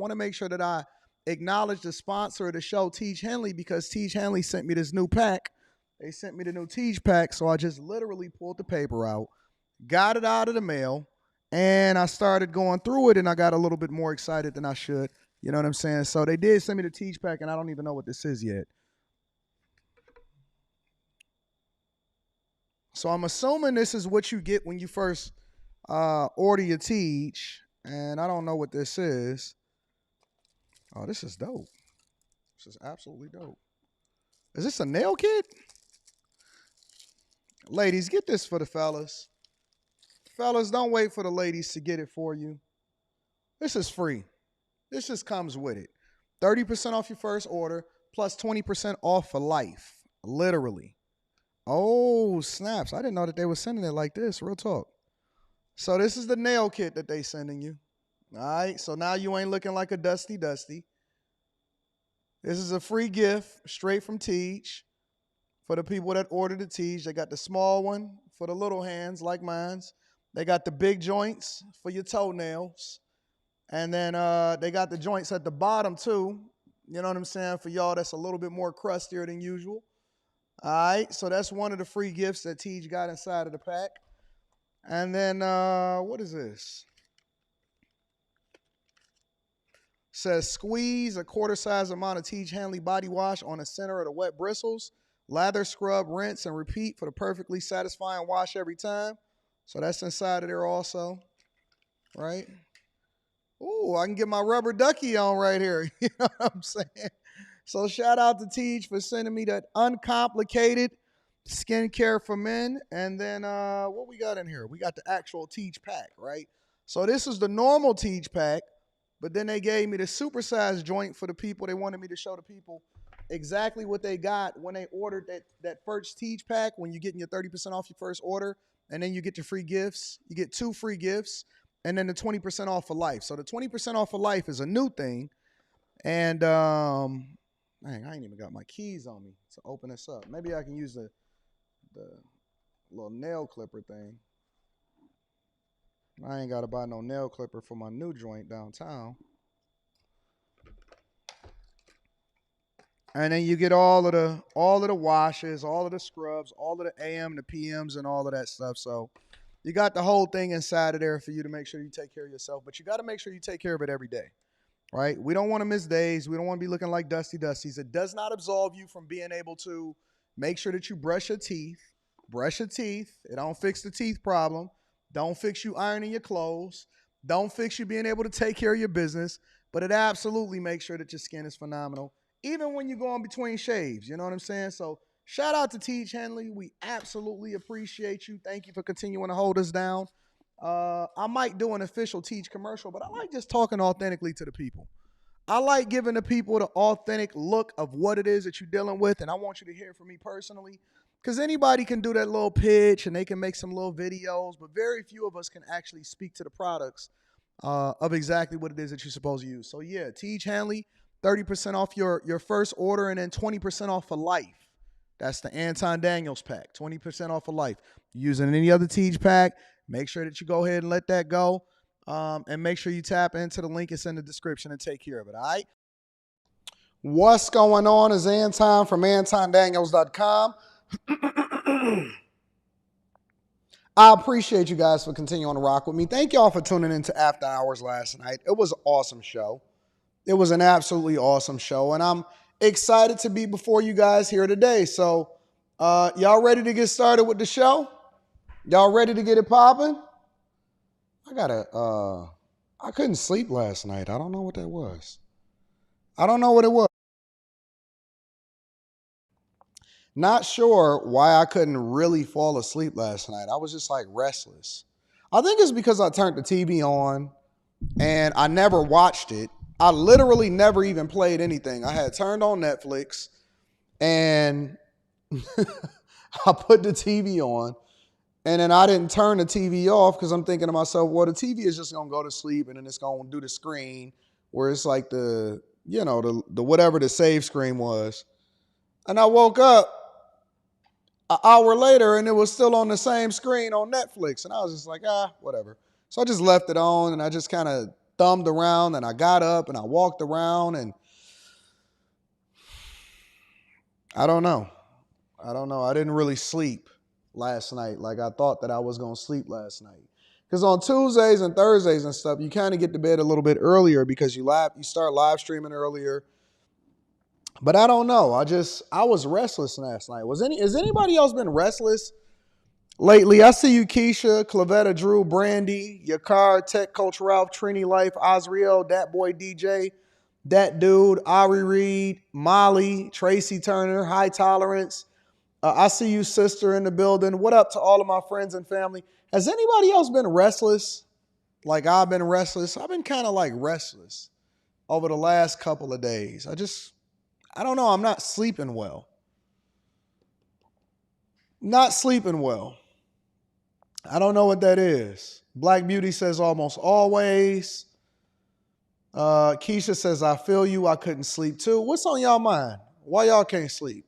want to make sure that I acknowledge the sponsor of the show, Tiege Hanley, because Tiege Hanley sent me this new pack. They sent me the new Tiege pack, so I just literally pulled the paper out, got it out of the mail, and I started going through it, and I got a little bit more excited than I should. You know what I'm saying? So they did send me the Tiege pack, and I don't even know what this is yet. So I'm assuming this is what you get when you first order your Tiege, and I don't know what this is. Oh, this is dope. This is absolutely dope. Is this a nail kit? Ladies, get this for the fellas. Fellas, don't wait for the ladies to get it for you. This is free. This just comes with it. 30% off your first order, plus 20% off for life. Literally. Oh, snaps. I didn't know that they were sending it like this. Real talk. So this is the nail kit that they sending you. All right. So now you ain't looking like a dusty. This is a free gift straight from Tiege for the people that ordered the Tiege. They got the small one for the little hands like mine's. They got the big joints for your toenails. And then they got the joints at the bottom too. You know what I'm saying? For y'all that's a little bit more crustier than usual. All right, so that's one of the free gifts that Tiege got inside of the pack. And then, what is this? Says, squeeze a quarter-size amount of Tiege Hanley body wash on the center of the wet bristles. Lather, scrub, rinse, and repeat for the perfectly satisfying wash every time. So that's inside of there also, right? Ooh, I can get my rubber ducky on right here. You know what I'm saying? So shout out to Tiege for sending me that uncomplicated skincare for men. And then what we got in here? We got the actual Tiege pack, right? So this is the normal Tiege pack, but then they gave me the supersized joint for the people. They wanted me to show the people exactly what they got when they ordered that first Tiege pack, when you're getting your 30% off your first order, and then you get your free gifts. You get 2 free gifts, and then the 20% off for life. So the 20% off for life is a new thing. And dang, I ain't even got my keys on me to open this up. Maybe I can use the little nail clipper thing. I ain't got to buy no nail clipper for my new joint downtown. And then you get all of the washes, all of the scrubs, all of the AM, the PMs, and all of that stuff. So you got the whole thing inside of there for you to make sure you take care of yourself. But you got to make sure you take care of it every day. Right? We don't want to miss days. We don't want to be looking like dusties. It does not absolve you from being able to make sure that you brush your teeth. Brush your teeth. It don't fix the teeth problem. Don't fix you ironing your clothes. Don't fix you being able to take care of your business. But it absolutely makes sure that your skin is phenomenal, even when you're going between shaves. You know what I'm saying? So shout out to Tiege Hanley. We absolutely appreciate you. Thank you for continuing to hold us down. I might do an official Tiege commercial, but I like just talking authentically to the people. I like giving the people the authentic look of what it is that you're dealing with, and I want you to hear from me personally, because anybody can do that little pitch and they can make some little videos, but very few of us can actually speak to the products of exactly what it is that you're supposed to use. So yeah, Tiege Hanley, 30% off your first order, and then 20% off for life. That's the Anton Daniels pack, 20% off for life. Using any other Tiege pack, make sure that you go ahead and let that go. And make sure you tap into the link it's in the description and take care of it, all right? What's going on is Anton from AntonDaniels.com. I appreciate you guys for continuing to rock with me. Thank y'all for tuning into After Hours last night. It was an awesome show. It was an absolutely awesome show, and I'm excited to be before you guys here today. So y'all ready to get started with the show? Y'all ready to get it popping? I couldn't sleep last night. I don't know what that was. I don't know what it was. Not sure why I couldn't really fall asleep last night. I was just like restless. I think it's because I turned the TV on and I never watched it. I literally never even played anything. I had turned on Netflix and I put the TV on. And then I didn't turn the TV off because I'm thinking to myself, well, the TV is just going to go to sleep and then it's going to do the screen where it's like the whatever the save screen was. And I woke up an hour later and it was still on the same screen on Netflix. And I was just like, whatever. So I just left it on and I just kind of thumbed around and I got up and I walked around and I don't know. I didn't really sleep last night like I thought that I was going to sleep last night. Because on Tuesdays and Thursdays and stuff, you kind of get to bed a little bit earlier because you start live streaming earlier. But I don't know. I was restless last night. Has anybody else been restless lately? I see you, Keisha, Clavetta, Drew, Brandy, Yakar, Tech Coach Ralph, Trini Life, Osriel, Dat Boy DJ, Dat Dude, Ari Reed, Molly, Tracy Turner, High Tolerance. I see you, sister, in the building. What up to all of my friends and family? Has anybody else been restless? Like I've been restless? I've been kind of like restless over the last couple of days. I don't know. I'm not sleeping well. Not sleeping well. I don't know what that is. Black Beauty says almost always. Keisha says, I feel you. I couldn't sleep too. What's on y'all mind? Why y'all can't sleep?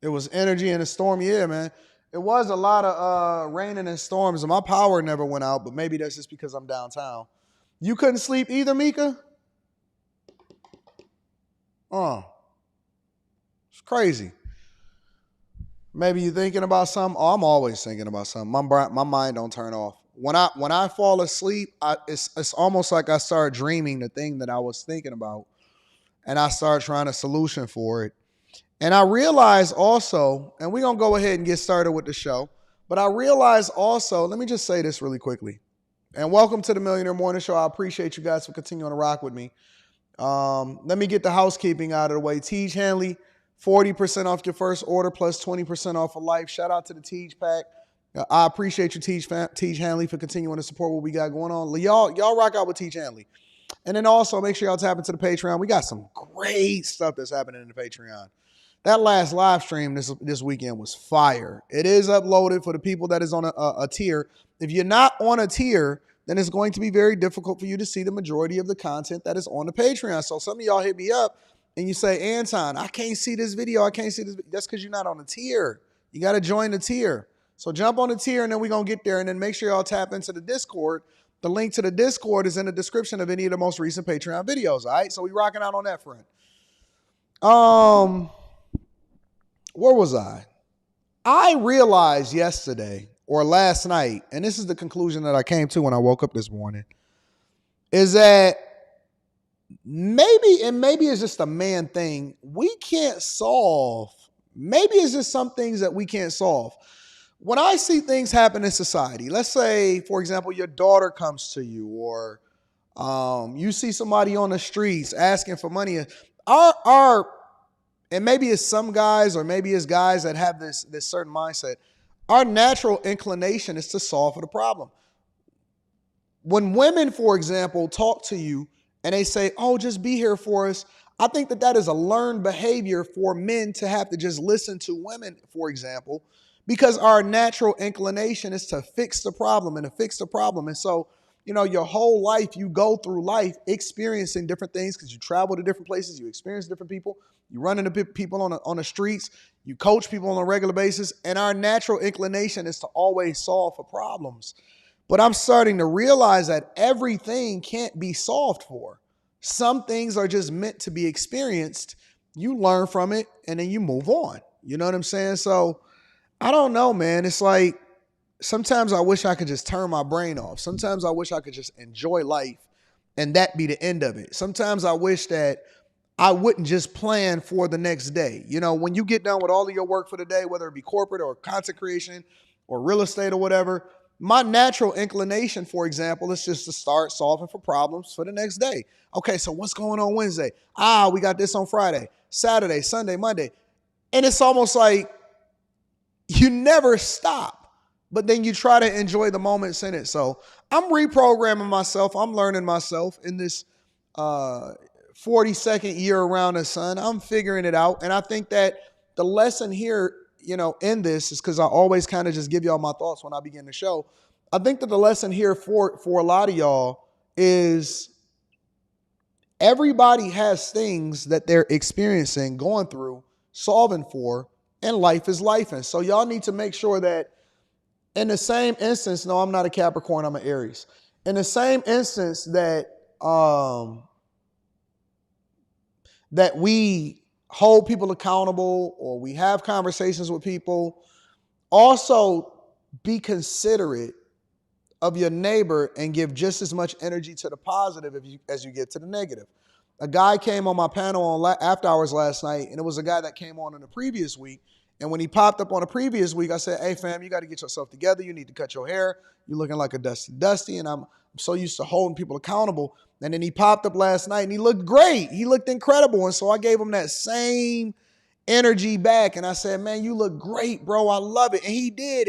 It was energy in a storm. Yeah, man. It was a lot of raining and storms, and my power never went out, but maybe that's just because I'm downtown. You couldn't sleep either, Mika? It's crazy. Maybe you're thinking about something. Oh, I'm always thinking about something. My mind don't turn off. When I fall asleep, it's almost like I start dreaming the thing that I was thinking about, and I start trying a solution for it. And I realize also, and we're going to go ahead and get started with the show, but I realize also, let me just say this really quickly. And welcome to the Millionaire Morning Show. I appreciate you guys for continuing to rock with me. Let me get the housekeeping out of the way. Tiege Hanley, 40% off your first order plus 20% off for life. Shout out to the Tiege Pack. I appreciate you, Tiege Hanley, for continuing to support what we got going on. Y'all rock out with Tiege Hanley. And then also make sure y'all tap into the Patreon. We got some great stuff that's happening in the Patreon. That last live stream this weekend was fire. It is uploaded for the people that is on a tier. If you're not on a tier, then it's going to be very difficult for you to see the majority of the content that is on the Patreon. So some of y'all hit me up and you say, Anton, I can't see this video. I can't see this. That's because you're not on a tier. You got to join the tier. So jump on the tier and then we're going to get there. And then make sure y'all tap into the Discord. The link to the Discord is in the description of any of the most recent Patreon videos. All right. So we rocking out on that front. Where was I? I realized yesterday or last night, and this is the conclusion that I came to when I woke up this morning, is that maybe it's just a man thing. We can't solve. Maybe it's just some things that we can't solve. When I see things happen in society, let's say, for example, your daughter comes to you or you see somebody on the streets asking for money. And maybe it's some guys or maybe it's guys that have this certain mindset. Our natural inclination is to solve for the problem. When women, for example, talk to you and they say, oh, just be here for us, I think that is a learned behavior for men to have to just listen to women, for example, because our natural inclination is to fix the problem and to fix the problem. And so, your whole life, you go through life experiencing different things because you travel to different places, you experience different people, you run into people on the streets, you coach people on a regular basis, and our natural inclination is to always solve for problems. But I'm starting to realize that everything can't be solved for. Some things are just meant to be experienced. You learn from it, and then you move on. You know what I'm saying? So, I don't know, man. It's like, sometimes I wish I could just turn my brain off. Sometimes I wish I could just enjoy life and that be the end of it. Sometimes I wish that I wouldn't just plan for the next day. When you get done with all of your work for the day, whether it be corporate or content creation or real estate or whatever, my natural inclination, for example, is just to start solving for problems for the next day. Okay, so what's going on Wednesday? We got this on Friday, Saturday, Sunday, Monday. And it's almost like you never stop. But then you try to enjoy the moments in it. So I'm reprogramming myself. I'm learning myself in this 42nd year around the sun. I'm figuring it out. And I think that the lesson here, in this is because I always kind of just give y'all my thoughts when I begin the show. I think that the lesson here for a lot of y'all is everybody has things that they're experiencing, going through, solving for, and life is life. And so y'all need to make sure that in the same instance, no, I'm not a Capricorn, I'm an Aries. in the same instance that we hold people accountable or we have conversations with people, also be considerate of your neighbor and give just as much energy to the positive as you give to the negative. A guy came on my panel on After Hours last night, and it was a guy that came on in the previous week. And when he popped up on the previous week, I said, hey, fam, you got to get yourself together. You need to cut your hair. You're looking like a dusty. And I'm so used to holding people accountable. And then he popped up last night, and he looked great. He looked incredible. And so I gave him that same energy back. And I said, man, you look great, bro. I love it. And he did.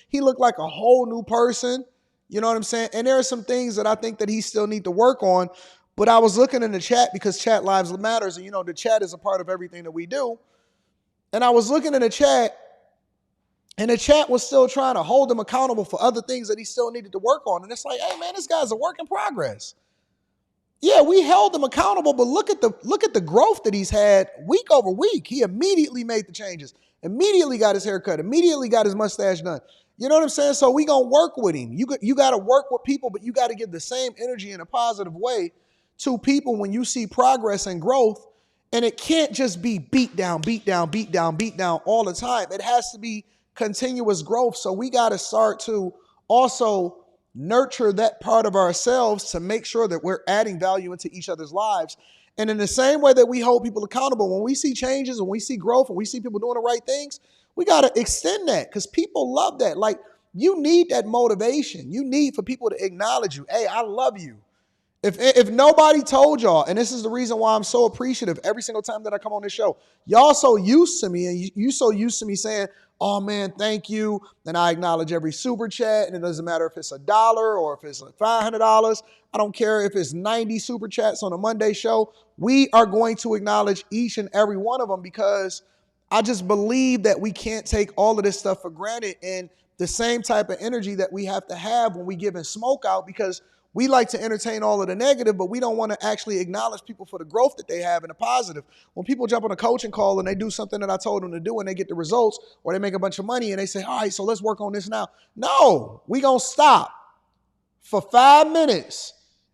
He looked like a whole new person. You know what I'm saying? And there are some things that I think that he still need to work on. But I was looking in the chat because chat lives matters. And, the chat is a part of everything that we do. And I was looking in the chat, and the chat was still trying to hold him accountable for other things that he still needed to work on. And it's like, hey, man, this guy's a work in progress. Yeah, we held him accountable, but look at the growth that he's had week over week. He immediately made the changes, immediately got his hair cut, immediately got his mustache done. You know what I'm saying? So we going to work with him. You got to work with people, but you got to give the same energy in a positive way to people when you see progress and growth. And it can't just be beat down all the time. It has to be continuous growth. So we got to start to also nurture that part of ourselves to make sure that we're adding value into each other's lives. And in the same way that we hold people accountable, when we see changes, when we see growth, when we see people doing the right things, we got to extend that because people love that. Like, you need that motivation. You need for people to acknowledge you. Hey, I love you. If nobody told y'all, and this is the reason why I'm so appreciative every single time that I come on this show, y'all so used to me, and you so used to me saying, oh man, thank you. And I acknowledge every super chat, and it doesn't matter if it's $1 or if it's like $500. I don't care if it's 90 super chats on a Monday show. We are going to acknowledge each and every one of them because I just believe that we can't take all of this stuff for granted, and the same type of energy that we have to have when we giving smoke out, because we like to entertain all of the negative, but we don't want to actually acknowledge people for the growth that they have and the positive. When people jump on a coaching call and they do something that I told them to do and they get the results, or they make a bunch of money and they say, all right, so let's work on this now. No, we going to stop for 5 minutes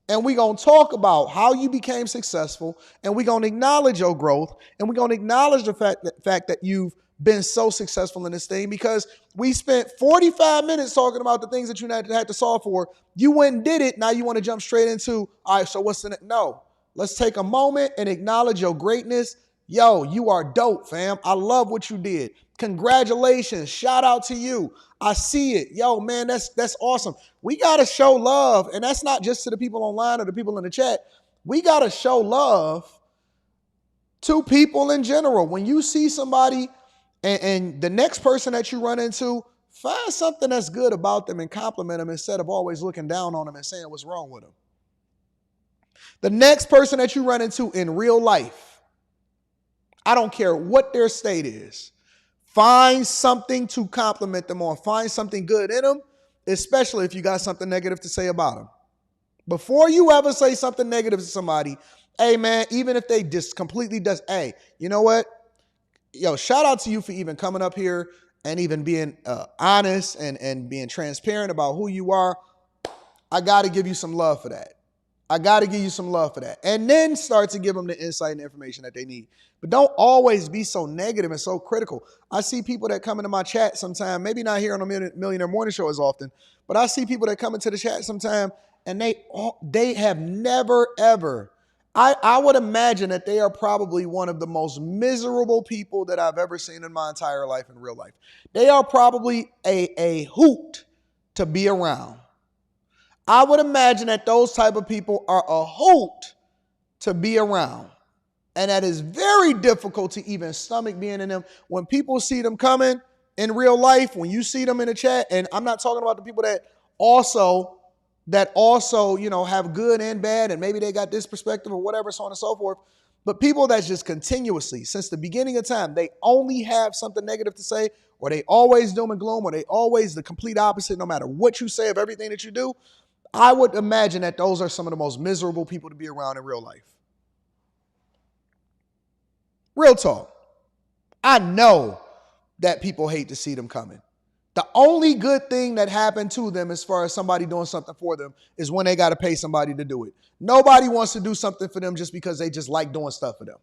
and we going to talk about how you became successful, and we going to acknowledge your growth, and we going to acknowledge the fact that you've been so successful in this thing, because we spent 45 minutes talking about the things that you had to solve for. You went and did it. Now you want to jump straight into, all right, so what's the next? No, let's take a moment and acknowledge your greatness. Yo, you are dope, fam. I love what you did. Congratulations. Shout out to you. I see it. Yo, man, that's awesome. We got to show love. And that's not just to the people online or the people in the chat. We got to show love to people in general. When you see somebody and the next person that you run into, find something that's good about them and compliment them instead of always looking down on them and saying what's wrong with them. The next person that you run into in real life, I don't care what their state is, find something to compliment them on. Find something good in them, especially if you got something negative to say about them. Before you ever say something negative to somebody, hey man, even if they just completely hey, you know what? Yo, shout out to you for even coming up here and even being honest and being transparent about who you are. I got to give you some love for that. And then start to give them the insight and information that they need. But don't always be so negative and so critical. I see people that come into my chat sometime, maybe not here on the Millionaire Morning Show as often, but I see people that come into the chat sometime and they have never, ever, I would imagine that they are probably one of the most miserable people that I've ever seen in my entire life in real life. They are probably a hoot to be around. I would imagine that those type of people are a hoot to be around. And that is very difficult to even stomach being in them. When people see them coming in real life, when you see them in the chat, and I'm not talking about the people that also, have good and bad, and maybe they got this perspective or whatever, so on and so forth. But people that's just continuously, since the beginning of time, they only have something negative to say, or they always doom and gloom, or they always the complete opposite, no matter what you say of everything that you do. I would imagine that those are some of the most miserable people to be around in real life. Real talk. I know that people hate to see them coming. The only good thing that happened to them as far as somebody doing something for them is when they got to pay somebody to do it. Nobody wants to do something for them just because they just like doing stuff for them.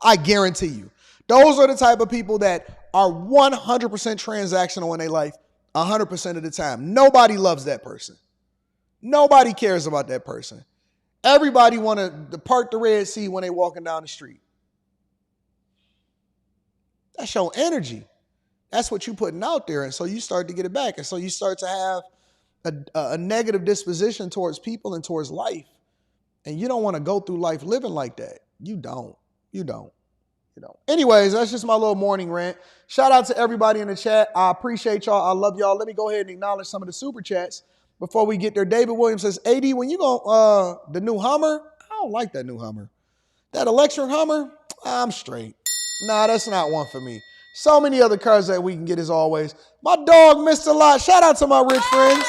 I guarantee you. Those are the type of people that are 100% transactional in their life 100% of the time. Nobody loves that person. Nobody cares about that person. Everybody want to part the Red Sea when they walking down the street. That's your energy. That's what you putting out there. And so you start to get it back. And so you start to have a negative disposition towards people and towards life. And you don't want to go through life living like that. You don't. Anyways, that's just my little morning rant. Shout out to everybody in the chat. I appreciate y'all. I love y'all. Let me go ahead and acknowledge some of the super chats before we get there. David Williams says, AD, when you go, the new Hummer, I don't like that new Hummer. That electric Hummer, I'm straight. Nah, that's not one for me. So many other cars that we can get as always. My dog, Mr. Lot. Shout out to my rich friends.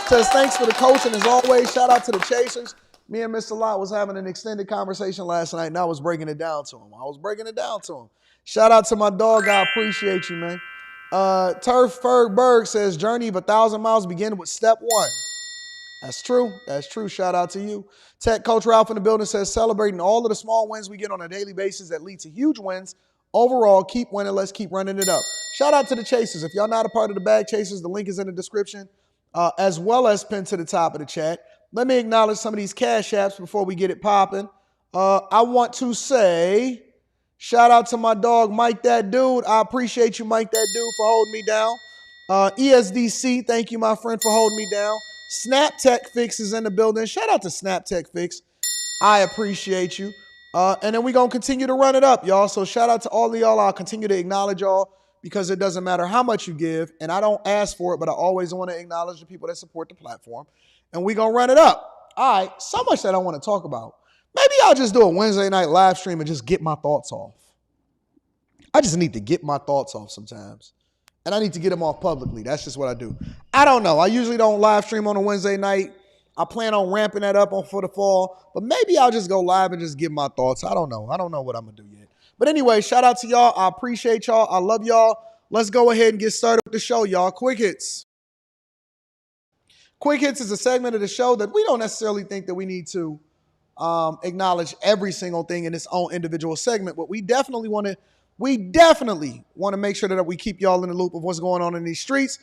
Says thanks for the coaching as always. Shout out to the Chasers. Me and Mr. Lot was having an extended conversation last night, and I was breaking it down to him. Shout out to my dog. I appreciate you, man. Turf Berg says, journey of 1,000 miles begin with step one. That's true. Shout out to you. Tech Coach Ralph in the building says, celebrating all of the small wins we get on a daily basis that lead to huge wins. Overall, keep winning. Let's keep running it up. Shout out to the Chasers. If y'all not a part of the Bag Chasers, the link is in the description, as well as pinned to the top of the chat. Let me acknowledge some of these cash apps before we get it popping. I want to say shout out to my dog, Mike That Dude. I appreciate you, Mike That Dude, for holding me down. ESDC, thank you, my friend, for holding me down. Snap Tech Fix is in the building. Shout out to Snap Tech Fix. I appreciate you. And then we're going to continue to run it up, y'all. So shout out to all of y'all. I'll continue to acknowledge y'all because it doesn't matter how much you give. And I don't ask for it, but I always want to acknowledge the people that support the platform. And we're going to run it up. All right, so much that I want to talk about. Maybe I'll just do a Wednesday night live stream and just get my thoughts off. I just need to get my thoughts off sometimes. And I need to get them off publicly. That's just what I do. I don't know. I usually don't live stream on a Wednesday night. I plan on ramping that up for the fall. But maybe I'll just go live and just give my thoughts. I don't know. I don't know what I'm going to do yet. But anyway, shout out to y'all. I appreciate y'all. I love y'all. Let's go ahead and get started with the show, y'all. Quick Hits. Quick Hits is a segment of the show that we don't necessarily think that we need to acknowledge every single thing in its own individual segment, but we definitely want to make sure that we keep y'all in the loop of what's going on in these streets.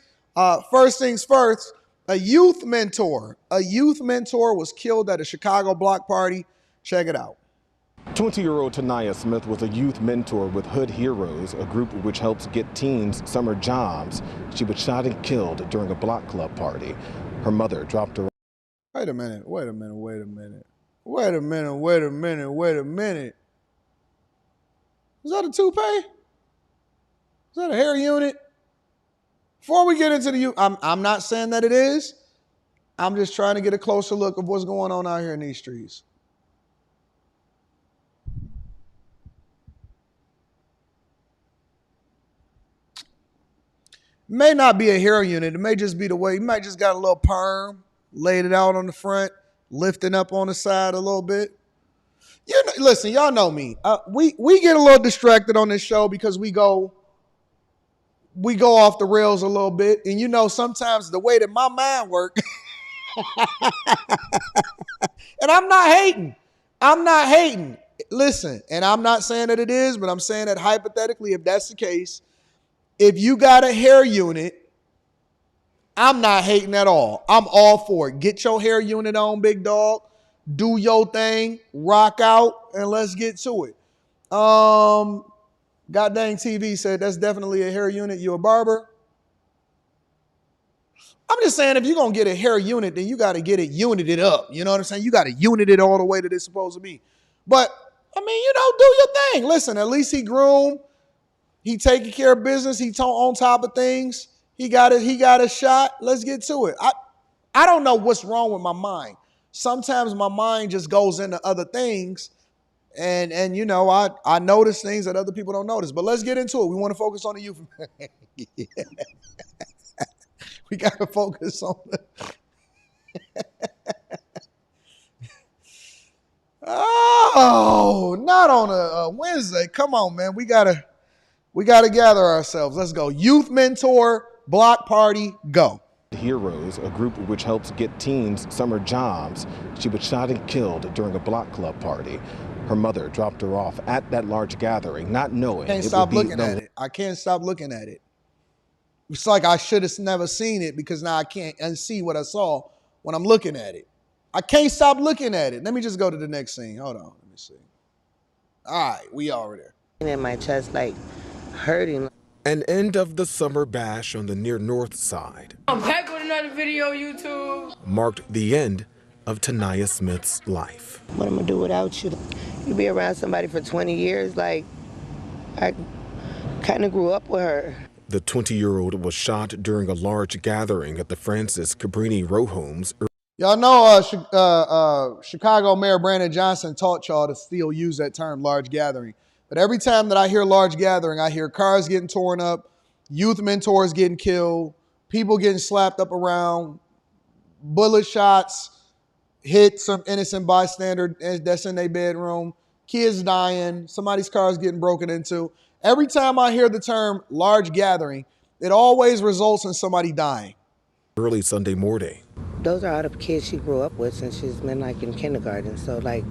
First things first, a youth mentor was killed at a Chicago block party. Check it out. 20-year-old Tanaya Smith was a youth mentor with Hood Heroes, a group which helps get teens summer jobs. She was shot and killed during a block club party. Her mother dropped her. Wait a minute. Is that a toupee? Is that a hair unit? Before we get into the youth, I'm not saying that it is. I'm just trying to get a closer look of what's going on out here in these streets. May not be a hair unit. It may just be the way. You might just got a little perm, laid it out on the front, lifting up on the side a little bit. You know, listen, y'all know me. We get a little distracted on this show because we go off the rails a little bit. And you know, sometimes the way that my mind works, and I'm not hating. Listen, and I'm not saying that it is, but I'm saying that hypothetically, if that's the case, if you got a hair unit, I'm not hating at all. I'm all for it. Get your hair unit on, big dog. Do your thing, rock out, and let's get to it. God dang TV said that's definitely a hair unit. You a barber? I'm just saying if you're going to get a hair unit, then you got to get it united up. You know what I'm saying? You got to unit it all the way that it's supposed to be. But, I mean, you know, do your thing. Listen, at least he groomed. He taking care of business. He on top of things. He got a shot. Let's get to it. I don't know what's wrong with my mind. Sometimes my mind just goes into other things. And you know, I notice things that other people don't notice. But let's get into it. We want to focus on the youth. We got to focus on the... Oh, not on a Wednesday. Come on, man. We got to We got to gather ourselves. Let's go. Youth mentor, block party, go. Heroes, a group which helps get teens summer jobs. She was shot and killed during a block club party. Her mother dropped her off at that large gathering, not knowing I can't stop looking at it. I can't stop looking at it. It's like I should have never seen it because now I can't unsee what I saw when I'm looking at it. I can't stop looking at it. Let me just go to the next scene. Hold on. Let me see. All right, we are there. In my chest, like hurting. An end of the summer bash on the near north side. I'm back with another video, YouTube. Marked the end of Taniyah Smith's life. What am I gonna do without you? You be around somebody for 20 years, like I kind of grew up with her. The 20-year-old was shot during a large gathering at the Francis Cabrini row homes. Y'all know Chicago Mayor Brandon Johnson taught y'all to still use that term, large gathering. But every time that I hear large gathering, I hear cars getting torn up, youth mentors getting killed, people getting slapped up around, bullet shots, hit some innocent bystander that's in their bedroom, kids dying, somebody's car's getting broken into. Every time I hear the term large gathering, it always results in somebody dying. Early Sunday morning. Those are all the kids she grew up with since she's been like in kindergarten. So like,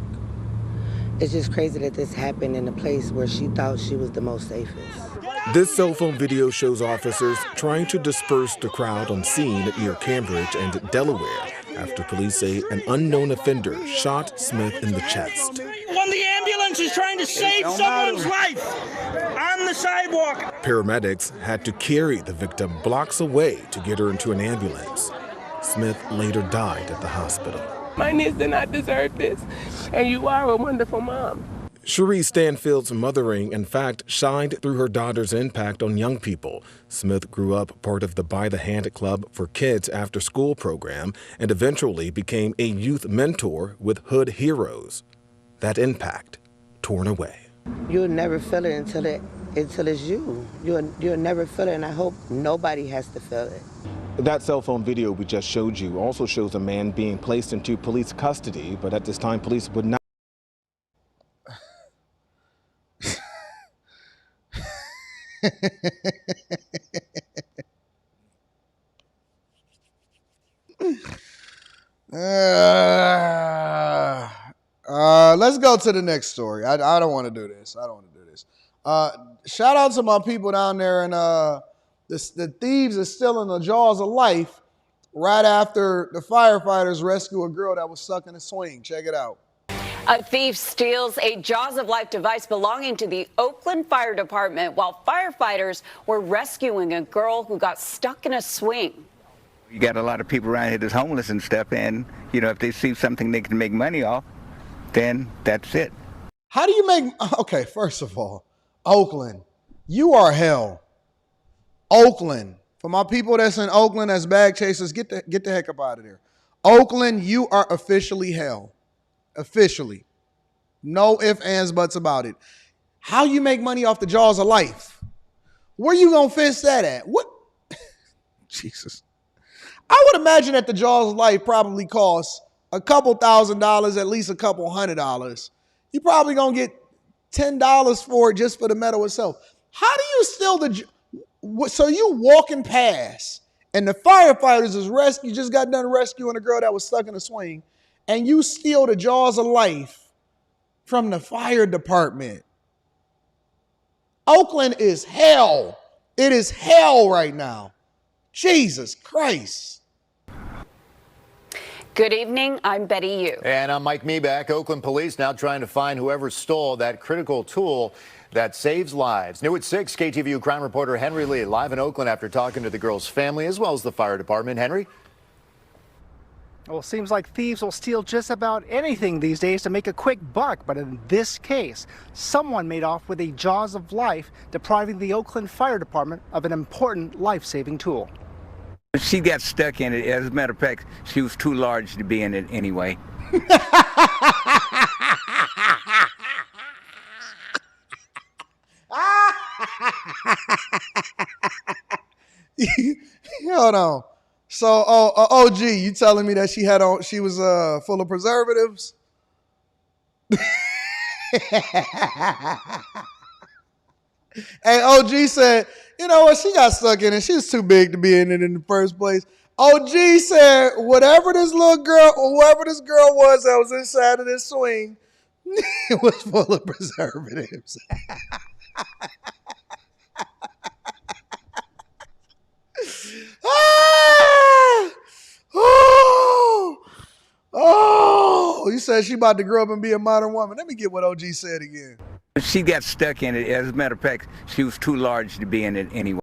it's just crazy that this happened in a place where she thought she was the most safest. This cell phone video shows officers trying to disperse the crowd on scene near Cambridge and Delaware after police say an unknown offender shot Smith in the chest. When the ambulance is trying to save someone's life on the sidewalk. Paramedics had to carry the victim blocks away to get her into an ambulance. Smith later died at the hospital. My niece did not deserve this, and you are a wonderful mom. Cherie Stanfield's mothering, in fact, shined through her daughter's impact on young people. Smith grew up part of the By the Hand Club for Kids after school program and eventually became a youth mentor with Hood Heroes. That impact torn away. You'll never feel it until it's you. You'll never feel it, and I hope nobody has to feel it. That cell phone video we just showed you also shows a man being placed into police custody, but at this time police would not. Let's go to the next story. I don't want to do this. Shout out to my people down there, and the thieves are still in the jaws of life right after the firefighters rescue a girl that was stuck in a swing. Check it out. A thief steals a Jaws of Life device belonging to the Oakland Fire Department while firefighters were rescuing a girl who got stuck in a swing. You got a lot of people around here that's homeless and stuff, and, you know, if they see something they can make money off, then that's it. How do you make, okay, first of all, Oakland, you are hell. Oakland, for my people that's in Oakland as bag chasers, get the heck up out of there. Oakland, you are officially hell. Officially. No ifs, ands, buts about it. How you make money off the Jaws of Life? Where you gonna fence that at? What? Jesus. I would imagine that the Jaws of Life probably costs a couple $1,000s, at least a couple $100s. You probably gonna get $10 for it just for the metal itself. How do you steal so you walking past and the firefighters just got done rescuing a girl that was stuck in a swing, and you steal the Jaws of Life from the fire department. Oakland is hell. It is hell right now. Jesus Christ. Good evening, I'm Betty Yu. And I'm Mike Meeback. Oakland police now trying to find whoever stole that critical tool that saves lives. New at 6, KTVU crime reporter Henry Lee live in Oakland after talking to the girl's family as well as the fire department. Henry? Well, it seems like thieves will steal just about anything these days to make a quick buck, but in this case, someone made off with a Jaws of Life, depriving the Oakland Fire Department of an important life-saving tool. She got stuck in it. As a matter of fact, she was too large to be in it anyway. Hold on. So, OG, you telling me that she was full of preservatives? Hey, OG said, you know what? She got stuck in it. She was too big to be in it in the first place. OG said, whatever this little girl, or whoever this girl was that was inside of this swing, it was full of preservatives. Ah! Oh, you said she about to grow up and be a modern woman. Let me get what OG said again. She got stuck in it. As a matter of fact, she was too large to be in it anyway.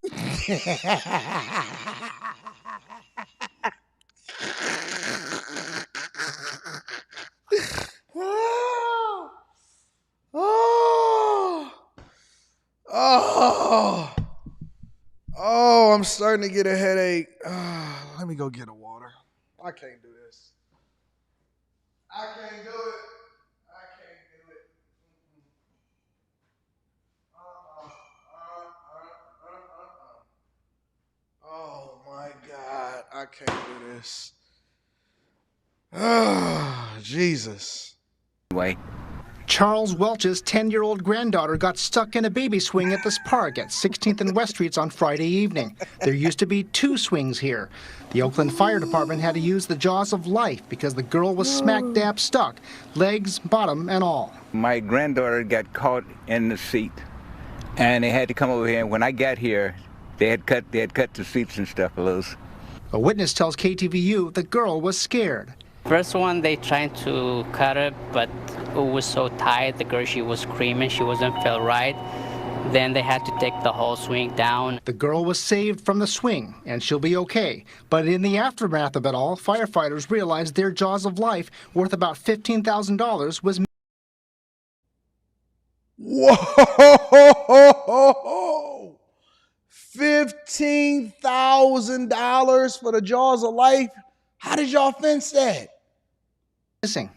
Oh, I'm starting to get a headache. Let me go get a water. I can't do this. I can't do it. I can't do it. Oh my God. I can't do this. Jesus. Wait. Charles Welch's 10-year-old granddaughter got stuck in a baby swing at this park at 16th and West Streets on Friday evening. There used to be 2 swings here. The Oakland Fire Department had to use the jaws of life because the girl was smack dab stuck, legs, bottom, and all. My granddaughter got caught in the seat, and they had to come over here. And when I got here, they had cut the seats and stuff loose. A witness tells KTVU the girl was scared. First one, they tried to cut it, but it was so tight. The girl, she was screaming. She wasn't feel right. Then they had to take the whole swing down. The girl was saved from the swing, and she'll be okay. But in the aftermath of it all, firefighters realized their jaws of life, worth about $15,000, was... Whoa! $15,000 for the jaws of life? How did y'all fence that? Missing.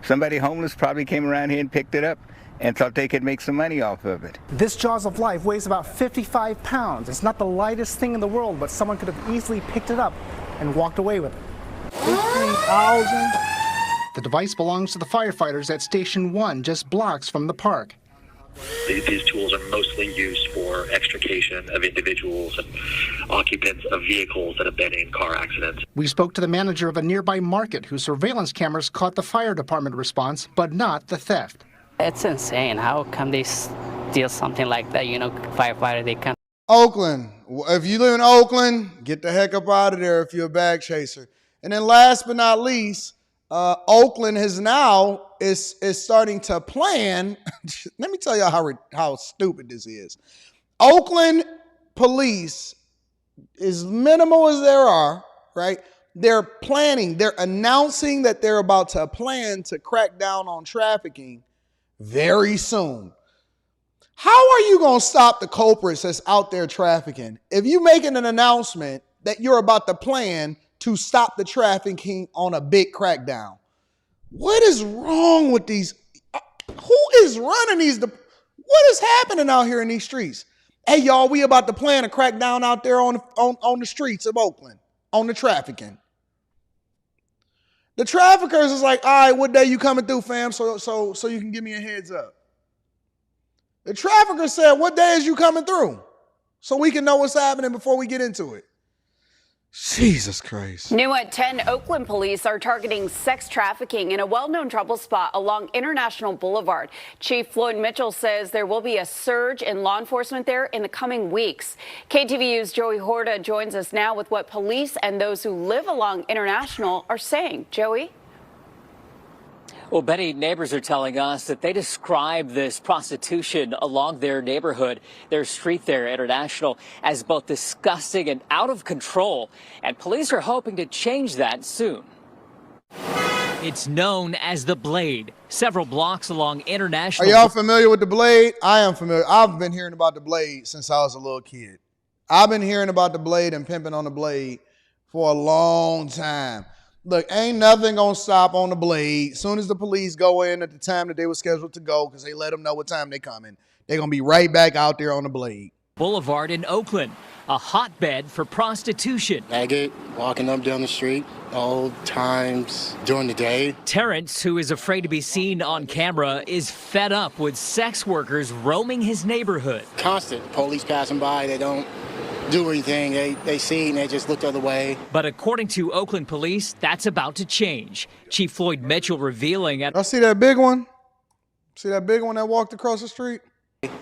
Somebody homeless probably came around here and picked it up and thought they could make some money off of it. This jaws of life weighs about 55 pounds. It's not the lightest thing in the world, but someone could have easily picked it up and walked away with it. 15,000? The device belongs to the firefighters at Station 1, just blocks from the park. These tools are mostly used for extrication of individuals and occupants of vehicles that have been in car accidents. We spoke to the manager of a nearby market whose surveillance cameras caught the fire department response, but not the theft. It's insane. How come they steal something like that? You know, firefighter, they come. Oakland. If you live in Oakland, get the heck up out of there if you're a bag chaser. And then last but not least, Oakland is starting to plan. Let me tell you how stupid this is. Oakland police, as minimal as there are, right? They're announcing that they're about to plan to crack down on trafficking very soon. How are you going to stop the culprits that's out there trafficking if you're making an announcement that you're about to plan to stop the trafficking on a big crackdown? What is wrong with these? Who is running these? What is happening out here in these streets? Hey, y'all, we about to plan a crackdown out there on the streets of Oakland, on the trafficking. The traffickers is like, all right, what day you coming through, fam? So you can give me a heads up. The trafficker said, what day is you coming through? So we can know what's happening before we get into it. Jesus Christ. New at 10, Oakland police are targeting sex trafficking in a well-known trouble spot along International Boulevard. Chief Floyd Mitchell says there will be a surge in law enforcement there in the coming weeks. KTVU's Joey Horta joins us now with what police and those who live along International are saying. Joey? Well, Betty, neighbors are telling us that they describe this prostitution along their neighborhood, their street there, International, as both disgusting and out of control. And police are hoping to change that soon. It's known as the Blade, several blocks along International. Are y'all familiar with the Blade? I am familiar. I've been hearing about the Blade since I was a little kid. I've been hearing about the Blade and pimping on the Blade for a long time. Look, ain't nothing going to stop on the Blade. As soon as the police go in at the time that they were scheduled to go, because they let them know what time they coming, they're going to be right back out there on the Blade. Boulevard in Oakland, a hotbed for prostitution. Agate, walking up down the street all times during the day. Terrence, who is afraid to be seen on camera, is fed up with sex workers roaming his neighborhood. Constant police passing by, they don't do anything. They see and they just look the other way. But according to Oakland police, that's about to change. Chief Floyd Mitchell revealing at... I see that big one? See that big one that walked across the street?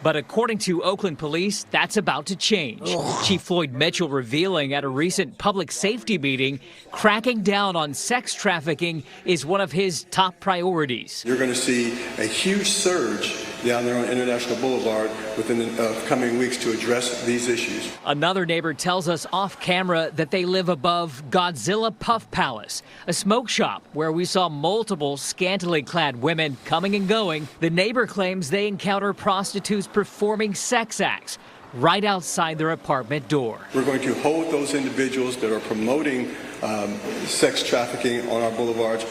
But according to Oakland police, that's about to change. Chief Floyd Mitchell revealing at a recent public safety meeting, cracking down on sex trafficking is one of his top priorities. You're going to see a huge surge down there on International Boulevard within the coming weeks to address these issues. Another neighbor tells us off camera that they live above Godzilla Puff Palace, a smoke shop where we saw multiple scantily clad women coming and going. The neighbor claims they encounter prostitutes performing sex acts right outside their apartment door. We're going to hold those individuals that are promoting sex trafficking on our boulevards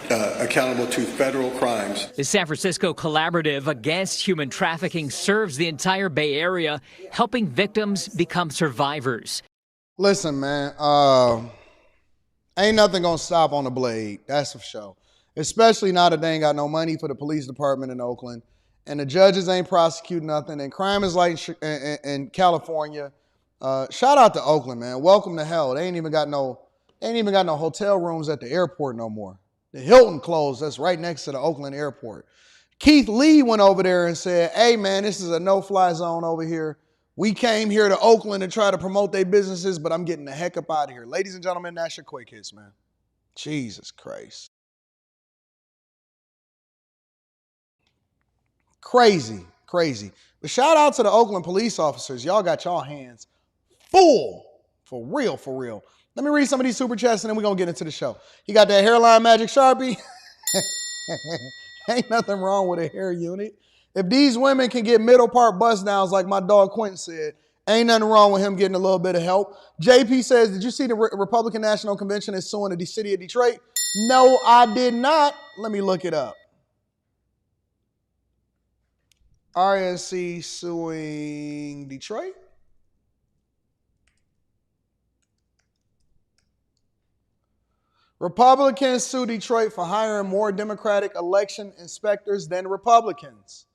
accountable to federal crimes. The San Francisco Collaborative Against Human Trafficking serves the entire Bay Area, helping victims become survivors. Listen, man, ain't nothing gonna stop on the blade, that's for sure. Especially now that they ain't got no money for the police department in Oakland, and the judges ain't prosecuting nothing, and crime is like in California. Shout out to Oakland, man. Welcome to hell. They ain't even got no hotel rooms at the airport no more. The Hilton closed. That's right next to the Oakland airport. Keith Lee went over there and said, hey, man, this is a no-fly zone over here. We came here to Oakland to try to promote their businesses, but I'm getting the heck up out of here. Ladies and gentlemen, that's your quick hits, man. Jesus Christ. Crazy, crazy. But shout out to the Oakland police officers. Y'all got y'all hands full. For real, for real. Let me read some of these super chats and then we're going to get into the show. You got that hairline magic Sharpie? Ain't nothing wrong with a hair unit. If these women can get middle part bust downs like my dog Quentin said, ain't nothing wrong with him getting a little bit of help. JP says, did you see the Republican National Convention is suing the city of Detroit? No, I did not. Let me look it up. RNC suing Detroit? Republicans sue Detroit for hiring more Democratic election inspectors than Republicans.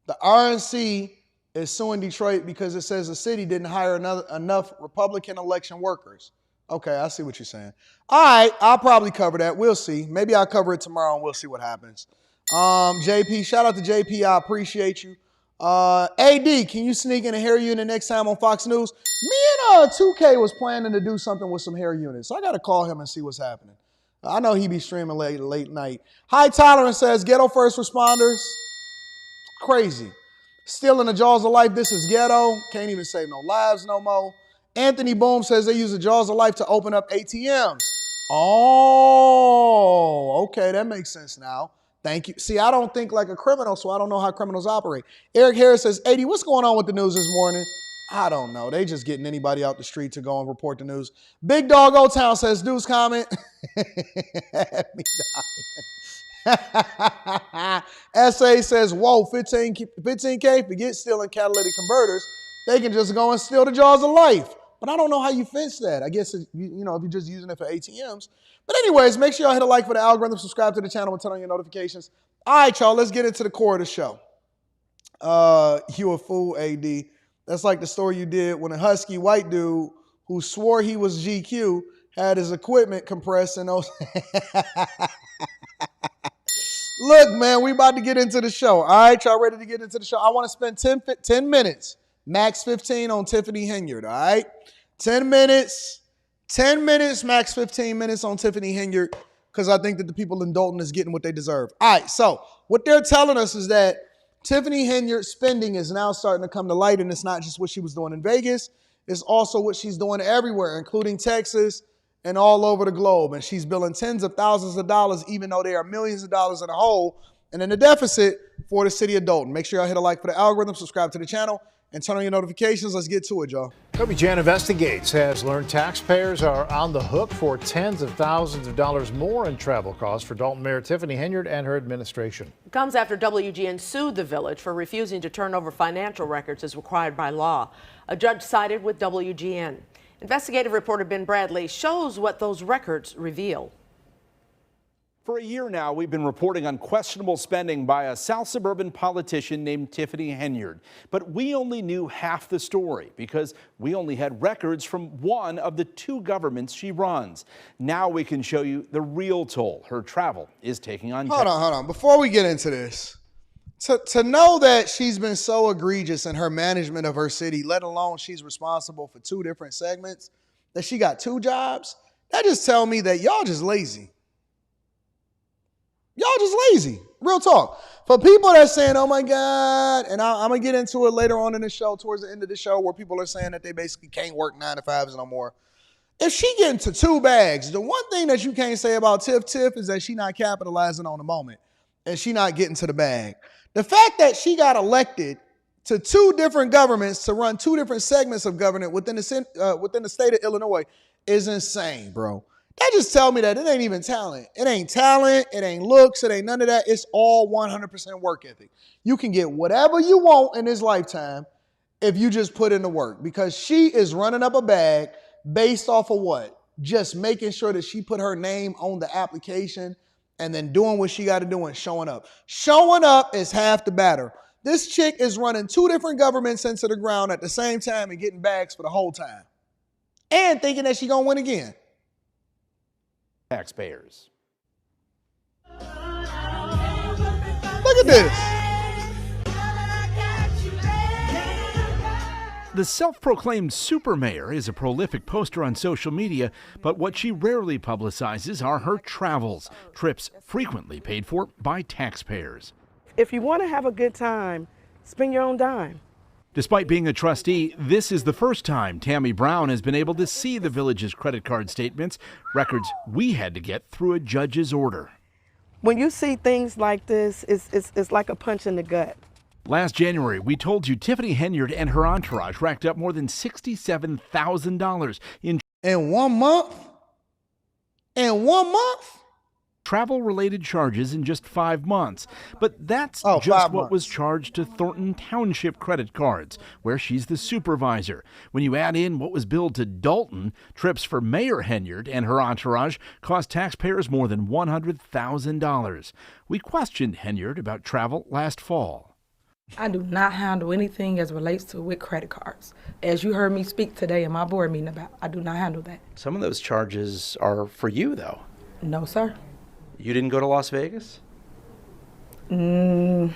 The RNC is suing Detroit because it says the city didn't hire enough Republican election workers. Okay, I see what you're saying. All right, I'll probably cover that. We'll see. Maybe I'll cover it tomorrow and we'll see what happens. JP, shout out to JP. I appreciate you. AD, can you sneak in a hair unit next time on Fox News? Me and 2K was planning to do something with some hair units. So I got to call him and see what's happening. I know he be streaming late night. High Tolerance says, ghetto first responders. Crazy. Still in the jaws of life, this is ghetto. Can't even save no lives no more. Anthony Boom says they use the jaws of life to open up ATMs. Oh, okay, that makes sense now. Thank you. See, I don't think like a criminal, so I don't know how criminals operate. Eric Harris says, 80, what's going on with the news this morning? I don't know. They just getting anybody out the street to go and report the news. Big Dog Old Town says, dude's comment. Had me dying. SA says, whoa, 15K, forget stealing catalytic converters. They can just go and steal the jaws of life. But I don't know how you fence that. I guess, if you're just using it for ATMs. But anyways, make sure y'all hit a like for the algorithm, subscribe to the channel, and turn on your notifications. All right, y'all, let's get into the core of the show. You a fool, AD. That's like the story you did when a husky white dude who swore he was GQ had his equipment compressed and those. Look, man, we about to get into the show. All right, y'all ready to get into the show? I want to spend 10 minutes, max 15 on Tiffany Henyard, all right? 10 minutes, max 15 minutes on Tiffany Henyard because I think that the people in Dalton is getting what they deserve. All right, so what they're telling us is that Tiffany Henyard's spending is now starting to come to light, and it's not just what she was doing in Vegas. It's also what she's doing everywhere, including Texas and all over the globe. And she's billing tens of thousands of dollars, even though they are millions of dollars in the hole and in the deficit for the city of Dalton. Make sure y'all hit a like for the algorithm, subscribe to the channel, and turn on your notifications. Let's get to it, y'all. WGN Investigates has learned taxpayers are on the hook for tens of thousands of dollars more in travel costs for Dalton Mayor Tiffany Henyard and her administration. It comes after WGN sued the village for refusing to turn over financial records as required by law. A judge sided with WGN. Investigative reporter Ben Bradley shows what those records reveal. For a year now, we've been reporting on questionable spending by a South suburban politician named Tiffany Henyard. But we only knew half the story because we only had records from one of the two governments she runs. Now we can show you the real toll her travel is taking on. Hold on. Before we get into this, to know that she's been so egregious in her management of her city, let alone she's responsible for two different segments, that she got two jobs, that just tell me that y'all just lazy. Y'all just lazy. Real talk. For people that are saying, oh my God, and I'm going to get into it later on in the show, towards the end of the show, where people are saying that they basically can't work 9 to 5s no more. If she get into two bags, the one thing that you can't say about Tiff is that she not capitalizing on the moment and she not getting to the bag. The fact that she got elected to two different governments to run two different segments of government within the state of Illinois is insane, bro. That just tell me that it ain't even talent. It ain't talent. It ain't looks. It ain't none of that. It's all 100% work ethic. You can get whatever you want in this lifetime if you just put in the work, because she is running up a bag based off of what? Just making sure that she put her name on the application and then doing what she got to do and showing up. Showing up is half the battle. This chick is running two different governments into the ground at the same time and getting bags for the whole time and thinking that she going to win again. Taxpayers. Look at this. The self-proclaimed super mayor is a prolific poster on social media, but what she rarely publicizes are her travels, trips frequently paid for by taxpayers. If you want to have a good time, spend your own dime. Despite being a trustee, this is the first time Tammy Brown has been able to see the village's credit card statements, records we had to get through a judge's order. When you see things like this, it's like a punch in the gut. Last January, we told you Tiffany Henyard and her entourage racked up more than $67,000 in 1 month? In 1 month? Travel-related charges in just 5 months. But that's just what was charged to Thornton Township credit cards, where she's the supervisor. When you add in what was billed to Dalton, trips for Mayor Henyard and her entourage cost taxpayers more than $100,000. We questioned Henyard about travel last fall. I do not handle anything as relates to with credit cards. As you heard me speak today in my board meeting about, I do not handle that. Some of those charges are for you, though. No, sir. You didn't go to Las Vegas? Mm.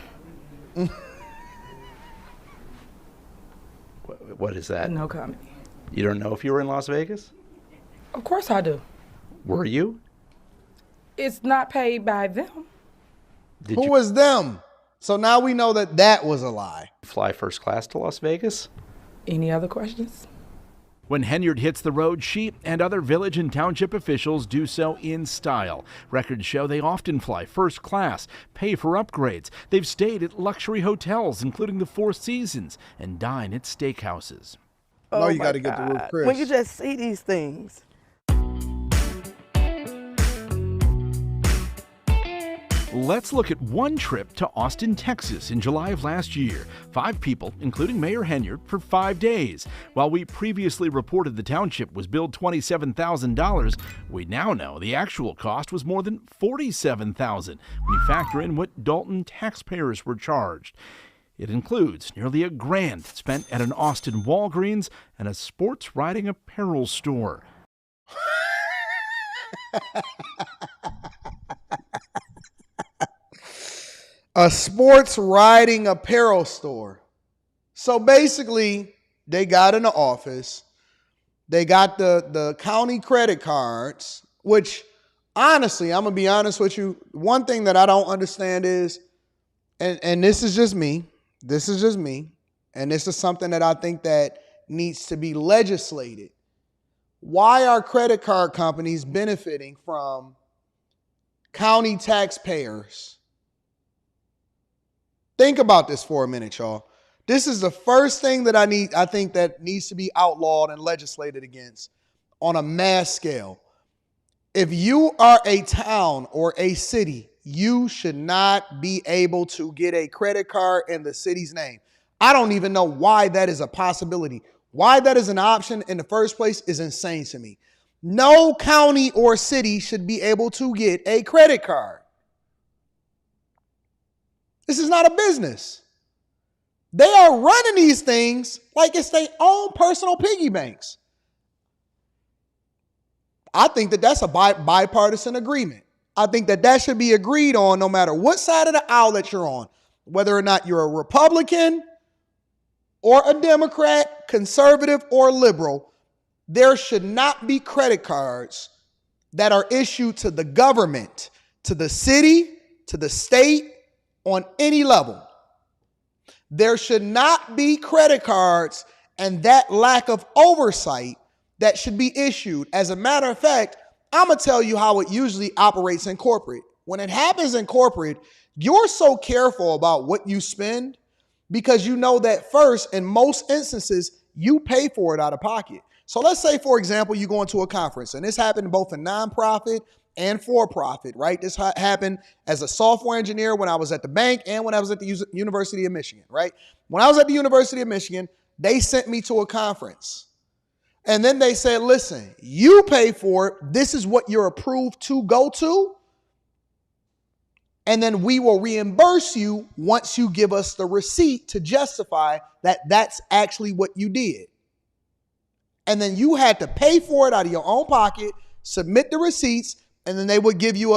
What is that? No comment. You don't know if you were in Las Vegas? Of course I do. Were you? It's not paid by them. Who was them? So now we know that that was a lie. Fly first class to Las Vegas? Any other questions? When Henyard hits the road, she and other village and township officials do so in style. Records show they often fly first class, pay for upgrades. They've stayed at luxury hotels, including the Four Seasons, and dine at steakhouses. No, you got to get the Ruth Chris. When you just see these things. Let's look at one trip to Austin, Texas in July of last year. 5 people, including Mayor Henyard, for 5 days. While we previously reported the township was billed $27,000, we now know the actual cost was more than $47,000 when you factor in what Dalton taxpayers were charged. It includes nearly $1,000 spent at an Austin Walgreens and a sports riding apparel store. A sports riding apparel store. So basically, they got in the office, they got the county credit cards, which honestly, I'm going to be honest with you, one thing that I don't understand is, and this is just me, and this is something that I think that needs to be legislated. Why are credit card companies benefiting from county taxpayers? Think about this for a minute, y'all. This is the first thing that I think that needs to be outlawed and legislated against on a mass scale. If you are a town or a city, you should not be able to get a credit card in the city's name. I don't even know why that is a possibility. Why that is an option in the first place is insane to me. No county or city should be able to get a credit card. This is not a business. They are running these things like it's their own personal piggy banks. I think that that's a bipartisan agreement. I think that that should be agreed on no matter what side of the aisle that you're on, whether or not you're a Republican or a Democrat, conservative or liberal. There should not be credit cards that are issued to the government, to the city, to the state, on any level. There should not be credit cards and that lack of oversight that should be issued. As a matter of fact, I'm going to tell you how it usually operates in corporate. When it happens in corporate, you're so careful about what you spend because you know that first, in most instances, you pay for it out of pocket. So let's say, for example, you go into a conference, and this happened both in nonprofit and for-profit, right? This happened as a software engineer when I was at the bank and when I was at the University of Michigan, right? When I was at the University of Michigan, they sent me to a conference. And then they said, listen, you pay for it. This is what you're approved to go to. And then we will reimburse you once you give us the receipt to justify that that's actually what you did. And then you had to pay for it out of your own pocket, submit the receipts, and then they would give you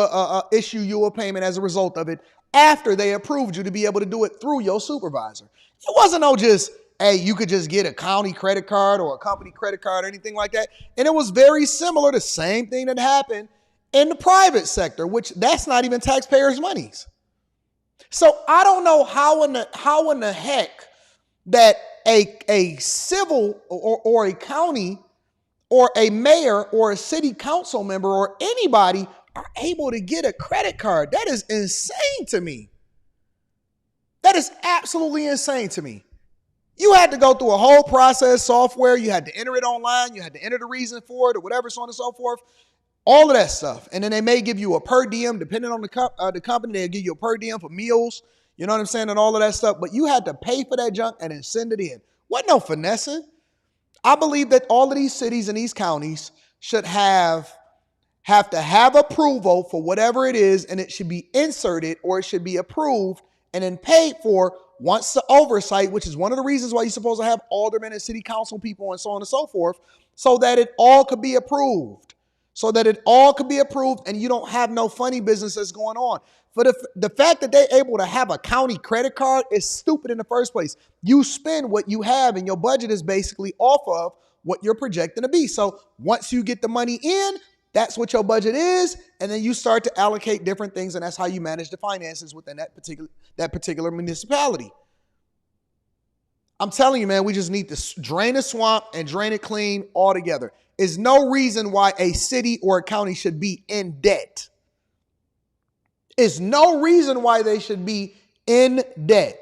issue you a payment as a result of it after they approved you to be able to do it through your supervisor. It wasn't no just, hey, you could just get a county credit card or a company credit card or anything like that. And it was very similar, the same thing that happened in the private sector, which that's not even taxpayers' monies. So I don't know how in the heck that a civil or a county or a mayor or a city council member or anybody are able to get a credit card. That is insane to me. That is absolutely insane to me. You had to go through a whole process, software. You had to enter it online. You had to enter the reason for it or whatever, so on and so forth. All of that stuff. And then they may give you a per diem, depending on the company. They'll give you a per diem for meals. You know what I'm saying? And all of that stuff. But you had to pay for that junk and then send it in. Wasn't no finessing. I believe that all of these cities and these counties should have to have approval for whatever it is, and it should be inserted or it should be approved and then paid for once the oversight, which is one of the reasons why you're supposed to have aldermen and city council people and so on and so forth, so that it all could be approved. So that it all could be approved and you don't have no funny business that's going on. For the fact that they're able to have a county credit card is stupid in the first place. You spend what you have and your budget is basically off of what you're projecting to be. So once you get the money in, that's what your budget is. And then you start to allocate different things. And that's how you manage the finances within that particular municipality. I'm telling you, man, we just need to drain the swamp and drain it clean altogether. There's no reason why a city or a county should be in debt. There's no reason why they should be in debt.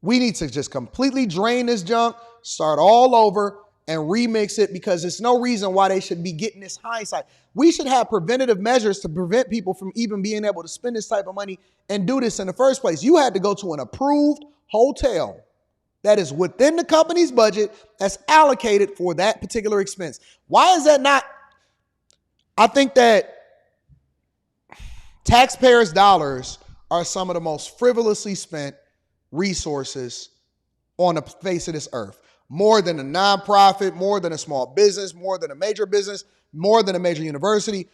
We need to just completely drain this junk, start all over, and remix it because there's no reason why they should be getting this hindsight. We should have preventative measures to prevent people from even being able to spend this type of money and do this in the first place. You had to go to an approved hotel that is within the company's budget that's allocated for that particular expense. Why is that not? I think that taxpayers' dollars are some of the most frivolously spent resources on the face of this earth. More than a nonprofit, more than a small business, more than a major business, more than a major university.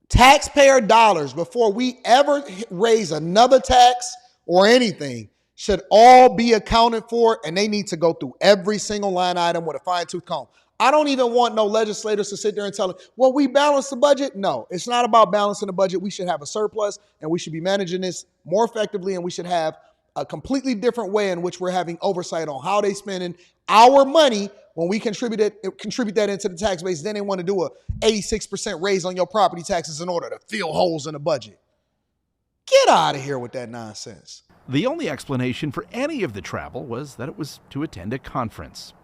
Taxpayer dollars, before we ever raise another tax or anything, should all be accounted for, and they need to go through every single line item with a fine-tooth comb. I don't even want no legislators to sit there and tell them, well, we balance the budget. No, it's not about balancing the budget. We should have a surplus, and we should be managing this more effectively, and we should have a completely different way in which we're having oversight on how they spending our money when we contribute that into the tax base. Then they want to do a 86% raise on your property taxes in order to fill holes in the budget. Get Get out of here with that nonsense. The only explanation for any of the travel was that it was to attend a conference.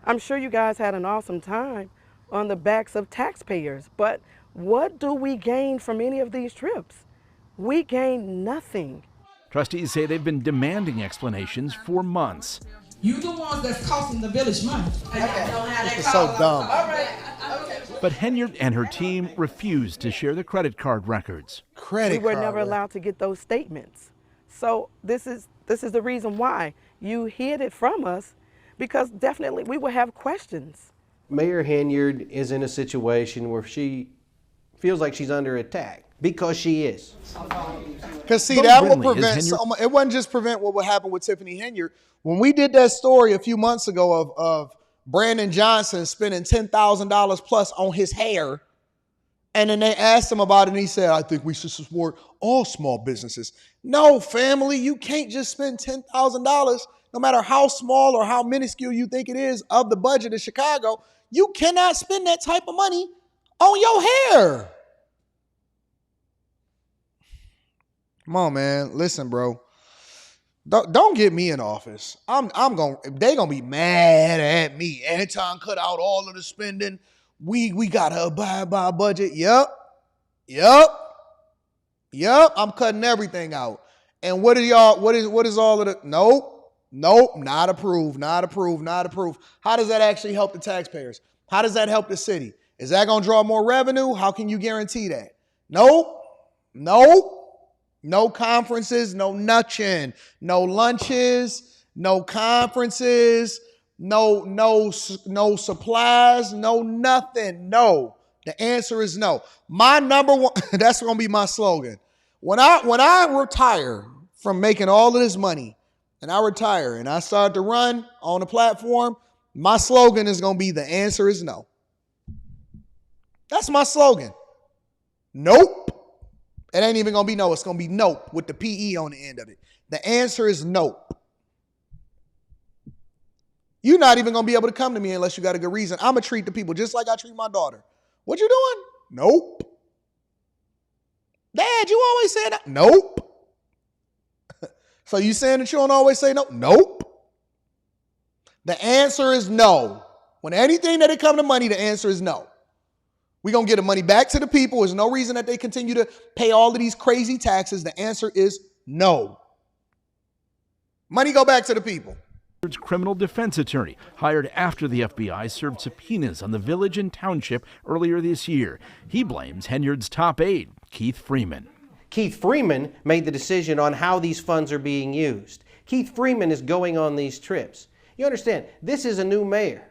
I'm sure you guys had an awesome time on the backs of taxpayers, but what do we gain from any of these trips? We gain nothing. Trustees say they've been demanding explanations for months. You the ones that's costing the village money. This is so dumb. But Henyard and her team refused to share the credit card records. We were never allowed to get those statements. So this is the reason why you hid it from us, because definitely we will have questions. Mayor Henyard is in a situation where she feels like she's under attack, because she is. Because see, that will prevent, it wasn't just prevent what would happen with Tiffany Henyard. When we did that story a few months ago of Brandon Johnson spending $10,000 plus on his hair, and then they asked him about it, and he said, I think we should support all small businesses. No, family, you can't just spend $10,000, no matter how small or how minuscule you think it is of the budget of Chicago. You cannot spend that type of money on your hair. Come on, man. Listen, bro. Don't get me in office. They gonna be mad at me. Anton cut out all of the spending. We gotta abide by a budget. Yep. I'm cutting everything out. And what is all of the nope, not approved. How does that actually help the taxpayers? How does that help the city? Is that gonna draw more revenue? How can you guarantee that? Nope. No conferences, no nothing, no lunches, no conferences, no supplies, no nothing. No. The answer is no. My number one, that's going to be my slogan. When I retire from making all of this money, and I retire and I start to run on the platform, my slogan is going to be the answer is no. That's my slogan. Nope. It ain't even going to be no. It's going to be nope with the P-E on the end of it. The answer is nope. You're not even going to be able to come to me unless you got a good reason. I'm going to treat the people just like I treat my daughter. What you doing? Nope. Dad, you always say that? Nope. So you saying that you don't always say no? Nope. The answer is no. When anything that it come to money, the answer is no. We're going to get the money back to the people. There's no reason that they continue to pay all of these crazy taxes. The answer is no. Money go back to the people. Criminal defense attorney hired after the FBI served subpoenas on the village and township earlier this year. He blames Henyard's top aide, Keith Freeman. Keith Freeman made the decision on how these funds are being used. Keith Freeman is going on these trips. You understand, this is a new mayor.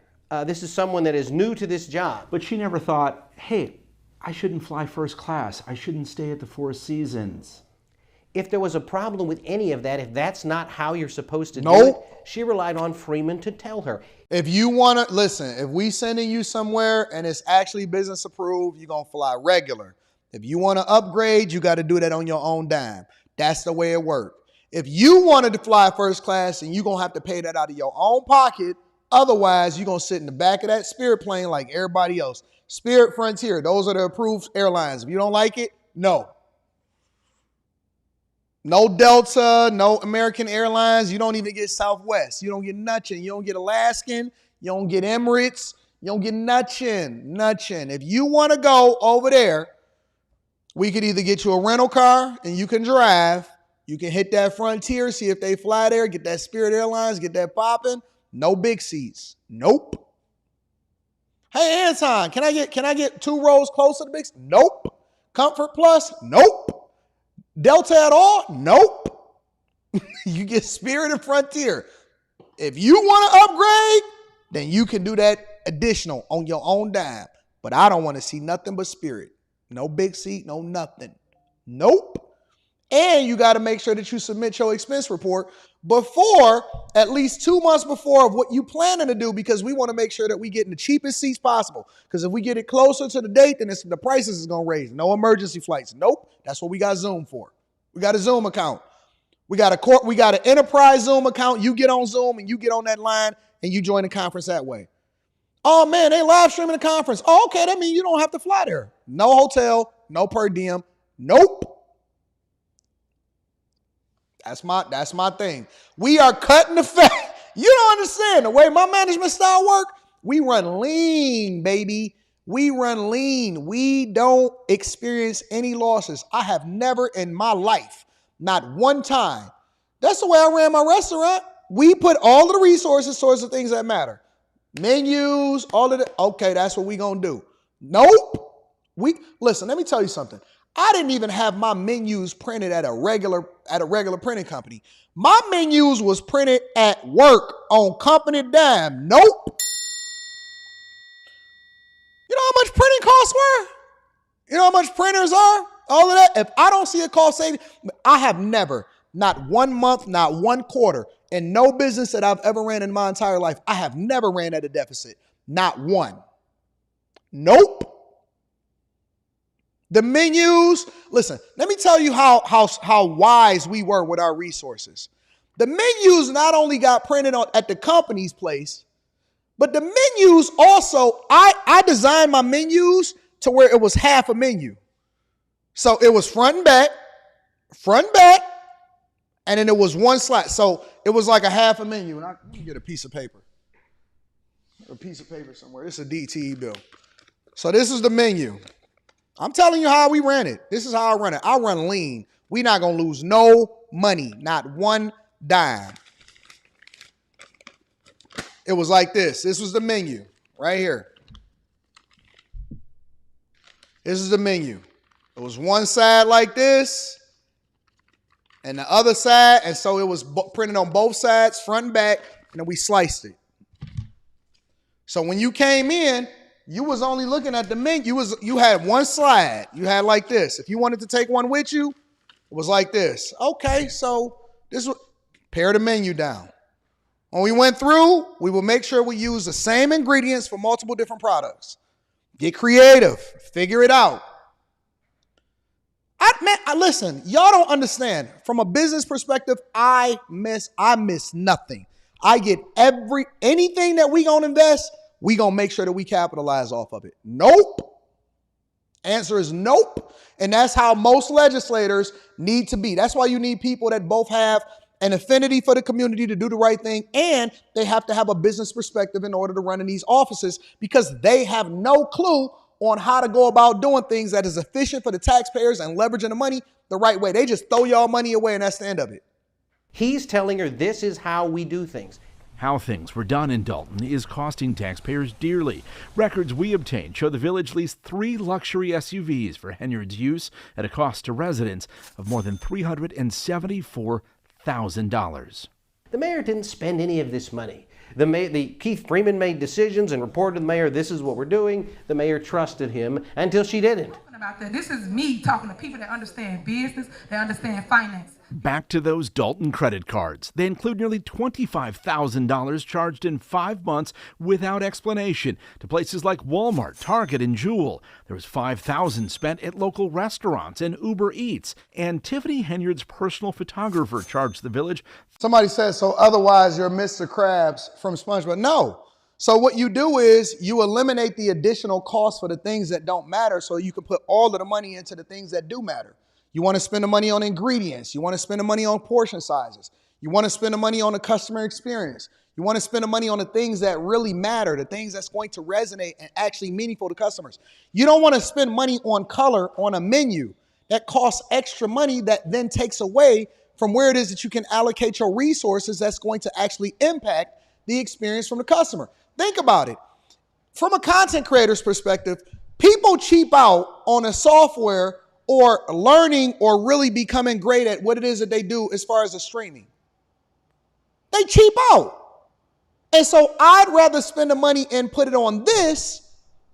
This is someone that is new to this job. But she never thought, hey, I shouldn't fly first class. I shouldn't stay at the Four Seasons. If there was a problem with any of that, if that's not how you're supposed to do it, she relied on Freeman to tell her. If you want to, listen, if we sending you somewhere and it's actually business approved, you're going to fly regular. If you want to upgrade, you got to do that on your own dime. That's the way it works. If you wanted to fly first class, and you're going to have to pay that out of your own pocket, otherwise, you're going to sit in the back of that Spirit plane like everybody else. Spirit, Frontier, those are the approved airlines. If you don't like it, no. No Delta, no American Airlines. You don't even get Southwest. You don't get nothing. You don't get Alaskan. You don't get Emirates. You don't get nothing. If you want to go over there, we could either get you a rental car and you can drive. You can hit that Frontier, see if they fly there, get that Spirit Airlines, get that popping. No big seats. Nope. Hey, Anton, can I get 2 rows closer to big seats? Nope. Comfort Plus? Nope. Delta at all? Nope. You get Spirit and Frontier. If you want to upgrade, then you can do that additional on your own dime. But I don't want to see nothing but Spirit. No big seat, no nothing. Nope. And you got to make sure that you submit your expense report before, at least 2 months before of what you planning to do, because we want to make sure that we get in the cheapest seats possible. Because if we get it closer to the date, then the prices is going to raise. No emergency flights. Nope. That's what we got Zoom for. We got a Zoom account. We got an enterprise Zoom account. You get on Zoom and you get on that line and you join the conference that way. Oh man, they live streaming the conference. Oh, okay, that means you don't have to fly there. No hotel, no per diem. Nope. That's my thing. We are cutting the fat. You don't understand the way my management style work. We run lean, baby. We run lean. We don't experience any losses. I have never in my life, not one time. That's the way I ran my restaurant. We put all of the resources towards the things that matter. Menus, all of the, okay, that's what we gonna do. Nope. Listen, let me tell you something. I didn't even have my menus printed at a regular printing company. My menus was printed at work on company dime. Nope. You know how much printing costs were? You know how much printers are? All of that. If I don't see a cost saving, I have never, not 1 month, not 1 quarter, in no business that I've ever ran in my entire life, I have never ran at a deficit. Not one. Nope. The menus, listen, let me tell you how wise we were with our resources. The menus not only got printed at the company's place, but the menus also, I designed my menus to where it was half a menu. So it was front and back, and then it was one slide. So it was like a half a menu. And I can get a piece of paper. Somewhere. It's a DTE bill. So this is the menu. I'm telling you how we ran it. This is how I run it. I run lean. We not going to lose no money, not one dime. It was like this. This was the menu right here. This is the menu. It was one side like this and the other side. And so it was printed on both sides, front and back, and then we sliced it. So when you came in, you was only looking at the menu. You had one slide. You had like this. If you wanted to take one with you, it was like this. Okay, so this was, pare the menu down. When we went through, we will make sure we use the same ingredients for multiple different products. Get creative. Figure it out. Listen, y'all don't understand. From a business perspective, I miss nothing. I get anything that we gonna invest, we gonna make sure that we capitalize off of it. Nope. Answer is nope. And that's how most legislators need to be. That's why you need people that both have an affinity for the community to do the right thing, and they have to have a business perspective in order to run in these offices, because they have no clue on how to go about doing things that is efficient for the taxpayers and leveraging the money the right way. They just throw y'all money away, and that's the end of it. He's telling her this is how we do things. How things were done in Dalton is costing taxpayers dearly. Records we obtained show the village leased 3 luxury SUVs for Henyard's use at a cost to residents of more than $374,000. The mayor didn't spend any of this money. Keith Freeman made decisions and reported to the mayor, this is what we're doing. The mayor trusted him until she didn't. About that. This is me talking to people that understand business, that understand finance. Back to those Dalton credit cards. They include nearly $25,000 charged in 5 months without explanation to places like Walmart, Target, and Jewel. There was $5,000 spent at local restaurants and Uber Eats. And Tiffany Henyard's personal photographer charged the village. Somebody says, so otherwise you're Mr. Krabs from SpongeBob. No. So what you do is you eliminate the additional costs for the things that don't matter, so you can put all of the money into the things that do matter. You want to spend the money on ingredients. You want to spend the money on portion sizes. You want to spend the money on the customer experience. You want to spend the money on the things that really matter, the things that's going to resonate and actually meaningful to customers. You don't want to spend money on color on a menu. That costs extra money that then takes away from where it is that you can allocate your resources that's going to actually impact the experience from the customer. Think about it. From a content creator's perspective, people cheap out on a software or learning or really becoming great at what it is that they do as far as the streaming. They cheap out. And so I'd rather spend the money and put it on this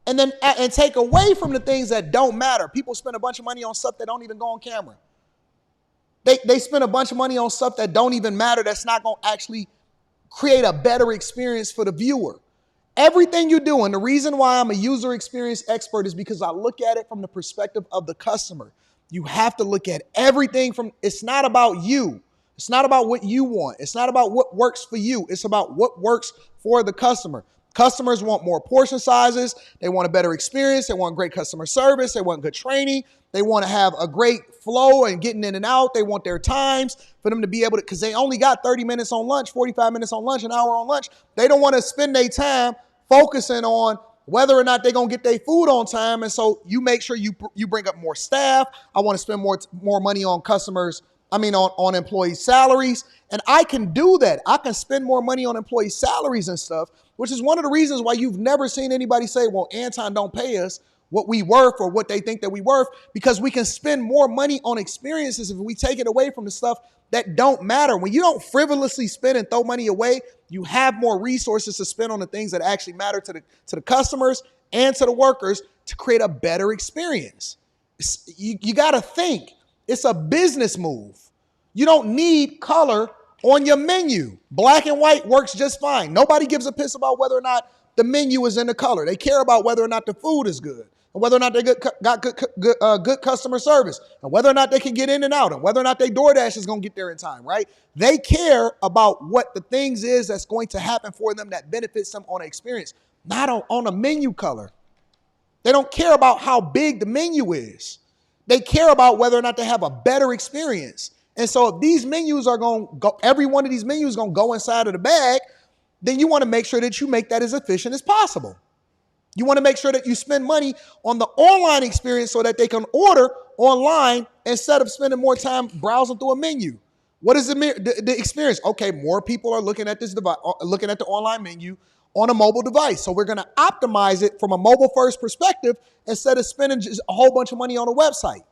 and take away from the things that don't matter. People spend a bunch of money on stuff that don't even go on camera. They spend a bunch of money on stuff that don't even matter, that's not going to actually create a better experience for the viewer. Everything you do, and the reason why I'm a user experience expert is because I look at it from the perspective of the customer. You have to look at everything it's not about you. It's not about what you want. It's not about what works for you. It's about what works for the customer. Customers want more portion sizes. They want a better experience. They want great customer service. They want good training. They want to have a great flow and getting in and out. They want their times for them to be able to, because they only got 30 minutes on lunch, 45 minutes on lunch, an hour on lunch. They don't want to spend their time focusing on whether or not they're going to get their food on time. And so you make sure you bring up more staff. I want to spend more money on on employee salaries. And I can do that. I can spend more money on employee salaries and stuff, which is one of the reasons why you've never seen anybody say, well, Anton don't pay us what we worth or what they think that we worth, because we can spend more money on experiences if we take it away from the stuff that don't matter. When you don't frivolously spend and throw money away, you have more resources to spend on the things that actually matter to the customers and to the workers to create a better experience. You got to think. It's a business move. You don't need color on your menu. Black and white works just fine. Nobody gives a piss about whether or not the menu is in the color. They care about whether or not the food is good, and whether or not they got good customer service, and whether or not they can get in and out, and whether or not their DoorDash is going to get there in time, right? They care about what the things is that's going to happen for them that benefits them on an experience, not on a menu color. They don't care about how big the menu is. They care about whether or not they have a better experience. And so if these menus are going to go, every one of these menus is going to go inside of the bag, then you want to make sure that you make that as efficient as possible. You want to make sure that you spend money on the online experience so that they can order online instead of spending more time browsing through a menu. What is the experience? Okay, more people are looking at this device, looking at the online menu on a mobile device. So we're going to optimize it from a mobile first perspective instead of spending just a whole bunch of money on a website.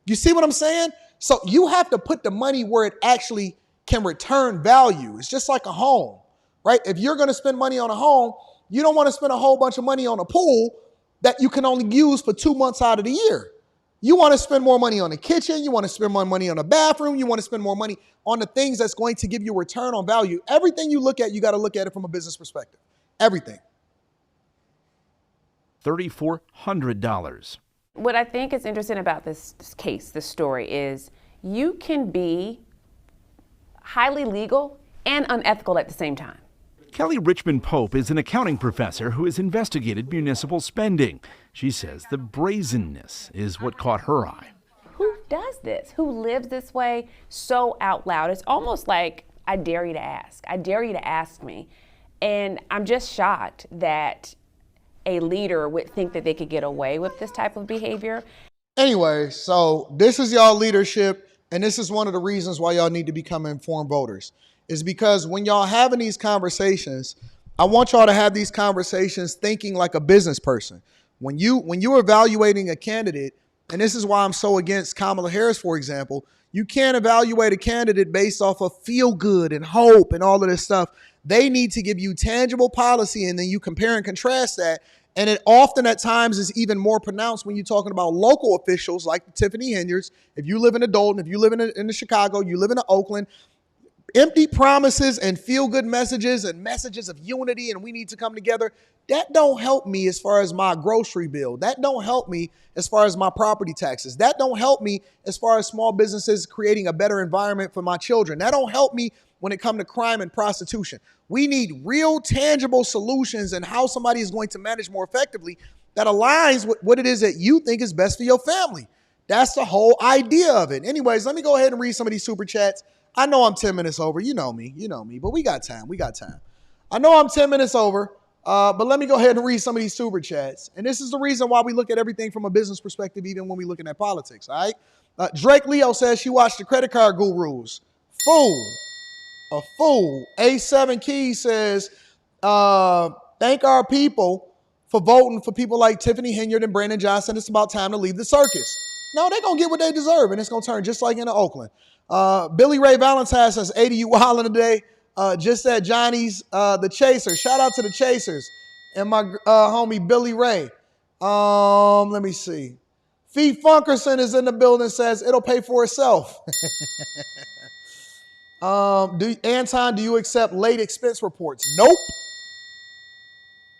You see what I'm saying? So you have to put the money where it actually can return value. It's just like a home, right? If you're going to spend money on a home, you don't want to spend a whole bunch of money on a pool that you can only use for 2 months out of the year. You want to spend more money on the kitchen. You want to spend more money on the bathroom. You want to spend more money on the things that's going to give you a return on value. Everything you look at, you got to look at it from a business perspective. Everything. $3,400. What I think is interesting about this case, this story, is you can be highly legal and unethical at the same time. Kelly Richmond Pope is an accounting professor who has investigated municipal spending. She says the brazenness is what caught her eye. Who does this? Who lives this way so out loud? It's almost like, I dare you to ask. I dare you to ask me. And I'm just shocked that a leader would think that they could get away with this type of behavior. Anyway, so this is y'all leadership, and this is one of the reasons why y'all need to become informed voters. Is because when y'all having these conversations, I want y'all to have these conversations thinking like a business person. When you're evaluating a candidate, and this is why I'm so against Kamala Harris, for example, you can't evaluate a candidate based off of feel good and hope and all of this stuff. They need to give you tangible policy, and then you compare and contrast that. And it often at times is even more pronounced when you're talking about local officials like Tiffany Henyards. If you live in Adulton, if you live in Chicago, you live in Oakland, empty promises and feel-good messages and messages of unity and we need to come together, that don't help me as far as my grocery bill. That don't help me as far as my property taxes. That don't help me as far as small businesses creating a better environment for my children. That don't help me when it comes to crime and prostitution. We need real, tangible solutions and how somebody is going to manage more effectively that aligns with what it is that you think is best for your family. That's the whole idea of it. Anyways, let me go ahead and read some of these super chats. I know I'm 10 minutes over. You know me, but we got time. I know I'm 10 minutes over, but let me go ahead and read some of these super chats. And this is the reason why we look at everything from a business perspective, even when we're looking at politics, all right? Drake Leo says she watched the credit card gurus. Fool. A fool. A7 Keys says, thank our people for voting for people like Tiffany Henyard and Brandon Johnson. It's about time to leave the circus. No, they're going to get what they deserve, and it's going to turn just like in Oakland. Billy Ray Valentine says, 80, you wildin' today. Just at Johnny's, the Chasers. Shout out to the Chasers and my homie Billy Ray. Let me see. Fee Funkerson is in the building, says it'll pay for itself. Anton, do you accept late expense reports? Nope.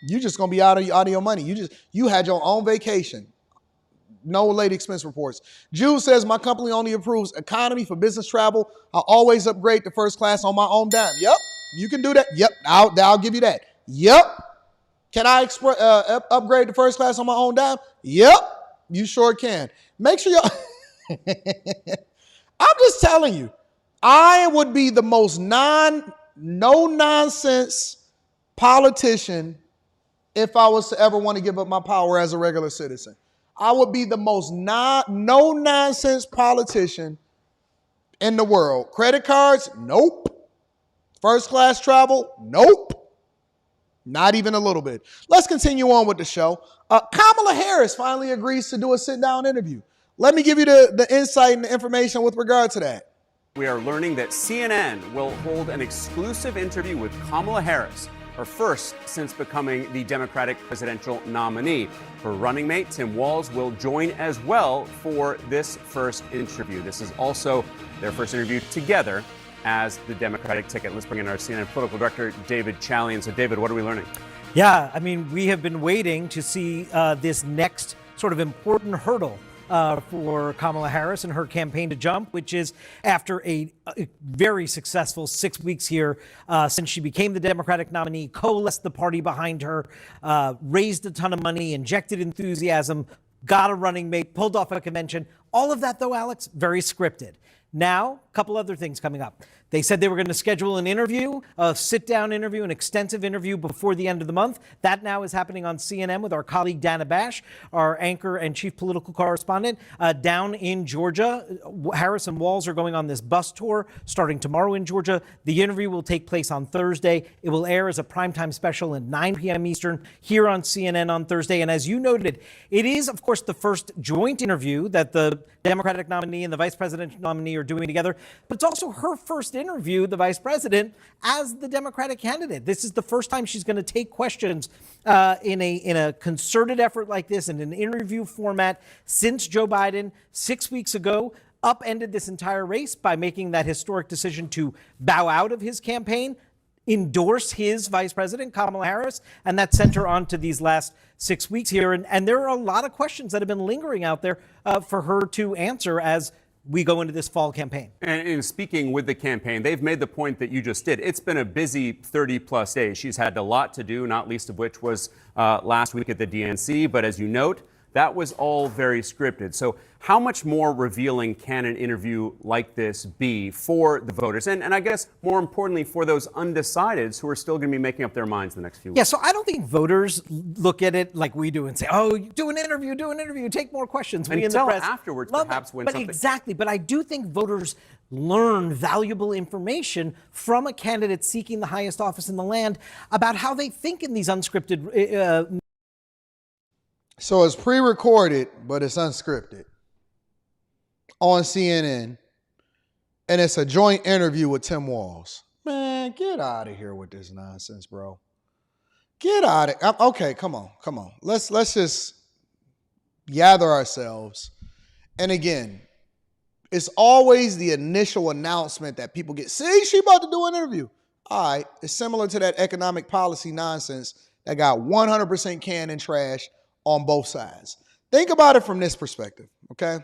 You just gonna be out of your money. You had your own vacation. No late expense reports. Jude says, my company only approves economy for business travel. I always upgrade to first class on my own dime. Yep, you can do that. Yep, I'll give you that. Yep, Can I upgrade to first class on my own dime? Yep, you sure can. Make sure y'all. I'm just telling you, I would be the most no-nonsense politician if I was to ever want to give up my power as a regular citizen. I would be the most no-nonsense politician in the world. Credit cards? Nope. First class travel? Nope. Not even a little bit. Let's continue on with the show. Kamala Harris finally agrees to do a sit-down interview. Let me give you the insight and the information with regard to that. We are learning that CNN will hold an exclusive interview with Kamala Harris, her first since becoming the Democratic presidential nominee. Her running mate, Tim Walz, will join as well for this first interview. This is also their first interview together as the Democratic ticket. Let's bring in our CNN political director, David Chalian. So, David, what are we learning? Yeah, I mean, we have been waiting to see this next sort of important hurdle for Kamala Harris and her campaign to jump, which is after a very successful 6 weeks here since she became the Democratic nominee, coalesced the party behind her, raised a ton of money, injected enthusiasm, got a running mate, pulled off a convention. All of that, though, Alex, very scripted. Now, a couple other things coming up. They said they were going to schedule an interview, a sit-down interview, an extensive interview before the end of the month. That now is happening on CNN with our colleague Dana Bash, our anchor and chief political correspondent, down in Georgia. Harris and Walz are going on this bus tour starting tomorrow in Georgia. The interview will take place on Thursday. It will air as a primetime special at 9 p.m. Eastern here on CNN on Thursday. And as you noted, it is, of course, the first joint interview that the Democratic nominee and the vice presidential nominee are doing together. But it's also her first interview, the vice president, as the Democratic candidate. This is the first time she's going to take questions in a concerted effort like this in an interview format since Joe Biden 6 weeks ago upended this entire race by making that historic decision to bow out of his campaign, endorse his vice president, Kamala Harris, and that sent her on to these last 6 weeks here. And there are a lot of questions that have been lingering out there for her to answer as we go into this fall campaign. And in speaking with the campaign, they've made the point that you just did. It's been a busy 30-plus days. She's had a lot to do, not least of which was last week at the DNC. But as you note, that was all very scripted. So how much more revealing can an interview like this be for the voters? And I guess more importantly, for those undecideds who are still going to be making up their minds the next few weeks. Yeah, so I don't think voters look at it like we do and say, oh, do an interview, take more questions. We in the press afterwards, love perhaps, that. when But something... exactly, but I do think voters learn valuable information from a candidate seeking the highest office in the land about how they think in these unscripted So it's pre-recorded, but it's unscripted on CNN, and it's a joint interview with Tim Walz. Man, get out of here with this nonsense, bro. Get out of okay, come on. Let's just gather ourselves. And again, it's always the initial announcement that people get, see, she about to do an interview. All right, it's similar to that economic policy nonsense that got 100% canned and trash on both sides. Think about it from this perspective, okay?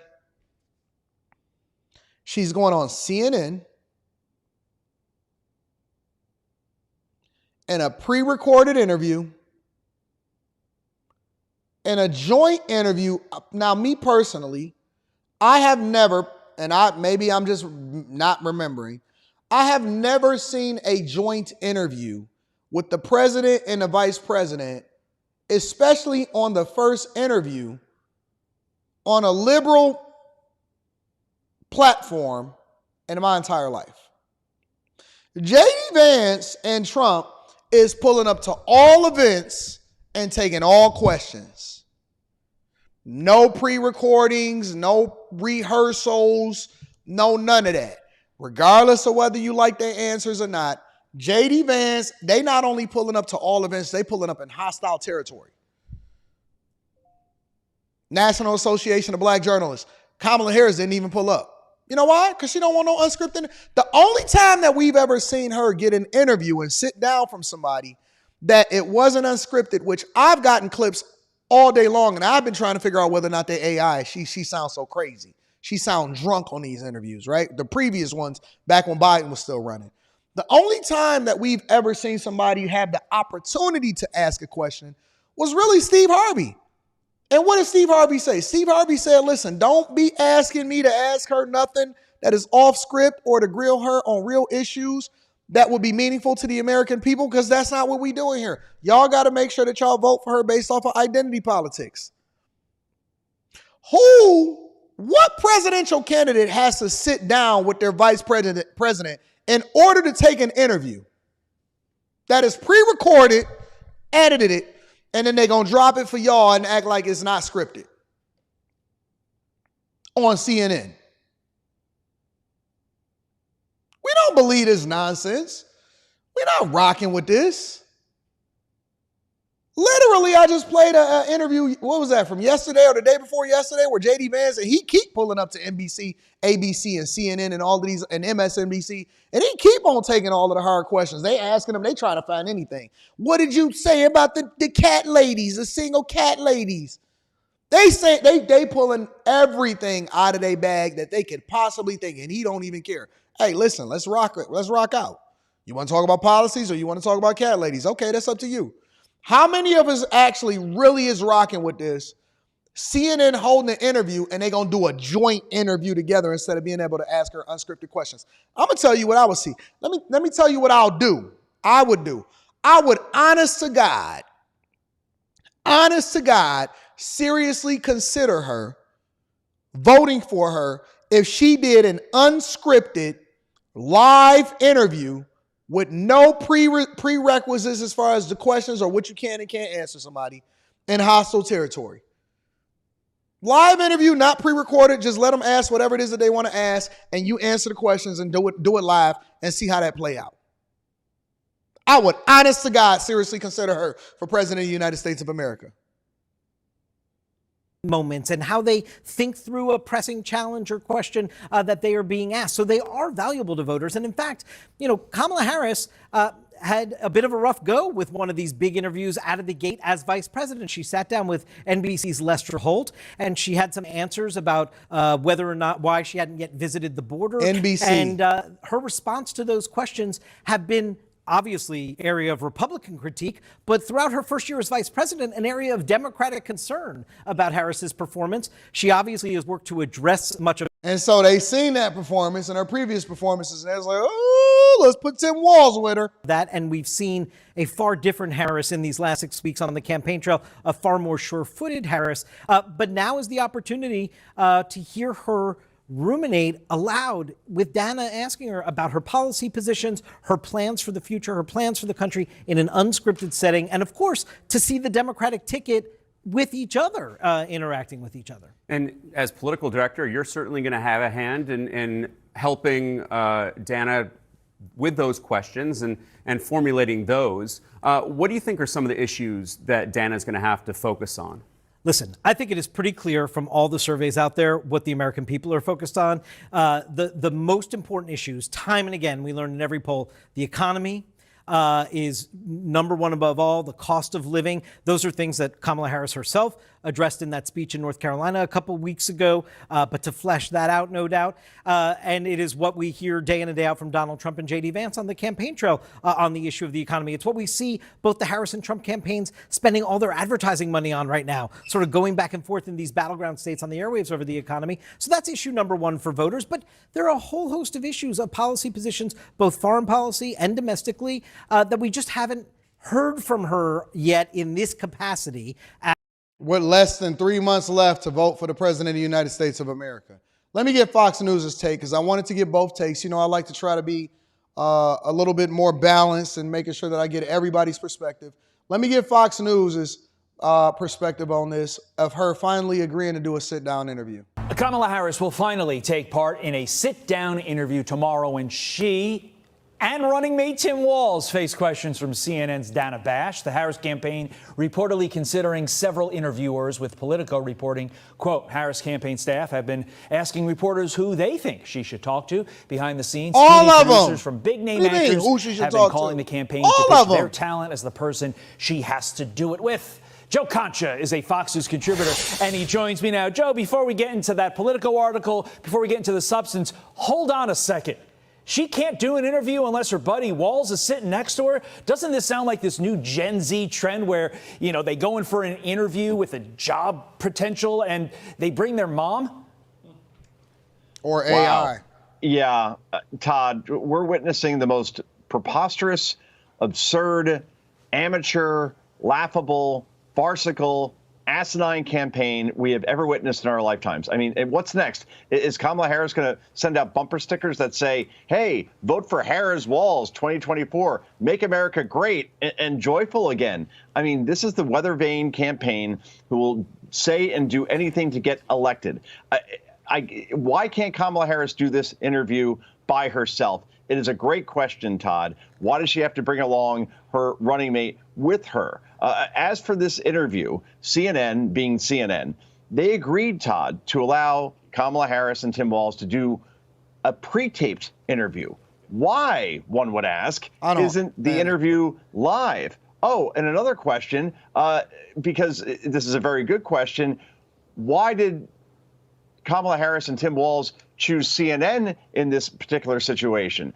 She's going on CNN in a pre-recorded interview, in a joint interview. Now, me personally, I have never, and maybe I'm just not remembering, I have never seen a joint interview with the president and the vice president, especially on the first interview on a liberal platform in my entire life. J.D. Vance and Trump is pulling up to all events and taking all questions. No pre-recordings, no rehearsals, no none of that. Regardless of whether you like their answers or not, J.D. Vance, they not only pulling up to all events, they pulling up in hostile territory. National Association of Black Journalists, Kamala Harris didn't even pull up. You know why? Because she don't want no unscripted. The only time that we've ever seen her get an interview and sit down from somebody that it wasn't unscripted, which I've gotten clips all day long, and I've been trying to figure out whether or not they're AI. She sounds so crazy. She sounds drunk on these interviews, right? The previous ones, back when Biden was still running. The only time that we've ever seen somebody have the opportunity to ask a question was really Steve Harvey. And what did Steve Harvey say? Steve Harvey said, listen, don't be asking me to ask her nothing that is off script or to grill her on real issues that would be meaningful to the American people, because that's not what we're doing here. Y'all got to make sure that y'all vote for her based off of identity politics. What presidential candidate has to sit down with their vice president in order to take an interview that is pre-recorded, edited it, and then they're going to drop it for y'all and act like it's not scripted on CNN? We don't believe this nonsense. We're not rocking with this. Literally, I just played an interview, what was that, from yesterday or the day before yesterday, where J.D. Vance, and he keep pulling up to NBC, ABC, and CNN and all of these, and MSNBC, and he keep on taking all of the hard questions. They asking them, they trying to find anything. What did you say about the cat ladies, the single cat ladies? They say they pulling everything out of their bag that they could possibly think, and he don't even care. Hey, listen, let's rock out. You want to talk about policies or you want to talk about cat ladies? Okay, that's up to you. How many of us actually really is rocking with this? CNN holding an interview and they're going to do a joint interview together instead of being able to ask her unscripted questions. I'm going to tell you what I would see. Let me tell you what I would, honest to God, seriously consider her, voting for her, if she did an unscripted live interview with no prerequisites as far as the questions or what you can and can't answer somebody in hostile territory. Live interview, not pre-recorded. Just let them ask whatever it is that they want to ask, and you answer the questions and do it live and see how that play out. I would, honest to God, seriously consider her for President of the United States of America. Moments and how they think through a pressing challenge or question that they are being asked. So they are valuable to voters. And in fact, Kamala Harris had a bit of a rough go with one of these big interviews out of the gate as vice president. She sat down with NBC's Lester Holt, and she had some answers about whether or not why she hadn't yet visited the border. NBC. And her response to those questions have been obviously area of Republican critique, but throughout her first year as vice president, an area of Democratic concern about Harris's performance. She obviously has worked to address much of. And so they seen that performance and her previous performances, and they was like, oh, let's put 10 walls with her. That, and we've seen a far different Harris in these last 6 weeks on the campaign trail, a far more sure-footed Harris. But now is the opportunity to hear her ruminate aloud with Dana asking her about her policy positions, her plans for the future, her plans for the country in an unscripted setting, and of course, to see the Democratic ticket with each other, interacting with each other. And as political director, you're certainly going to have a hand in helping Dana with those questions and formulating those. What do you think are some of the issues that Dana's going to have to focus on? Listen, I think it is pretty clear from all the surveys out there what the American people are focused on. The most important issues, time and again, we learn in every poll, the economy is number one above all, the cost of living. Those are things that Kamala Harris herself addressed in that speech in North Carolina a couple weeks ago, but to flesh that out, no doubt. And it is what we hear day in and day out from Donald Trump and J.D. Vance on the campaign trail on the issue of the economy. It's what we see both the Harris and Trump campaigns spending all their advertising money on right now, sort of going back and forth in these battleground states on the airwaves over the economy. So that's issue number one for voters. But there are a whole host of issues of policy positions, both foreign policy and domestically, that we just haven't heard from her yet in this capacity. With less than 3 months left to vote for the President of the United States of America. Let me get Fox News' take, because I wanted to get both takes. I like to try to be a little bit more balanced and making sure that I get everybody's perspective. Let me get Fox News' perspective on this, of her finally agreeing to do a sit-down interview. Kamala Harris will finally take part in a sit-down interview tomorrow when she and running mate Tim Walz face questions from CNN's Dana Bash. The Harris campaign reportedly considering several interviewers, with Politico reporting, quote, Harris campaign staff have been asking reporters who they think she should talk to. Behind the scenes, all of producers from big-name actors have been calling the campaign to pitch their talent as the person she has to do it with. Joe Concha is a Fox News contributor, and he joins me now. Joe, before we get into that Politico article, before we get into the substance, hold on a second. She can't do an interview unless her buddy Walls is sitting next to her. Doesn't this sound like this new Gen Z trend where, they go in for an interview with a job potential and they bring their mom? Or AI. Wow. Yeah, Todd, we're witnessing the most preposterous, absurd, amateur, laughable, farcical, asinine campaign we have ever witnessed in our lifetimes. I mean, what's next? Is Kamala Harris going to send out bumper stickers that say, hey, vote for Harris Walls 2024, make America great and joyful again? I mean, this is the weather vane campaign who will say and do anything to get elected. Why can't Kamala Harris do this interview by herself? It is a great question, Todd. Why does she have to bring along her running mate with her? As for this interview, CNN, being CNN, they agreed, Todd, to allow Kamala Harris and Tim Walz to do a pre-taped interview. Why, one would ask, isn't the interview live? Oh, and another question, because this is a very good question, why did Kamala Harris and Tim Walz choose CNN in this particular situation?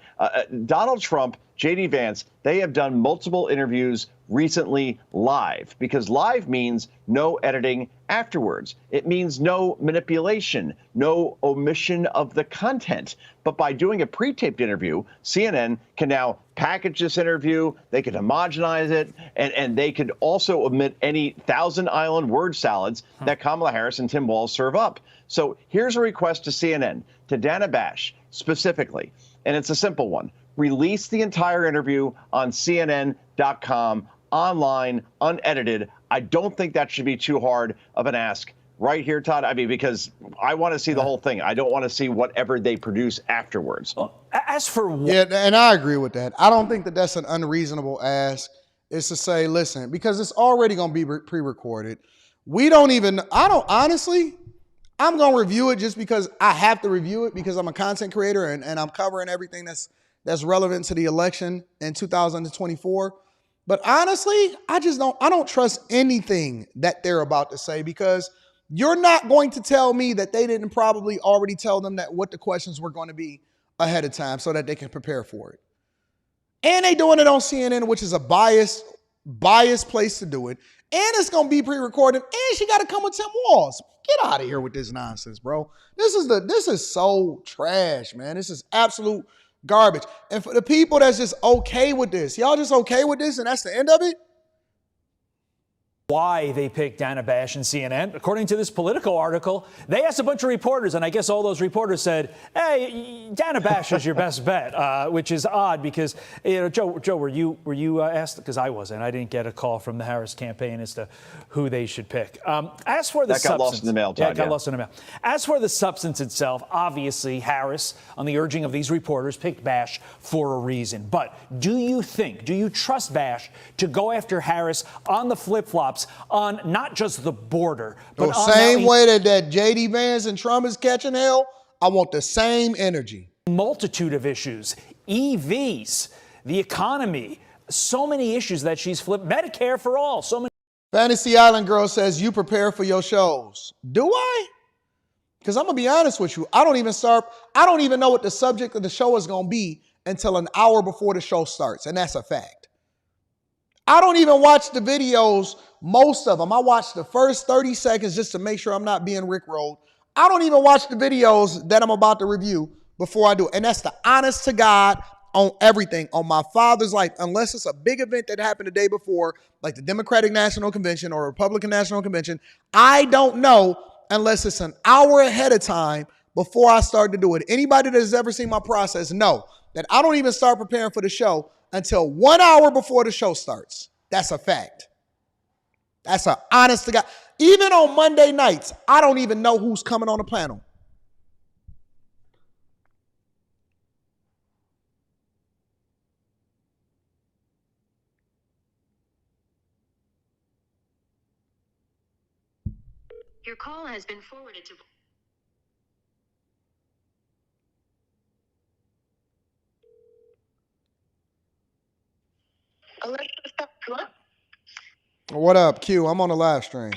Donald Trump, J.D. Vance, they have done multiple interviews recently live, because live means no editing afterwards. It means no manipulation, no omission of the content. But by doing a pre-taped interview, CNN can now package this interview, they can homogenize it, and they could also omit any Thousand Island word salads that Kamala Harris and Tim Walz serve up. So here's a request to CNN, to Dana Bash specifically, and it's a simple one. Release the entire interview on CNN.com, online, unedited. I don't think that should be too hard of an ask right here, Todd. I mean, because I want to see the whole thing. I don't want to see whatever they produce afterwards. As for yeah, and I agree with that. I don't think that that's an unreasonable ask. Is to say, listen, because it's already going to be pre-recorded. We don't even, honestly, I'm going to review it just because I have to review it because I'm a content creator and I'm covering everything that's relevant to the election in 2024. But honestly, I don't trust anything that they're about to say, because you're not going to tell me that they didn't probably already tell them that what the questions were going to be ahead of time so that they can prepare for it. And they doing it on CNN, which is a biased place to do it. And it's going to be pre-recorded. And she got to come with Tim Walz. Get out of here with this nonsense, bro. This is so trash, man. This is absolute garbage. And for the people that's just okay with this, y'all just okay with this and that's the end of it? Why they picked Dana Bash and CNN. According to this Politico article, they asked a bunch of reporters, and I guess all those reporters said, hey, Dana Bash is your best bet, which is odd because, Joe, were you asked? Because I wasn't. I didn't get a call from the Harris campaign as to who they should pick. As for the that got lost in the mail, Todd. Yeah, it got lost in the mail. As for the substance itself, obviously Harris, on the urging of these reporters, picked Bash for a reason. But do you trust Bash to go after Harris on the flip-flops on not just the border, but the same way that J.D. Vance and Trump is catching hell? I want the same energy. Multitude of issues, EVs, the economy, so many issues that she's flipped. Medicare for all, so many. Fantasy Island Girl says, you prepare for your shows. Do I? Because I'm going to be honest with you. I don't even know what the subject of the show is going to be until an hour before the show starts. And that's a fact. I don't even watch the videos, most of them. I watch the first 30 seconds just to make sure I'm not being rickrolled. I don't even watch the videos that I'm about to review before I do it. And that's the honest to God on everything, on my father's life, unless it's a big event that happened the day before, like the Democratic National Convention or Republican National Convention. I don't know unless it's an hour ahead of time before I start to do it. Anybody that has ever seen my process know that I don't even start preparing for the show until 1 hour before the show starts. That's a fact. That's an honest to God. Even on Monday nights, I don't even know who's coming on the panel. Your call has been forwarded to... Alexa, stop. Hello? What up, Q? I'm on the live stream.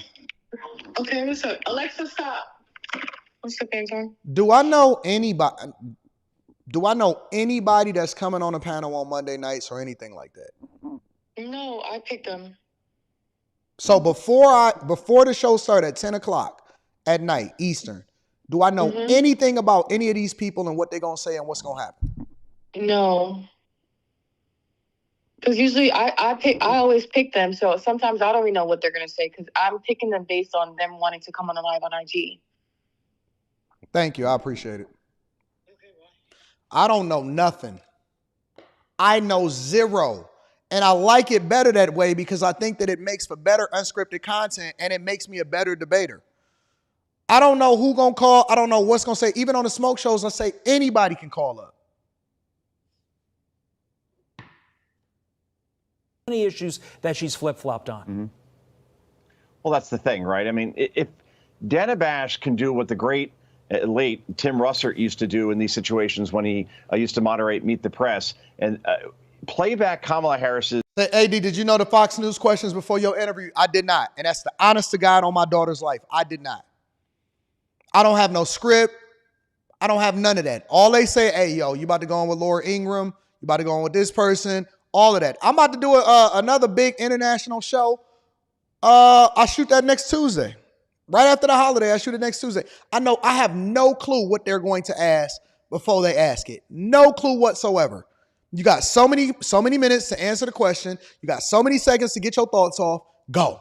Okay, what's up? Alexa, stop. What's up, Anton? Do I know anybody? Do I know anybody that's coming on a panel on Monday nights or anything like that? No, I picked them. So before the show started at 10 o'clock at night, Eastern, do I know anything about any of these people and what they're going to say and what's going to happen? No. Because usually I always pick them, so sometimes I don't even know what they're going to say because I'm picking them based on them wanting to come on the live on IG. Thank you. I appreciate it. I don't know nothing. I know zero. And I like it better that way because I think that it makes for better unscripted content and it makes me a better debater. I don't know who going to call. I don't know what's going to say. Even on the smoke shows, I say anybody can call up. Many issues that she's flip-flopped on. Well, that's the thing, right? I mean, if Dana Bash can do what the great late Tim Russert used to do in these situations when he used to moderate Meet the Press and play back Kamala Harris's. Hey, AD, did you know the Fox News questions before your interview? I did not. And that's the honest to God on my daughter's life. I did not. I don't have no script. I don't have none of that. All they say, hey, yo, you about to go on with Laura Ingraham. You about to go on with this person. All of that. I'm about to do another big international show. I shoot that next Tuesday. Right after the holiday, I shoot it next Tuesday. I have no clue what they're going to ask before they ask it. No clue whatsoever. You got so many minutes to answer the question. You got so many seconds to get your thoughts off. Go.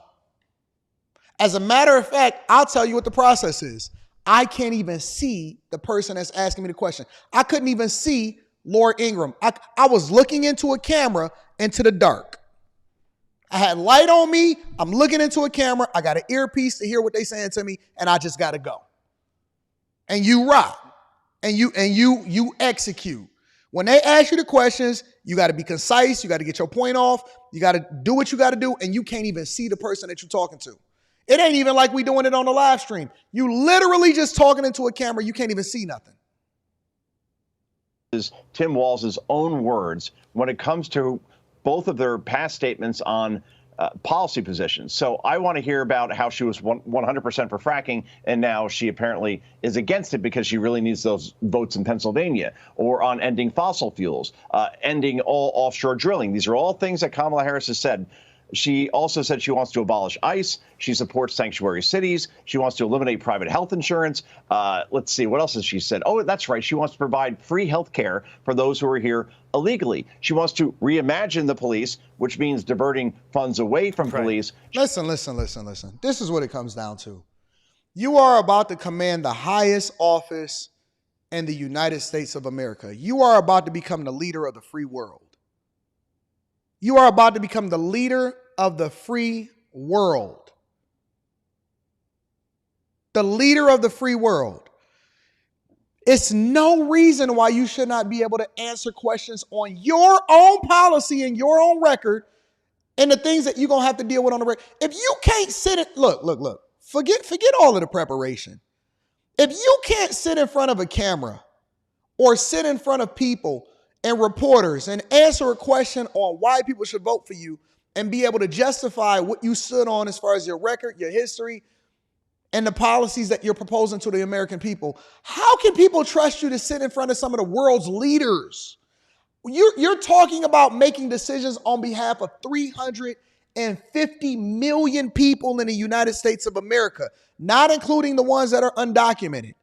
As a matter of fact, I'll tell you what the process is. I can't even see the person that's asking me the question. I couldn't even see Laura Ingraham. I was looking into a camera into the dark. I had light on me. I'm looking into a camera. I got an earpiece to hear what they saying to me, and I just got to go. And you rock. And you execute. When they ask you the questions, you got to be concise. You got to get your point off. You got to do what you got to do, and you can't even see the person that you're talking to. It ain't even like we doing it on the live stream. You literally just talking into a camera. You can't even see nothing. Tim Walz's own words when it comes to both of their past statements on policy positions. So I want to hear about how she was 100% for fracking, and now she apparently is against it because she really needs those votes in Pennsylvania, or on ending fossil fuels, ending all offshore drilling. These are all things that Kamala Harris has said. She also said she wants to abolish ICE. She supports sanctuary cities. She wants to eliminate private health insurance. Let's see, what else has she said? Oh, that's right. She wants to provide free health care for those who are here illegally. She wants to reimagine the police, which means diverting funds away from police. Listen. This is what it comes down to. You are about to command the highest office in the United States of America. You are about to become the leader of the free world. You are about to become the leader of the free world. The leader of the free world. It's no reason why you should not be able to answer questions on your own policy and your own record and the things that you're going to have to deal with on the record. If you can't sit at, look, forget all of the preparation. If you can't sit in front of a camera or sit in front of people and reporters and answer a question on why people should vote for you and be able to justify what you stood on as far as your record, your history, and the policies that you're proposing to the American people, how can people trust you to sit in front of some of the world's leaders? You're talking about making decisions on behalf of 350 million people in the United States of America, not including the ones that are undocumented.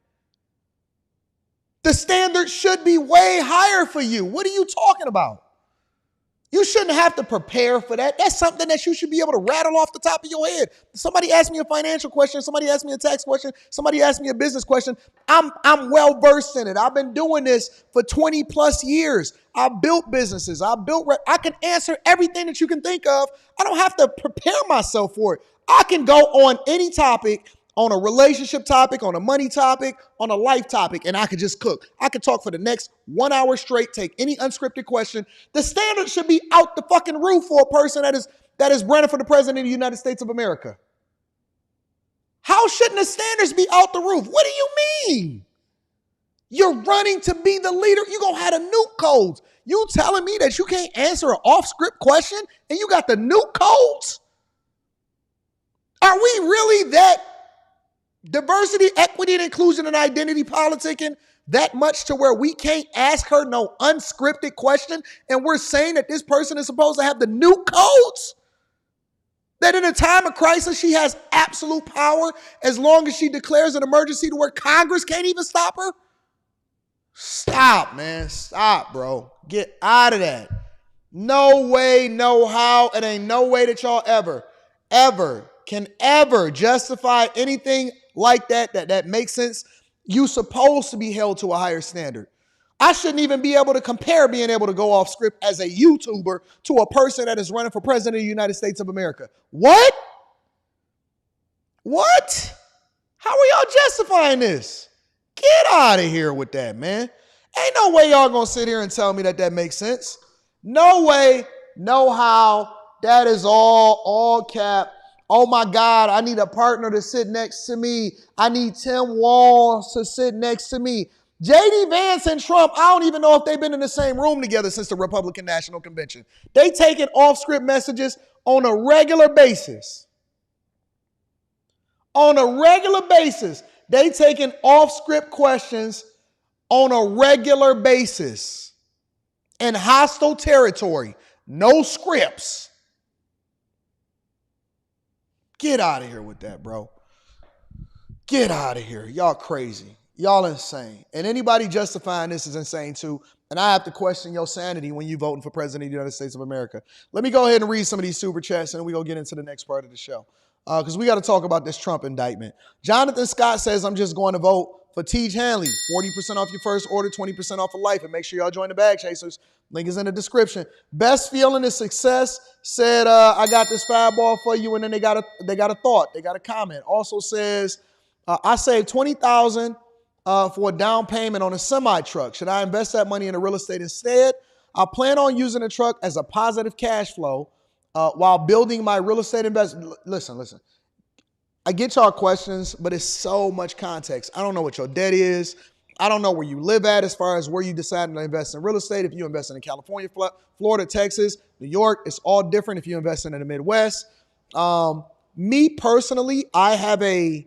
The standard should be way higher for you. What are you talking about? You shouldn't have to prepare for that. That's something that you should be able to rattle off the top of your head. Somebody asked me a financial question. Somebody asked me a tax question. Somebody asked me a business question. I'm well versed in it. I've been doing this for 20 plus years. I built businesses. I can answer everything that you can think of. I don't have to prepare myself for it. I can go on any topic, on a relationship topic, on a money topic, on a life topic, and I could just cook. I could talk for the next 1 hour straight, take any unscripted question. The standard should be out the fucking roof for a person that is running for the president of the United States of America. How shouldn't the standards be out the roof? What do you mean? You're running to be the leader. You're going to have the nuke codes. You telling me that you can't answer an off-script question and you got the nuke codes? Are we really that diversity, equity, and inclusion and identity politicking that much to where we can't ask her no unscripted question, and we're saying that this person is supposed to have the new codes? That in a time of crisis, she has absolute power as long as she declares an emergency to where Congress can't even stop her? Stop, man. Stop, bro. Get out of that. No way, no how. It ain't no way that y'all ever can justify anything like that makes sense. You supposed to be held to a higher standard. I shouldn't even be able to compare being able to go off script as a YouTuber to a person that is running for president of the United States of America. What? How are y'all justifying this? Get out of here with that, man. Ain't no way y'all gonna sit here and tell me that makes sense. No way, no how. That is all cap. Oh my God, I need a partner to sit next to me. I need Tim Walz to sit next to me. J.D. Vance and Trump, I don't even know if they've been in the same room together since the Republican National Convention. They taking off-script messages on a regular basis. On a regular basis. They taking off-script questions on a regular basis. In hostile territory. No scripts. Get out of here with that, bro. Get out of here. Y'all crazy. Y'all insane. And anybody justifying this is insane too. And I have to question your sanity when you voting for president of the United States of America. Let me go ahead and read some of these super chats and then we're going to get into the next part of the show. Because we got to talk about this Trump indictment. Jonathan Scott says, I'm just going to vote for Tiege Hanley. 40% off your first order, 20% off for life. And make sure y'all join the Bag Chasers. Link is in the description. Best feeling is success. Said, I got this fireball for you. And then they got a thought. They got a comment. Also says, I saved $20,000 for a down payment on a semi-truck. Should I invest that money into real estate instead? I plan on using the truck as a positive cash flow while building my real estate investment. Listen. I get y'all questions, but it's so much context. I don't know what your debt is. I don't know where you live at as far as where you decide to invest in real estate. If you invest in California, Florida, Texas, New York, it's all different if you invest in the Midwest. Me personally, I have an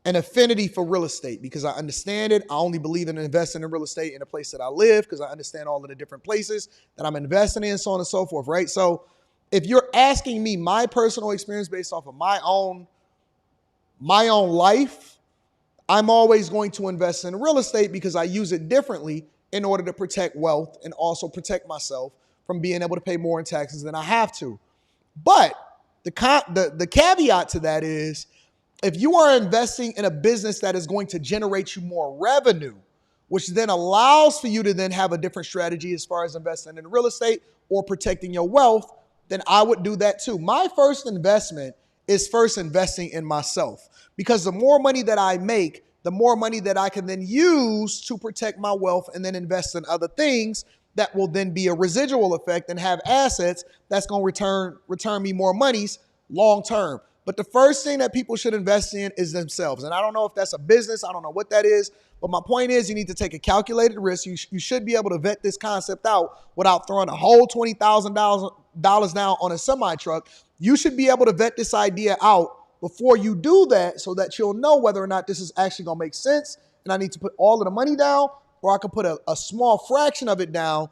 affinity for real estate because I understand it. I only believe in investing in real estate in the place that I live because I understand all of the different places that I'm investing in, so on and so forth, right? So if you're asking me my personal experience based off of my own life, I'm always going to invest in real estate because I use it differently in order to protect wealth and also protect myself from being able to pay more in taxes than I have to. But the caveat to that is, if you are investing in a business that is going to generate you more revenue, which then allows for you to then have a different strategy as far as investing in real estate or protecting your wealth, then I would do that too. My first investment is first investing in myself, because the more money that I make, the more money that I can then use to protect my wealth and then invest in other things that will then be a residual effect and have assets that's going to return me more monies long term. But the first thing that people should invest in is themselves. And I don't know if that's a business. I don't know what that is. But my point is, you need to take a calculated risk. You should be able to vet this concept out without throwing a whole $20,000 down on a semi-truck. You should be able to vet this idea out before you do that so that you'll know whether or not this is actually going to make sense. And I need to put all of the money down, or I can put a small fraction of it down,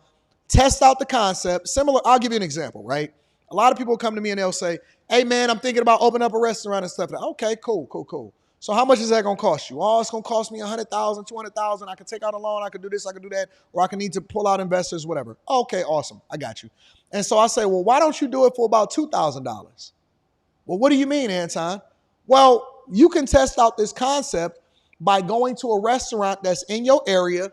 test out the concept. Similar, I'll give you an example, right? A lot of people come to me and they'll say, hey, man, I'm thinking about opening up a restaurant and stuff. Okay, cool. So how much is that going to cost you? Oh, it's going to cost me $100,000, $200,000. I can take out a loan. I can do this. I can do that. Or I can need to pull out investors, whatever. Okay, awesome. I got you. And so I say, well, why don't you do it for about $2,000? Well, what do you mean, Anton? Well, you can test out this concept by going to a restaurant that's in your area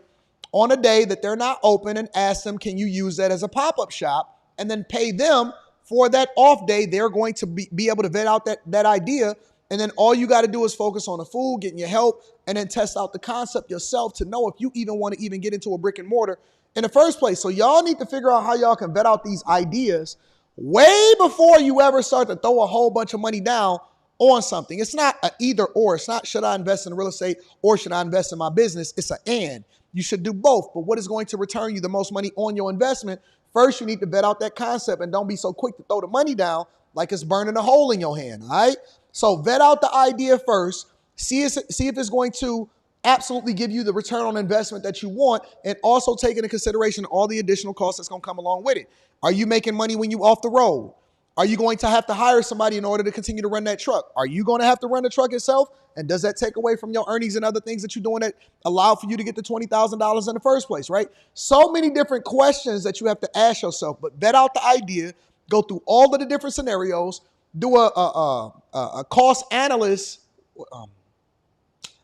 on a day that they're not open and ask them, can you use that as a pop-up shop? And then pay them for that off day. They're going to be able to vet out that idea. And then all you got to do is focus on the food, getting your help, and then test out the concept yourself to know if you even want to even get into a brick and mortar in the first place. So y'all need to figure out how y'all can vet out these ideas way before you ever start to throw a whole bunch of money down on something. It's not an either or. It's not should I invest in real estate or should I invest in my business? It's an and. You should do both. But what is going to return you the most money on your investment? First, you need to vet out that concept and don't be so quick to throw the money down like it's burning a hole in your hand, all right? So vet out the idea first. See if it's going to absolutely give you the return on investment that you want, and also take into consideration all the additional costs that's going to come along with it. Are you making money when you off the road? Are you going to have to hire somebody in order to continue to run that truck? Are you going to have to run the truck yourself? And does that take away from your earnings and other things that you're doing that allow for you to get the $20,000 in the first place, right? So many different questions that you have to ask yourself, but vet out the idea, go through all of the different scenarios, do a cost analyst.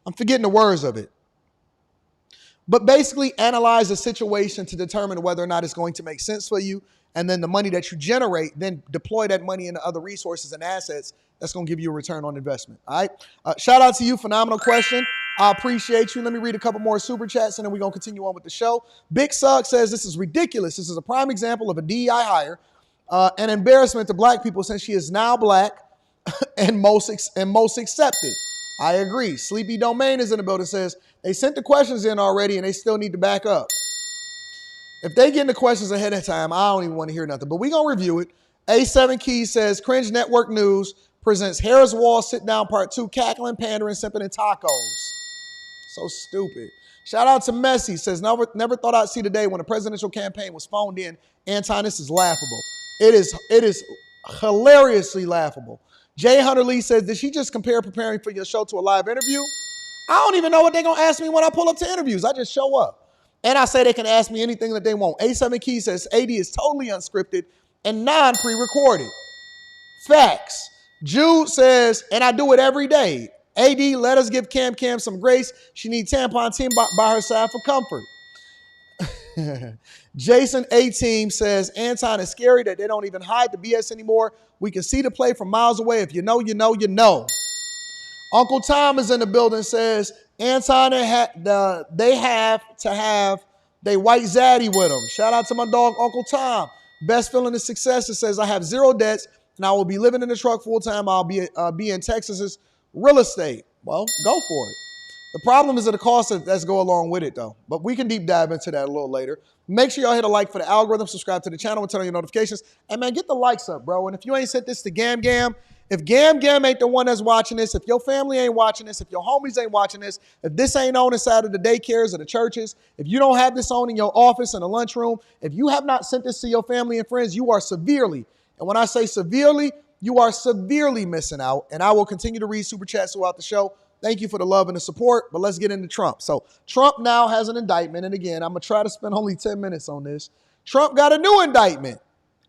I'm forgetting the words of it. But basically analyze the situation to determine whether or not it's going to make sense for you. And then the money that you generate, then deploy that money into other resources and assets that's going to give you a return on investment. All right. Shout out to you. Phenomenal question. I appreciate you. Let me read a couple more super chats and then we're going to continue on with the show. Big Sugg says this is ridiculous. This is a prime example of a DEI hire, an embarrassment to black people since she is now black and most accepted. I agree. Sleepy Domain is in the building, says they sent the questions in already and they still need to back up. If they get the questions ahead of time, I don't even want to hear nothing, but we're going to review it. A7 Keys says, Cringe Network News presents Harris Wall Sit Down Part 2, cackling, pandering, simping, and tacos. So stupid. Shout out to Messi, says, never thought I'd see the day when a presidential campaign was phoned in. Anton, this is laughable. It is hilariously laughable. Jay Hunter Lee says, did she just compare preparing for your show to a live interview? I don't even know what they're going to ask me when I pull up to interviews. I just show up. And I say they can ask me anything that they want. A7 Key says AD is totally unscripted and non-pre-recorded. Facts. Jude says, and I do it every day. AD, let us give Cam some grace. She needs tampon team by her side for comfort. Jason A-Team says, Anton, is scary that they don't even hide the BS anymore. We can see the play from miles away. If you know, you know, you know. Uncle Tom is in the building, says, Anton, they have to have they white zaddy with them. Shout out to my dog, Uncle Tom. Best feeling of success. It says, I have zero debts and I will be living in the truck full time. I'll be in Texas's real estate. Well, go for it. The problem is the costs that go along with it, though. But we can deep dive into that a little later. Make sure y'all hit a like for the algorithm, subscribe to the channel, and turn on your notifications. And, man, get the likes up, bro. And if you ain't sent this to Gam, if Gam ain't the one that's watching this, if your family ain't watching this, if your homies ain't watching this, if this ain't on inside of the daycares or the churches, if you don't have this on in your office, in the lunchroom, if you have not sent this to your family and friends, you are severely, and when I say severely, you are severely missing out. And I will continue to read super chats throughout the show. Thank you for the love and the support, but let's get into Trump. So Trump now has an indictment. And again, I'm going to try to spend only 10 minutes on this. Trump got a new indictment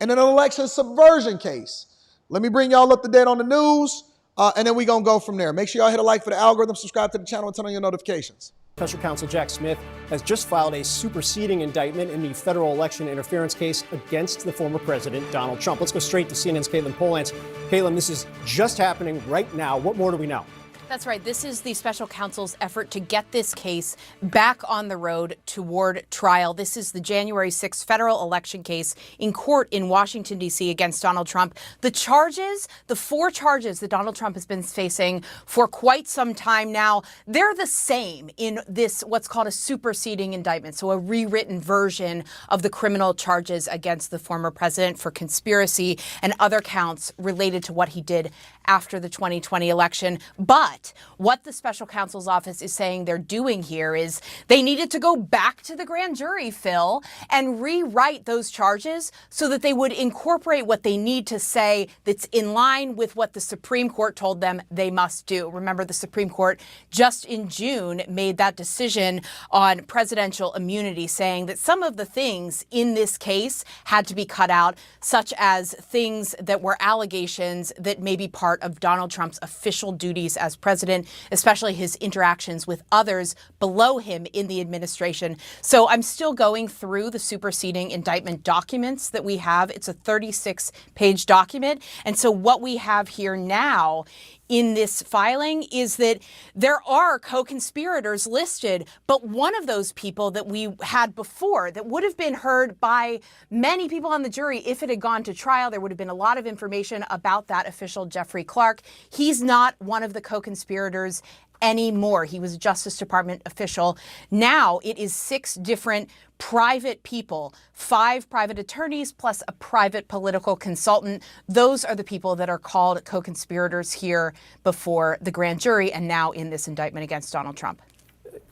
in an election subversion case. Let me bring y'all up to date on the news, and then we're going to go from there. Make sure y'all hit a like for the algorithm, subscribe to the channel, and turn on your notifications. Special Counsel Jack Smith has just filed a superseding indictment in the federal election interference case against the former president, Donald Trump. Let's go straight to CNN's Caitlin Polance. Caitlin, this is just happening right now. What more do we know? That's right. This is the special counsel's effort to get this case back on the road toward trial. This is the January 6th federal election case in court in Washington, D.C. against Donald Trump. The charges, the 4 charges that Donald Trump has been facing for quite some time now, they're the same in this what's called a superseding indictment, so a rewritten version of the criminal charges against the former president for conspiracy and other counts related to what he did after the 2020 election. But what the special counsel's office is saying they're doing here is they needed to go back to the grand jury, Phil, and rewrite those charges so that they would incorporate what they need to say that's in line with what the Supreme Court told them they must do. Remember, the Supreme Court just in June made that decision on presidential immunity, saying that some of the things in this case had to be cut out, such as things that were allegations that may be part of Donald Trump's official duties as president, especially his interactions with others below him in the administration. So I'm still going through the superseding indictment documents that we have. It's a 36-page document. And so what we have here now in this filing is that there are co-conspirators listed, but one of those people that we had before that would have been heard by many people on the jury if it had gone to trial, there would have been a lot of information about that official, Jeffrey Clark. He's not one of the co-conspirators anymore. He was a Justice Department official. Now it is 6 different private people, 5 private attorneys plus a private political consultant. Those are the people that are called co-conspirators here before the grand jury and now in this indictment against Donald Trump.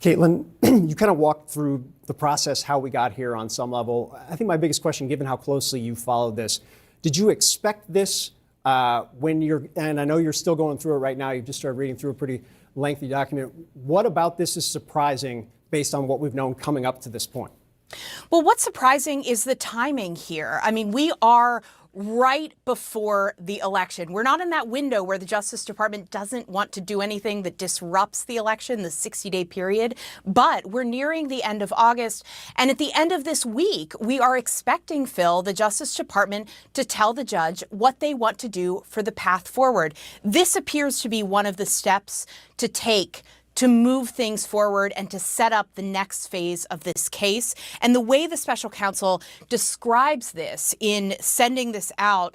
Caitlin, you kind of walked through the process, how we got here on some level. I think my biggest question, given how closely you followed this, did you expect this when you're, and I know you're still going through it right now, you've just started reading through a pretty lengthy document. What about this is surprising based on what we've known coming up to this point? Well, what's surprising is the timing here. I mean, we are right before the election. We're not in that window where the Justice Department doesn't want to do anything that disrupts the election, the 60-day period, but we're nearing the end of August. And at the end of this week, we are expecting, Phil, the Justice Department to tell the judge what they want to do for the path forward. This appears to be one of the steps to take to move things forward and to set up the next phase of this case. And the way the special counsel describes this in sending this out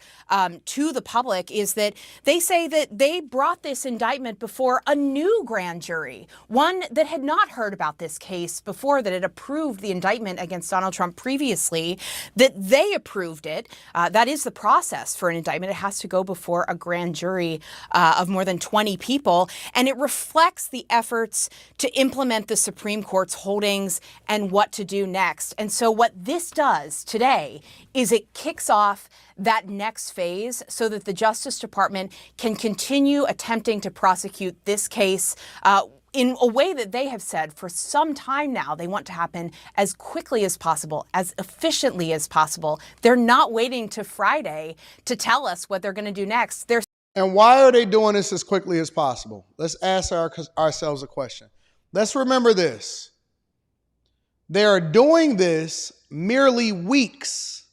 to the public is that they say that they brought this indictment before a new grand jury, one that had not heard about this case before, that had approved the indictment against Donald Trump previously, that they approved it. That is the process for an indictment. It has to go before a grand jury of more than 20 people. And it reflects the efforts to implement the Supreme Court's holdings and what to do next. And so what this does today is it kicks off that next phase so that the Justice Department can continue attempting to prosecute this case in a way that they have said for some time now they want to happen as quickly as possible, as efficiently as possible. They're not waiting to Friday to tell us what they're going to do next. And why are they doing this as quickly as possible? Let's ask ourselves a question. Let's remember this. They are doing this merely weeks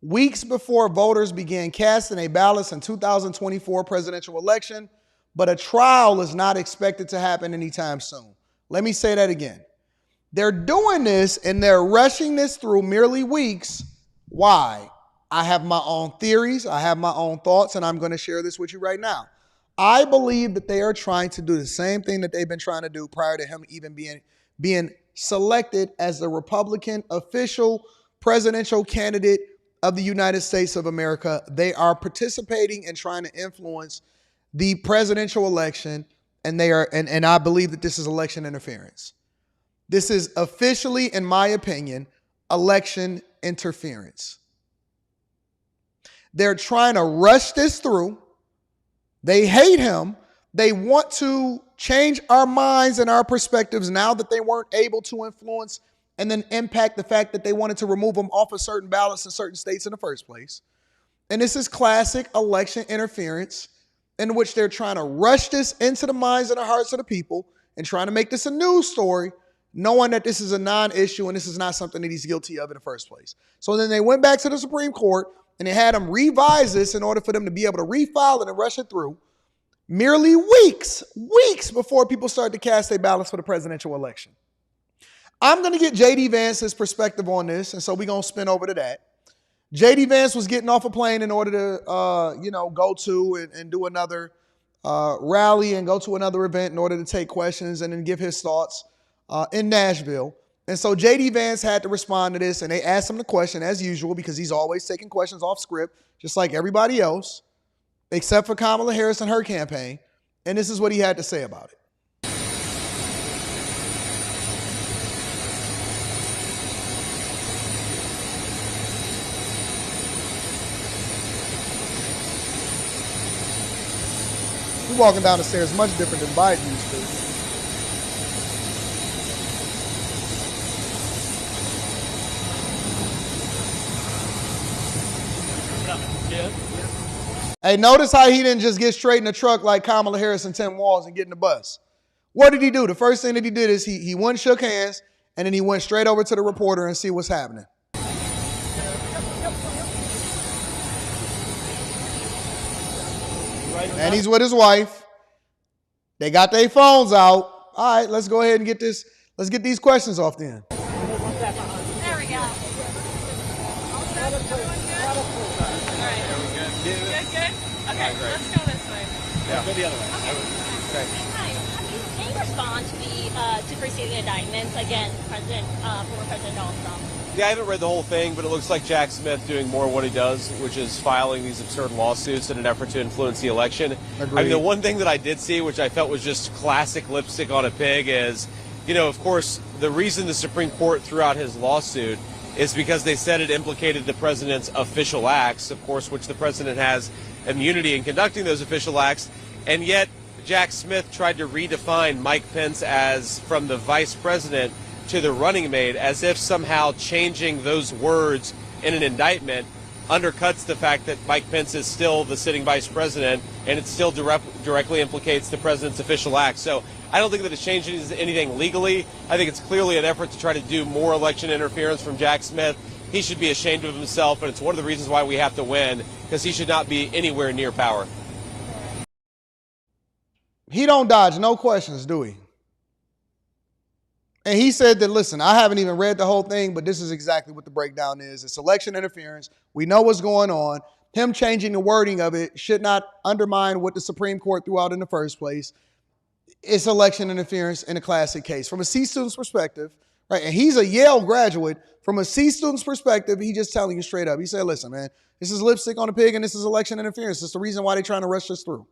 before voters began casting their ballots in 2024 presidential election, but a trial is not expected to happen anytime soon. Let me say that again. They're doing this and they're rushing this through merely weeks. Why? I have my own theories, I have my own thoughts, and I'm going to share this with you right now. I believe that they are trying to do the same thing that they've been trying to do prior to him even being selected as the Republican official presidential candidate of the United States of America. They are participating in trying to influence the presidential election, and and I believe that this is election interference. This is officially, in my opinion, election interference. They're trying to rush this through. They hate him. They want to change our minds and our perspectives now that they weren't able to influence and then impact the fact that they wanted to remove him off of certain ballots in certain states in the first place. And this is classic election interference in which they're trying to rush this into the minds and the hearts of the people and trying to make this a news story, knowing that this is a non-issue and this is not something that he's guilty of in the first place. So then they went back to the Supreme Court and they had them revise this in order for them to be able to refile it and rush it through merely weeks before people started to cast their ballots for the presidential election. I'm going to get J.D. Vance's perspective on this, and so we're going to spin over to that. J.D. Vance was getting off a plane in order to, go to and do another rally and go to another event in order to take questions and then give his thoughts in Nashville. And so J.D. Vance had to respond to this, and they asked him the question as usual because he's always taking questions off script, just like everybody else, except for Kamala Harris and her campaign. And this is what he had to say about it. We're walking down the stairs much different than Biden used to. Hey, notice how he didn't just get straight in the truck like Kamala Harris and Tim Walz and get in the bus. What did he do? The first thing that he did is he went and shook hands, and then he went straight over to the reporter and see what's happening. And he's with his wife. They got their phones out. All right, let's go ahead and get this. Let's get these questions off then. There we go. Good? Okay, let's go this way. Yeah, go the other way. Okay. Hi. Can you respond to the superseding indictments against former President Donald Trump? Yeah, I haven't read the whole thing, but it looks like Jack Smith doing more of what he does, which is filing these absurd lawsuits in an effort to influence the election. Agreed. I mean, the one thing that I did see, which I felt was just classic lipstick on a pig, is of course, the reason the Supreme Court threw out his lawsuit is because they said it implicated the president's official acts, of course, which the president has immunity in conducting those official acts. And yet, Jack Smith tried to redefine Mike Pence as from the vice president to the running mate, as if somehow changing those words in an indictment undercuts the fact that Mike Pence is still the sitting vice president and it still directly implicates the president's official acts. So I don't think that it changes anything legally. I think it's clearly an effort to try to do more election interference from Jack Smith. He should be ashamed of himself, and it's one of the reasons why we have to win, because he should not be anywhere near power. He don't dodge no questions, do he? And he said that, listen, I haven't even read the whole thing, but this is exactly what the breakdown is. It's election interference. We know what's going on. Him changing the wording of it should not undermine what the Supreme Court threw out in the first place. It's election interference in a classic case. From a C student's perspective, right, and he's a Yale graduate, from a C student's perspective, he just telling you straight up. He said, listen, man, this is lipstick on a pig and this is election interference. It's the reason why they're trying to rush this through.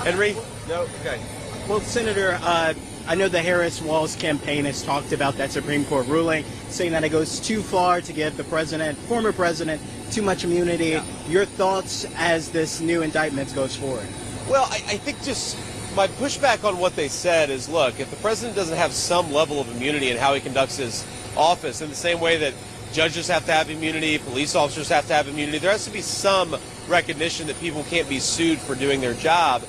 Henry? No? Okay. Well, Senator, I know the Harris-Walz campaign has talked about that Supreme Court ruling, saying that it goes too far to give the president, former president, too much immunity. Yeah. Your thoughts as this new indictment goes forward? Well, I think just my pushback on what they said is, look, if the president doesn't have some level of immunity in how he conducts his office, in the same way that judges have to have immunity, police officers have to have immunity, there has to be some recognition that people can't be sued for doing their job.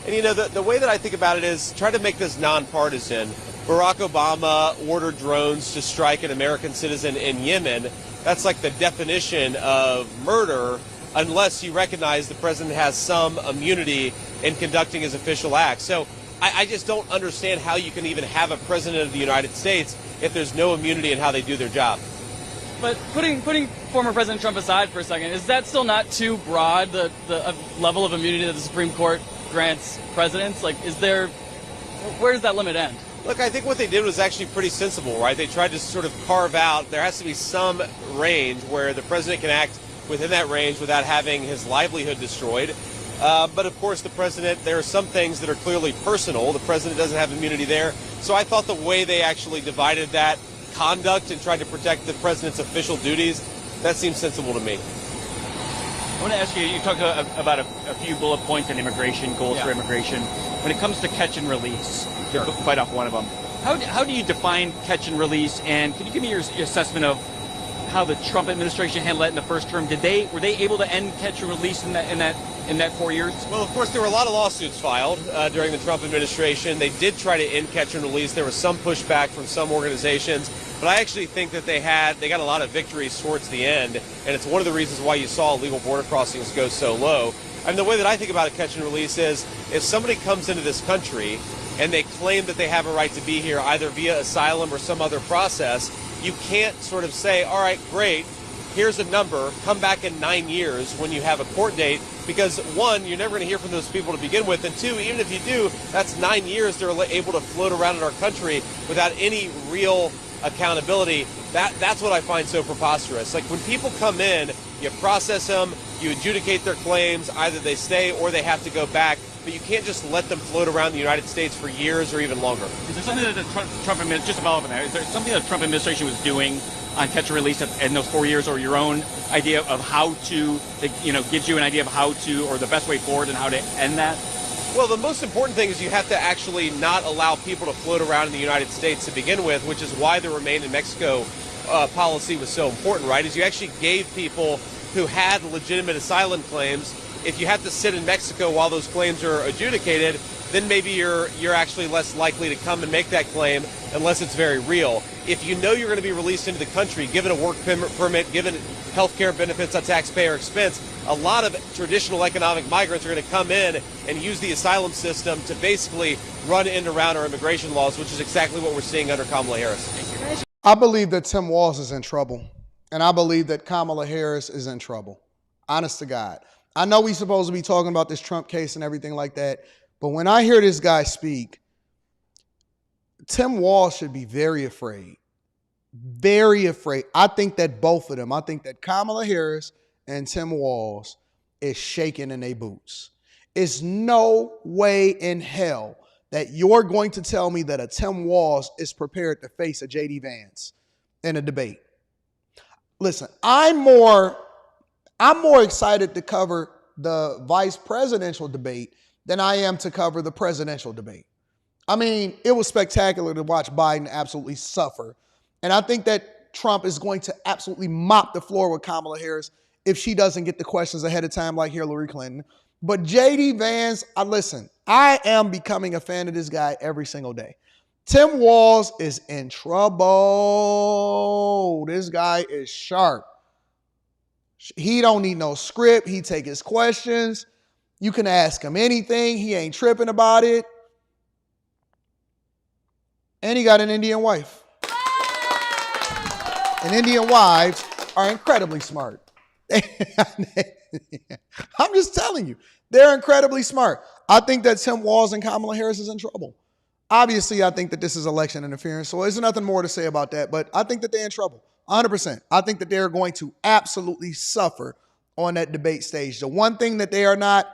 And, the way that I think about it is try to make this nonpartisan. Barack Obama ordered drones to strike an American citizen in Yemen. That's like the definition of murder, unless you recognize the president has some immunity in conducting his official acts. So I just don't understand how you can even have a president of the United States if there's no immunity in how they do their job. But putting former President Trump aside for a second, is that still not too broad, the level of immunity that the Supreme Court grants presidents? Where does that limit end? Look, I think what they did was actually pretty sensible, right? They tried to sort of carve out, there has to be some range where the president can act within that range without having his livelihood destroyed. But of course, the president, there are some things that are clearly personal. The president doesn't have immunity there. So I thought the way they actually divided that conduct and tried to protect the president's official duties, that seems sensible to me. I want to ask you, you talked about a few bullet points on immigration, goals for immigration. When it comes to catch and release, to bite off one of them, how do you define catch and release? And can you give me your assessment of how the Trump administration handled that in the first term? Were they able to end catch and release in that 4 years? Well, of course, there were a lot of lawsuits filed during the Trump administration. They did try to end catch and release. There was some pushback from some organizations. But I actually think that they got a lot of victories towards the end, and it's one of the reasons why you saw illegal border crossings go so low. And the way that I think about a catch and release is if somebody comes into this country and they claim that they have a right to be here either via asylum or some other process, you can't sort of say, all right, great, here's a number, come back in 9 years when you have a court date, because one, you're never going to hear from those people to begin with, and two, even if you do, that's 9 years they're able to float around in our country without any real accountability. That's what I find so preposterous. Like when people come in, you process them, you adjudicate their claims, either they stay or they have to go back, but you can't just let them float around the United States for years or even longer. Is there something that the Trump administration, just to follow up on that, is there something that the Trump administration was doing on catch and release in those 4 years, or your own idea of how to, gives you an idea of how to, or the best way forward and how to end that? Well, the most important thing is you have to actually not allow people to float around in the United States to begin with, which is why the Remain in Mexico policy was so important, right? Is you actually gave people who had legitimate asylum claims, if you have to sit in Mexico while those claims are adjudicated, then maybe you're actually less likely to come and make that claim unless it's very real. If you know you're going to be released into the country, given a work permit, given health care benefits on taxpayer expense, a lot of traditional economic migrants are going to come in and use the asylum system to basically run in and around our immigration laws, which is exactly what we're seeing under Kamala Harris. I believe that Tim Walz is in trouble, and I believe that Kamala Harris is in trouble. Honest to God. I know we're supposed to be talking about this Trump case and everything like that, but when I hear this guy speak, Tim Walz should be very afraid. Very afraid. I think that both of them, I think that Kamala Harris and Tim Walz is shaking in their boots. It's no way in hell that you're going to tell me that a Tim Walz is prepared to face a J.D. Vance in a debate. Listen, I'm more excited to cover the vice presidential debate than I am to cover the presidential debate. I mean, it was spectacular to watch Biden absolutely suffer. And I think that Trump is going to absolutely mop the floor with Kamala Harris if she doesn't get the questions ahead of time like Hillary Clinton. But J.D. Vance, listen, I am becoming a fan of this guy every single day. Tim Walz is in trouble. This guy is sharp. He don't need no script. He take his questions. You can ask him anything. He ain't tripping about it. And he got an Indian wife. And Indian wives are incredibly smart. I'm just telling you, they're incredibly smart. I think that Tim Walz and Kamala Harris is in trouble. Obviously, I think that this is election interference, so there's nothing more to say about that, but I think that they're in trouble, 100%. I think that they're going to absolutely suffer on that debate stage. The one thing that they are not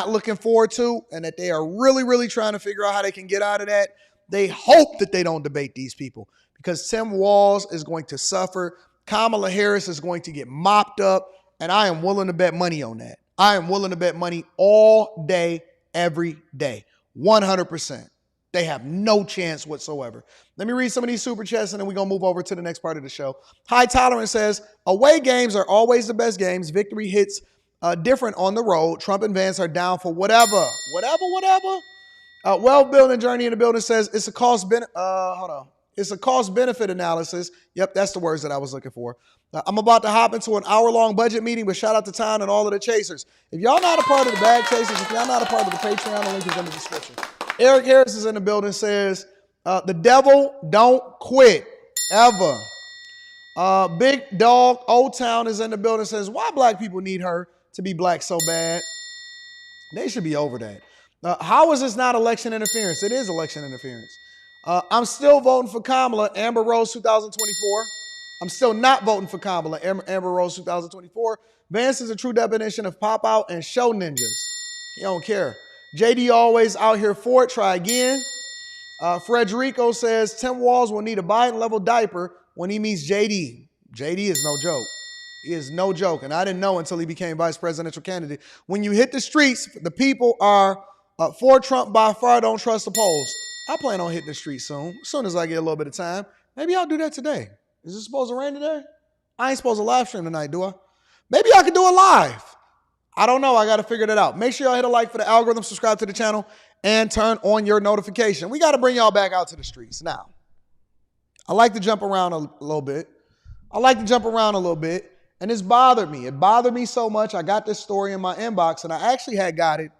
looking forward to, and that they are really, really trying to figure out how they can get out of that, they hope that they don't debate these people, because Tim Walz is going to suffer. Kamala Harris is going to get mopped up, and I am willing to bet money on that. I am willing to bet money all day, every day, 100%. They have no chance whatsoever. Let me read some of these super chats, and then we're going to move over to the next part of the show. High Tolerance says, away games are always the best games. Victory hits different on the road. Trump and Vance are down for whatever. Wealth Building Journey in the building says, it's a cost-benefit analysis. Yep, that's the words that I was looking for. I'm about to hop into an hour-long budget meeting, but shout out to Town and all of the chasers. If y'all not a part of the bag chasers, if y'all not a part of the Patreon, the link is in the description. Eric Harris is in the building, says, the devil don't quit, ever. Big Dog Old Town is in the building, says, why black people need her to be black so bad? They should be over that. How is this not election interference? It is election interference. I'm still voting for Kamala, Amber Rose 2024. I'm still not voting for Kamala, Amber Rose 2024. Vance is a true definition of pop out and show ninjas. He don't care. JD always out here for it. Try again. Frederico says Tim Walz will need a Biden-level diaper when he meets JD. JD is no joke. He is no joke. And I didn't know until he became vice presidential candidate. When you hit the streets, the people are for Trump by far. Don't trust the polls. I plan on hitting the streets soon. As soon as I get a little bit of time. Maybe I'll do that today. Is it supposed to rain today? I ain't supposed to live stream tonight, do I? Maybe I can do it live. I don't know. I got to figure that out. Make sure y'all hit a like for the algorithm, subscribe to the channel, and turn on your notification. We got to bring y'all back out to the streets. Now, I like to jump around a little bit. And it's bothered me. It bothered me so much. I got this story in my inbox, and I actually had got it.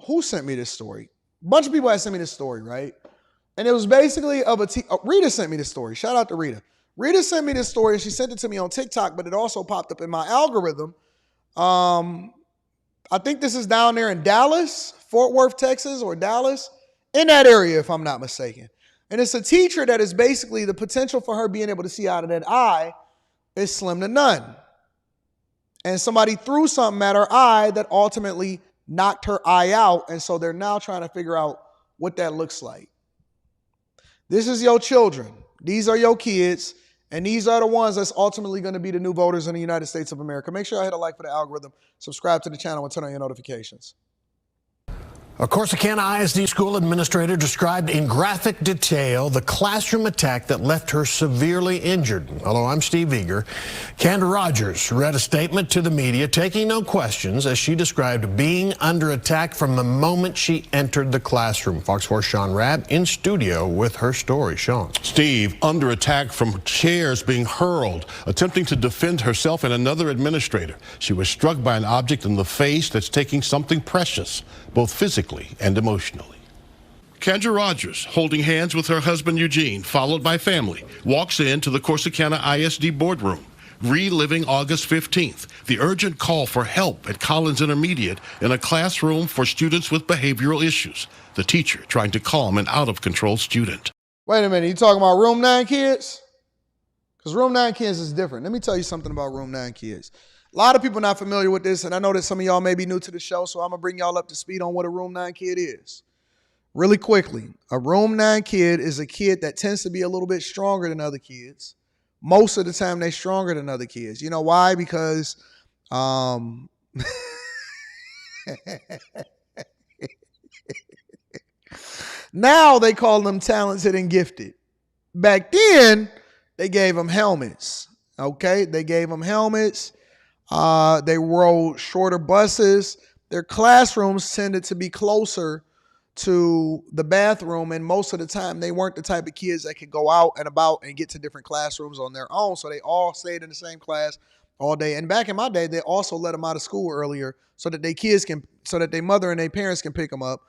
Who sent me this story? A bunch of people had sent me this story, right? And it was basically Rita sent me this story. Shout out to Rita. Rita sent me this story, and she sent it to me on TikTok, but it also popped up in my algorithm. I think this is down there in Dallas, Fort Worth, Texas, or Dallas, in that area, if I'm not mistaken. And it's a teacher that is basically the potential for her being able to see out of that eye is slim to none. And somebody threw something at her eye that ultimately knocked her eye out, and so they're now trying to figure out what that looks like. This is your children. These are your kids. And these are the ones that's ultimately going to be the new voters in the United States of America. Make sure I hit a like for the algorithm, subscribe to the channel, and turn on your notifications. A Corsicana ISD school administrator described in graphic detail the classroom attack that left her severely injured. Hello, I'm Steve Eager. Kendra Rogers read a statement to the media, taking no questions, as she described being under attack from the moment she entered the classroom. Fox 4's Sean Rabb in studio with her story. Sean. Steve, under attack from chairs being hurled, attempting to defend herself and another administrator. She was struck by an object in the face that's taking something precious, both physically and emotionally. Kendra Rogers, holding hands with her husband Eugene, followed by family, walks into the Corsicana ISD boardroom, reliving August 15th, the urgent call for help at Collins Intermediate in a classroom for students with behavioral issues. The teacher trying to calm an out-of-control student. Wait a minute, you talking about Room 9 kids? Because Room 9 kids is different. Let me tell you something about Room 9 kids. A lot of people not familiar with this, and I know that some of y'all may be new to the show, so I'm going to bring y'all up to speed on what a Room 9 kid is. Really quickly, a Room 9 kid is a kid that tends to be a little bit stronger than other kids. Most of the time, they're stronger than other kids. You know why? Because now they call them talented and gifted. Back then, they gave them helmets. Okay? They gave them helmets. They rode shorter buses. Their classrooms tended to be closer to the bathroom, and most of the time they weren't the type of kids that could go out and about and get to different classrooms on their own, so they all stayed in the same class all day. And back in my day, they also let them out of school earlier so that their mother and their parents can pick them up.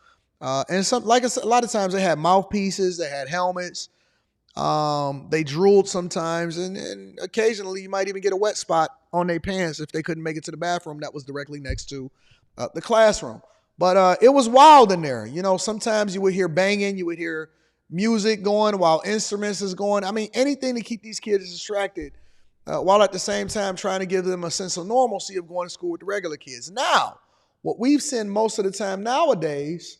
And some, like I said, a lot of times they had mouthpieces, they had helmets, they drooled sometimes, and occasionally you might even get a wet spot on their pants if they couldn't make it to the bathroom that was directly next to the classroom. But it was wild in there. You know, sometimes you would hear banging, you would hear music going while instruments is going. I mean, anything to keep these kids distracted while at the same time trying to give them a sense of normalcy of going to school with the regular kids. Now, what we've seen most of the time nowadays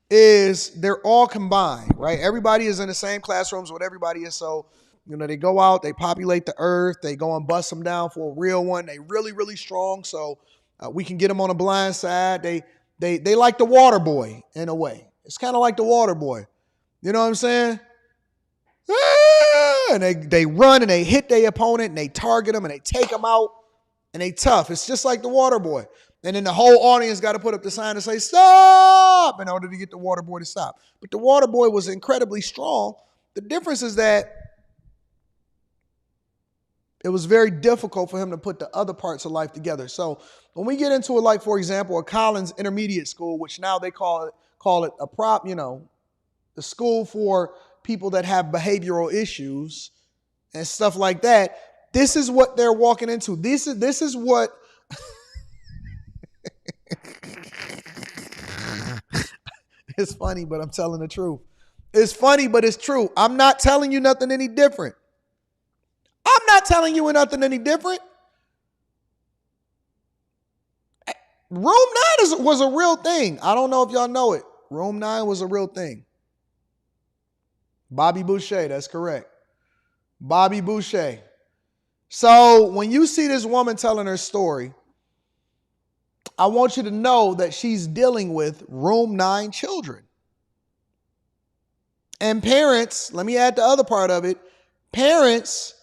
is they're all combined, right? Everybody is in the same classrooms with everybody. And so, you know, they go out, they populate the earth, they go and bust them down for a real one. They really, really strong. So we can get them on a blind side. They like the water boy in a way. It's kind of like the water boy. You know what I'm saying? And they run and they hit their opponent and they target them and they take them out and they tough. It's just like the water boy. And then the whole audience got to put up the sign and say, stop, in order to get the water boy to stop. But the water boy was incredibly strong. The difference is that it was very difficult for him to put the other parts of life together. So when we get into it, like, for example, a Collins Intermediate School, which now they call it a prop, you know, the school for people that have behavioral issues and stuff like that. This is what they're walking into. This is what it's funny, but I'm telling the truth. It's funny, but it's true. I'm not telling you nothing any different. I'm not telling you nothing any different. Room 9 was a real thing. I don't know if y'all know it. Room 9 was a real thing. Bobby Boucher, that's correct. Bobby Boucher. So when you see this woman telling her story, I want you to know that she's dealing with Room 9 children. And parents, let me add the other part of it, parents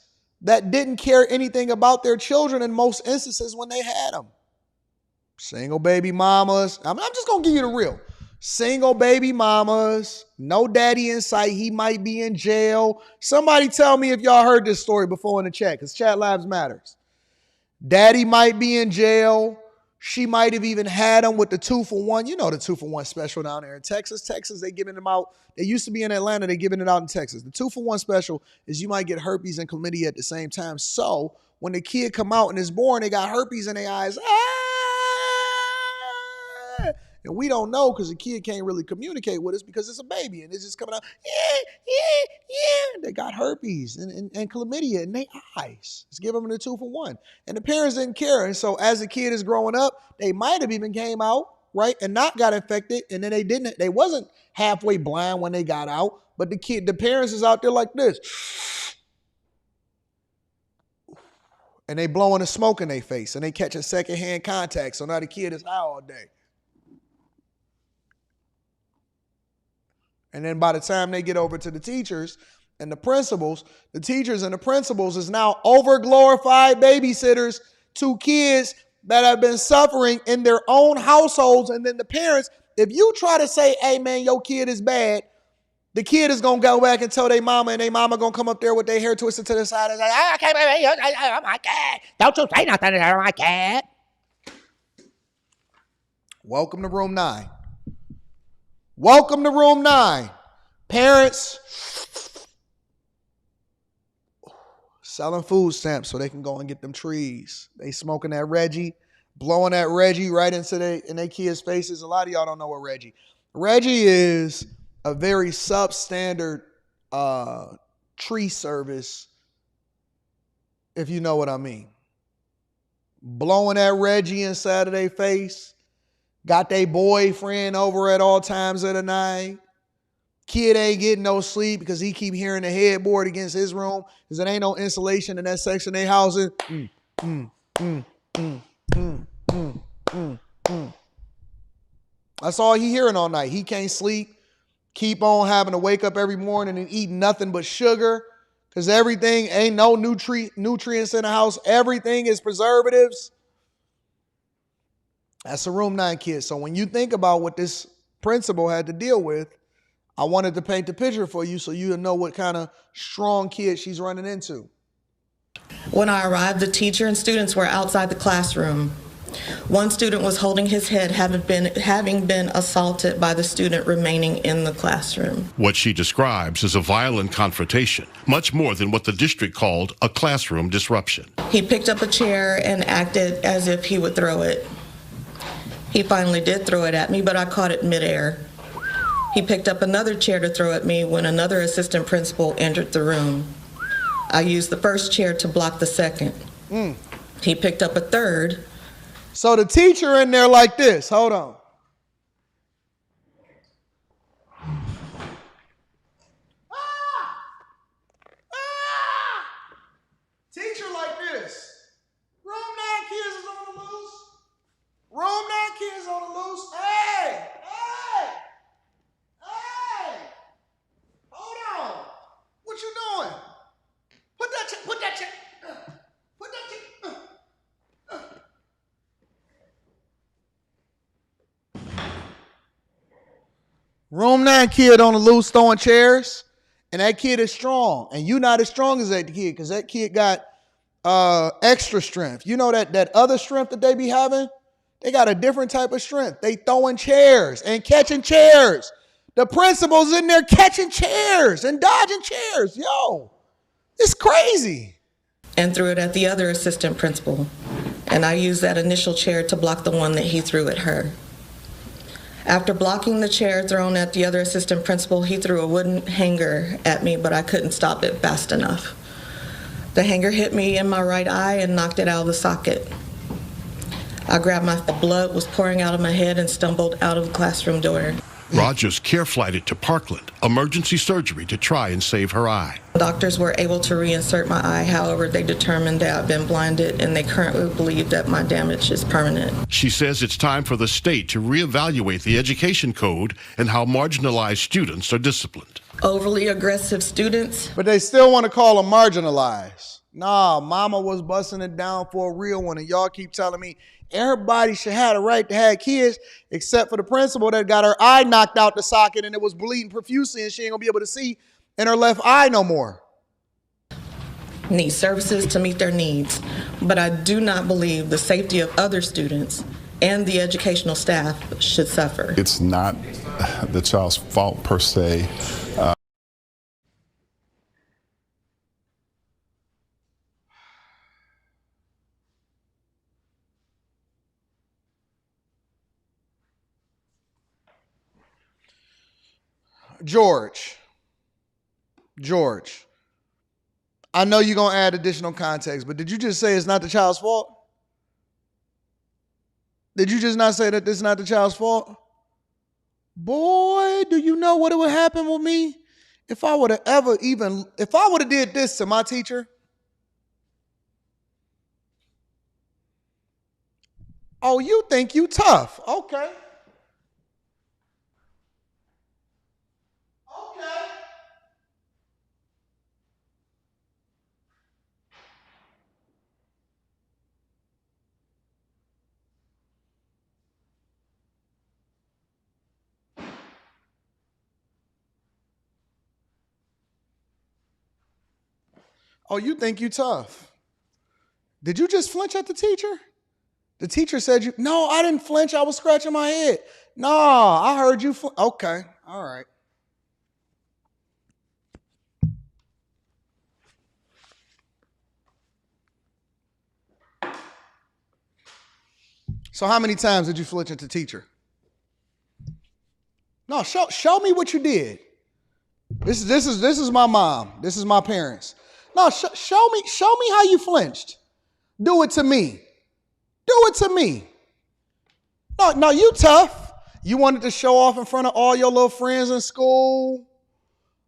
that didn't care anything about their children in most instances when they had them. Single baby mamas. I'm just going to give you the real. Single baby mamas, no daddy in sight. He might be in jail. Somebody tell me if y'all heard this story before in the chat, because chat lives matters. Daddy might be in jail. She might have even had him with the 2-for-1. You know the 2-for-1 special down there in Texas. Texas, they giving them out. They used to be in Atlanta. They giving it out in Texas. The 2-for-1 special is you might get herpes and chlamydia at the same time. So when the kid come out and is born, they got herpes in their eyes. And we don't know because the kid can't really communicate with us because it's a baby and it's just coming out. They got herpes and chlamydia in their eyes. Let's give them the 2-for-1. And the parents didn't care. And so as the kid is growing up, they might have even came out, right, and not got infected. And then they wasn't halfway blind when they got out. But the parents is out there like this. And they blowing the smoke in their face and they catching secondhand contact. So now the kid is high all day. And then by the time they get over to the teachers and the principals, the teachers and the principals is now over-glorified babysitters to kids that have been suffering in their own households. And then the parents, if you try to say, hey, man, your kid is bad, the kid is going to go back and tell their mama, and their mama going to come up there with their hair twisted to the side and say, I can't believe oh my God. Don't you say nothing to my cat. Welcome to Room 9. Welcome to Room 9. Parents selling food stamps so they can go and get them trees. They smoking that Reggie, blowing that Reggie right into their kids' faces. A lot of y'all don't know what Reggie is a very substandard tree service, if you know what I mean. blowing that Reggie inside of their face, got their boyfriend over at all times of the night. Kid ain't getting no sleep because he keep hearing the headboard against his room because there ain't no insulation in that section they housing. That's all he hearing all night. He can't sleep. Keep on having to wake up every morning and eat nothing but sugar because everything ain't no nutrients in the house. Everything is preservatives. That's a room 9 kid. So when you think about what this principal had to deal with, I wanted to paint the picture for you so you know what kind of strong kid she's running into. When I arrived, the teacher and students were outside the classroom. One student was holding his head, having been assaulted by the student remaining in the classroom. What she describes is a violent confrontation, much more than what the district called a classroom disruption. He picked up a chair and acted as if he would throw it. He finally did throw it at me, but I caught it midair. He picked up another chair to throw at me when another assistant principal entered the room. I used the first chair to block the second. He picked up a third. So the teacher in there like this. Hold on. Teacher like this. Room 9 kids is on the loose. Room 9 kids on the loose. Hey! Hold on. What you doing? Put that check. Put that check. Room 9 kid on the loose throwing chairs, and that kid is strong, and you not as strong as that kid because that kid got extra strength. You know that other strength that they be having? They got a different type of strength. They throwing chairs and catching chairs. The principal's in there catching chairs and dodging chairs. Yo, it's crazy. And threw it at the other assistant principal. And I used that initial chair to block the one that he threw at her. After blocking the chair thrown at the other assistant principal, he threw a wooden hanger at me, but I couldn't stop it fast enough. The hanger hit me in my right eye and knocked it out of the socket. I grabbed my blood was pouring out of my head and stumbled out of the classroom door. Rogers care flighted to Parkland, emergency surgery to try and save her eye. Doctors were able to reinsert my eye. However, they determined that I've been blinded, and they currently believe that my damage is permanent. She says it's time for the state to reevaluate the education code and how marginalized students are disciplined. Overly aggressive students. But they still want to call them marginalized. Nah, mama was busting it down for a real one, and y'all keep telling me everybody should have the right to have kids, except for the principal that got her eye knocked out the socket and it was bleeding profusely and she ain't gonna be able to see in her left eye no more. Need services to meet their needs, but I do not believe the safety of other students and the educational staff should suffer. It's not the child's fault per se. George, I know you're going to add additional context, but did you just say it's not the child's fault? Did you just not say that this is not the child's fault? Boy, do you know what would happen with me if I would have did this to my teacher? Oh, you think you tough. Okay. Oh, you think you tough. Did you just flinch at the teacher? The teacher said you, no, I didn't flinch. I was scratching my head. No, I heard you. Okay, all right. So how many times did you flinch at the teacher? No, show me what you did. This is my mom. This is my parents. No, show me how you flinched. Do it to me. Do it to me. No, you tough. You wanted to show off in front of all your little friends in school.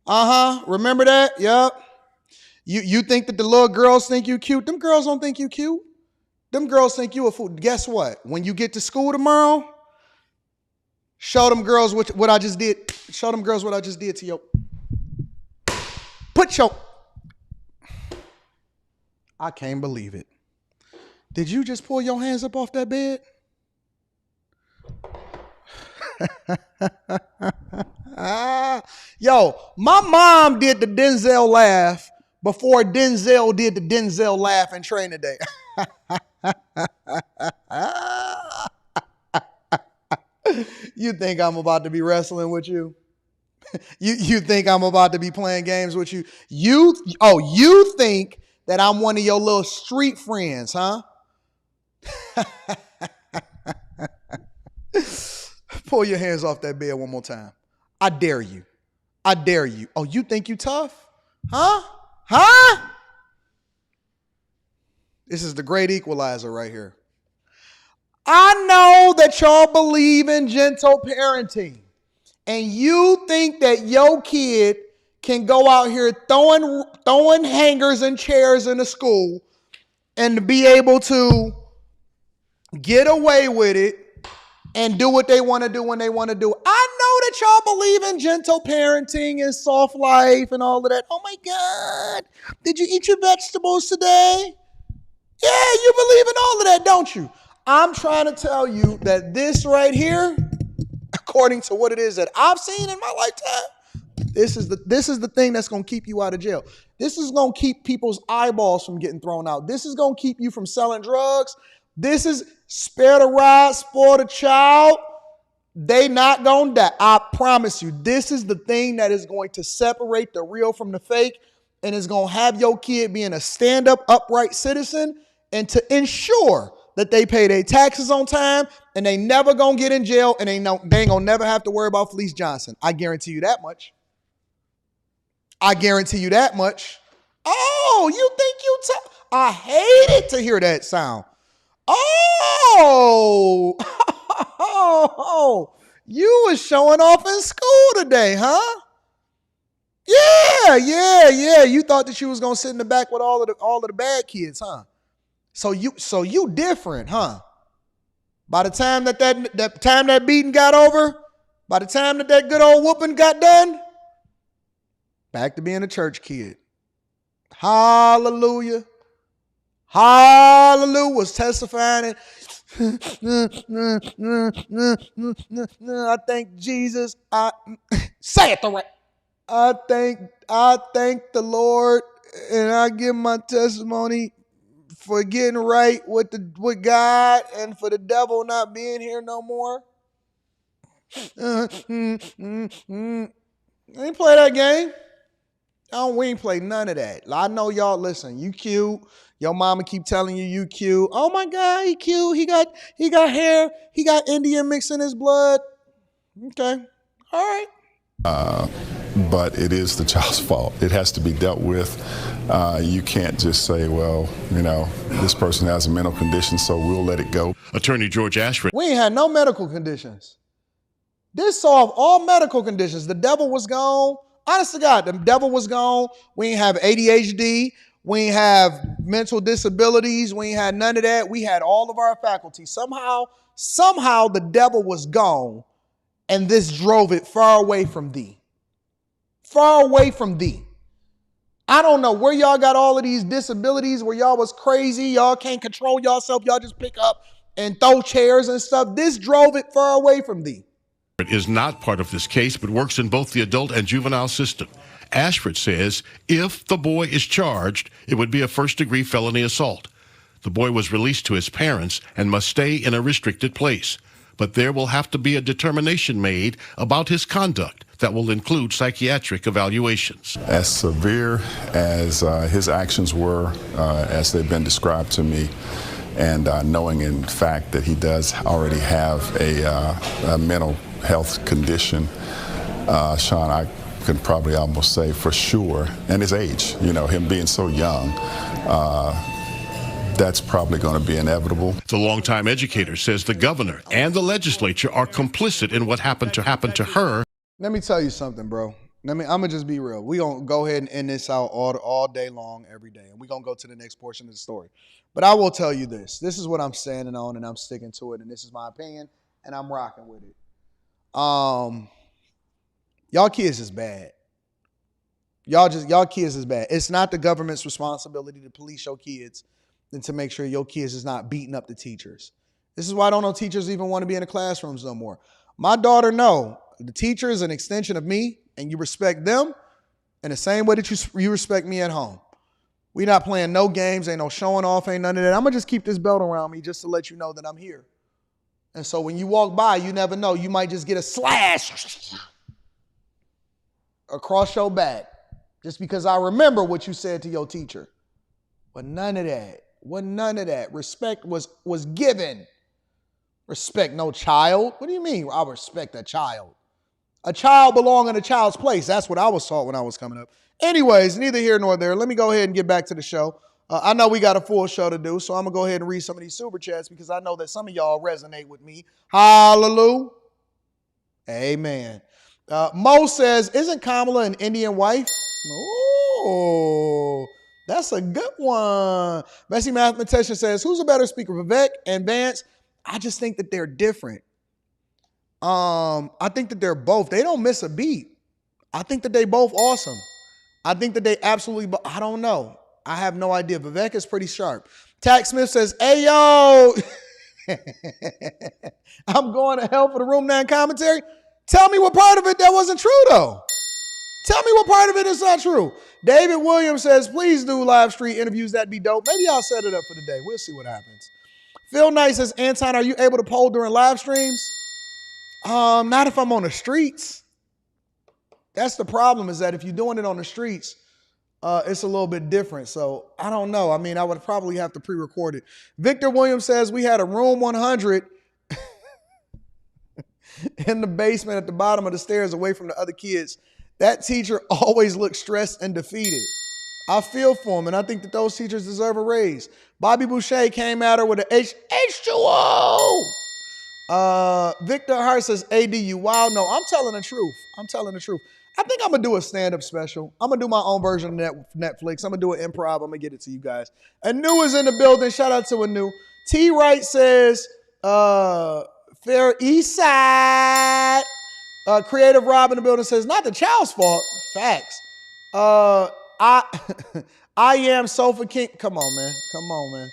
Remember that? Yep. You think that the little girls think you cute. Them girls don't think you cute. Them girls think you a fool. Guess what? When you get to school tomorrow, show them girls what I just did. Show them girls what I just did to you. I can't believe it. Did you just pull your hands up off that bed? Yo, my mom did the Denzel laugh before Denzel did the Denzel laugh in Training Day. You think I'm about to be wrestling with you? You think I'm about to be playing games with you? You think that I'm one of your little street friends, huh? Pull your hands off that bed one more time. I dare you. I dare you. Oh, you think you tough? Huh? This is the great equalizer right here. I know that y'all believe in gentle parenting, and you think that your kid can go out here throwing hangers and chairs in the school and be able to get away with it and do what they want to do when they want to do. I know that y'all believe in gentle parenting and soft life and all of that. Oh my God, did you eat your vegetables today? Yeah, you believe in all of that, don't you? I'm trying to tell you that this right here, according to what it is that I've seen in my lifetime, this is the thing that's going to keep you out of jail. This is going to keep people's eyeballs from getting thrown out. This is going to keep you from selling drugs. This is spare the rod, spoil the child. They not going to die. I promise you, this is the thing that is going to separate the real from the fake and is going to have your kid being a stand-up, upright citizen and to ensure that they pay their taxes on time and they never going to get in jail and they ain't going to never have to worry about Felice Johnson. I guarantee you that much. I guarantee you that much. Oh, you think you I hated to hear that sound. Oh, you was showing off in school today, huh? Yeah. You thought that you was gonna sit in the back with all of the bad kids, huh? So you different, huh? By the time that beating got over, by the time that good old whooping got done, back to being a church kid. Hallelujah. Hallelujah was testifying. I thank Jesus. Say it the right. I thank the Lord, and I give my testimony for getting right with God and for the devil not being here no more. I ain't play that game. We ain't play none of that. I know y'all. Listen, you cute. Your mama keep telling you cute. Oh my God, he cute. He got hair. He got Indian mix in his blood. Okay, all right. But it is the child's fault. It has to be dealt with. You can't just say, well, this person has a mental condition, so we'll let it go. Attorney George Ashford. We ain't had no medical conditions. This solved all medical conditions. The devil was gone. Honest to God, the devil was gone. We ain't have ADHD. We ain't have mental disabilities. We ain't had none of that. We had all of our faculties. Somehow the devil was gone, and this drove it far away from thee. Far away from thee. I don't know where y'all got all of these disabilities, where y'all was crazy. Y'all can't control yourself. Y'all just pick up and throw chairs and stuff. This drove it far away from thee. It is not part of this case, but works in both the adult and juvenile system. Ashford says if the boy is charged, it would be a first-degree felony assault. The boy was released to his parents and must stay in a restricted place. But there will have to be a determination made about his conduct that will include psychiatric evaluations. As severe as his actions were, as they've been described to me, and knowing in fact that he does already have a mental health condition, Sean, I can probably almost say for sure, and his age, him being so young, that's probably going to be inevitable. The longtime educator says the governor and the legislature are complicit in what happened to her. Let me tell you something, bro. I'm gonna just be real. We gonna go ahead and end this out all day long, every day, and we gonna go to the next portion of the story. But I will tell you this. This is what I'm standing on, and I'm sticking to it, and this is my opinion, and I'm rocking with it. Y'all kids is bad. Y'all kids is bad. It's not the government's responsibility to police your kids and to make sure your kids is not beating up the teachers. This is why I don't know teachers even want to be in the classrooms no more. My daughter know the teacher is an extension of me, and you respect them in the same way that you respect me at home. We not playing no games, ain't no showing off, ain't none of that. I'm going to just keep this belt around me just to let you know that I'm here. And so when you walk by, you never know. You might just get a slash across your back just because I remember what you said to your teacher. But none of that. Wasn't none of that. Respect was given. Respect no child. What do you mean I respect a child? A child belongs in a child's place. That's what I was taught when I was coming up. Anyways, neither here nor there. Let me go ahead and get back to the show. I know we got a full show to do, so I'm going to go ahead and read some of these super chats because I know that some of y'all resonate with me. Hallelujah. Amen. Mo says, isn't Kamala an Indian wife? Oh, that's a good one. Messy Mathematician says, who's a better speaker, Vivek and Vance? I just think that they're different. I think that they're both. They don't miss a beat. I think that they both awesome. I think that they absolutely, I don't know. I have no idea. Vivek is pretty sharp. Tack Smith says, hey, yo, I'm going to hell for the Room 9 commentary. Tell me what part of it that wasn't true, though. Tell me what part of it is not true. David Williams says, please do live stream interviews. That'd be dope. Maybe I'll set it up for the day. We'll see what happens. Phil Knight says, Anton, are you able to poll during live streams? Not if I'm on the streets. That's the problem, is that if you're doing it on the streets, it's a little bit different. So I don't know. I mean, I would probably have to pre-record it. Victor Williams says we had a room 100 in the basement at the bottom of the stairs away from the other kids. That teacher always looked stressed and defeated. I feel for him, and I think that those teachers deserve a raise. Bobby Boucher came at her with an H2O. Victor Hart says, AD, you wild. No, I'm telling the truth. I'm telling the truth. I think I'm going to do a stand-up special. I'm going to do my own version of Netflix. I'm going to do an improv. I'm going to get it to you guys. Anu is in the building. Shout out to Anu. T. Wright says, Fair East Side. Creative Rob in the building says, not the child's fault. Facts. I am Sofa King. Come on, man. Come on, man.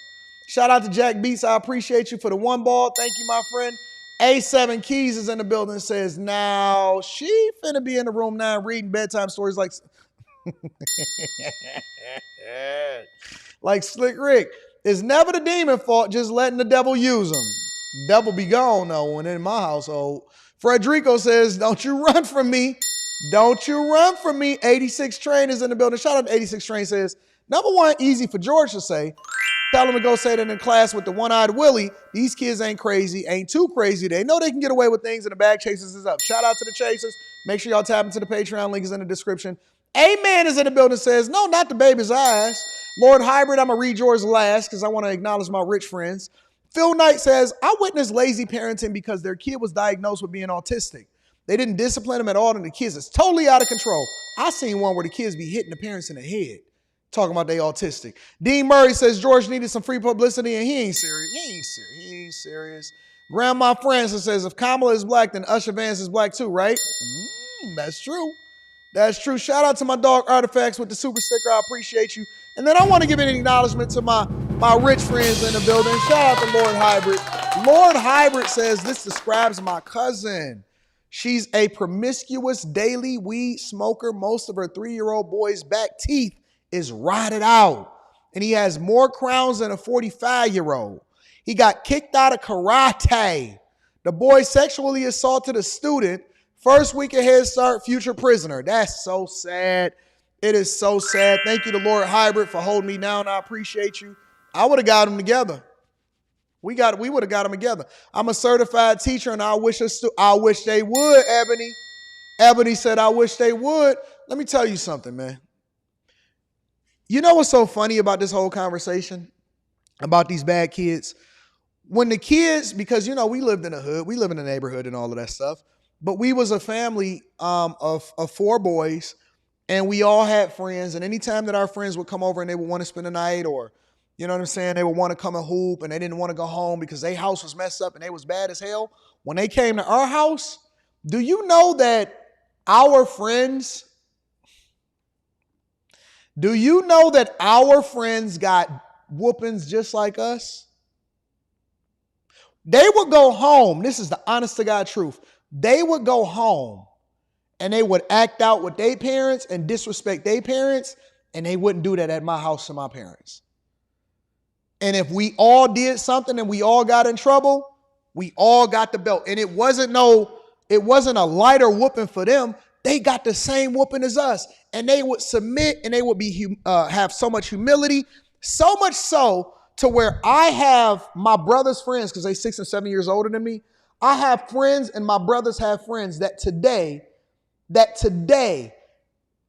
Shout out to Jack Beats. I appreciate you for the one ball. Thank you, my friend. A7 Keys is in the building and says, now she finna be in the Room 9 reading bedtime stories like Slick Rick. It's never the demon fault, just letting the devil use them. Devil be gone, though, when in my household. Frederico says, don't you run from me. Don't you run from me. 86 Train is in the building. Shout out to 86 Train says, number one, easy for George to say. Tell him to go say that in class with the one-eyed Willie. These kids ain't crazy, ain't too crazy. They know they can get away with things, and the bag chasers is up. Shout out to the chasers. Make sure y'all tap into the Patreon. Link is in the description. Amen is in the building, says, no, not the baby's eyes. Lord Hybrid, I'm going to read yours last because I want to acknowledge my rich friends. Phil Knight says, I witnessed lazy parenting because their kid was diagnosed with being autistic. They didn't discipline them at all, and the kids is totally out of control. I seen one where the kids be hitting the parents in the head, talking about they autistic. Dean Murray says George needed some free publicity, and he ain't serious. He ain't serious. Grandma Francis says, if Kamala is black, then Usher Vance is black too, right? That's true. That's true. Shout out to my dog Artifacts with the super sticker. I appreciate you. And then I want to give an acknowledgement to my rich friends in the building. Shout out to Lord Hybrid. Lord Hybrid says, this describes my cousin. She's a promiscuous daily weed smoker. Most of her 3-year-old boy's back teeth is rotted out. And he has more crowns than a 45-year-old. He got kicked out of karate. The boy sexually assaulted a student. First week of Head Start, future prisoner. That's so sad. It is so sad. Thank you to Lord Hybrid for holding me down. I appreciate you. I would have got them together. We would have got them together. I'm a certified teacher, and I wish they would, Ebony. Ebony said, I wish they would. Let me tell you something, man. You know what's so funny about this whole conversation? about these bad kids. When the kids, because, you know, we lived in a hood, we live in a neighborhood and all of that stuff, but we was a family of 4 boys, and we all had friends. And anytime that our friends would come over and they would want to spend the night, or, you know what I'm saying, they would want to come and hoop, and they didn't want to go home because their house was messed up and they was bad as hell. When they came to our house, do you know that our friends got whoopings just like us? They would go home. This is the honest to God truth. They would go home and they would act out with their parents and disrespect their parents, and they wouldn't do that at my house to my parents. And if we all did something and we all got in trouble, we all got the belt. And it wasn't a lighter whooping for them. They got the same whooping as us, and they would submit, and they would be have so much humility, so much so to where I have my brother's friends, because they're 6 and 7 years older than me. I have friends, and my brothers have friends that today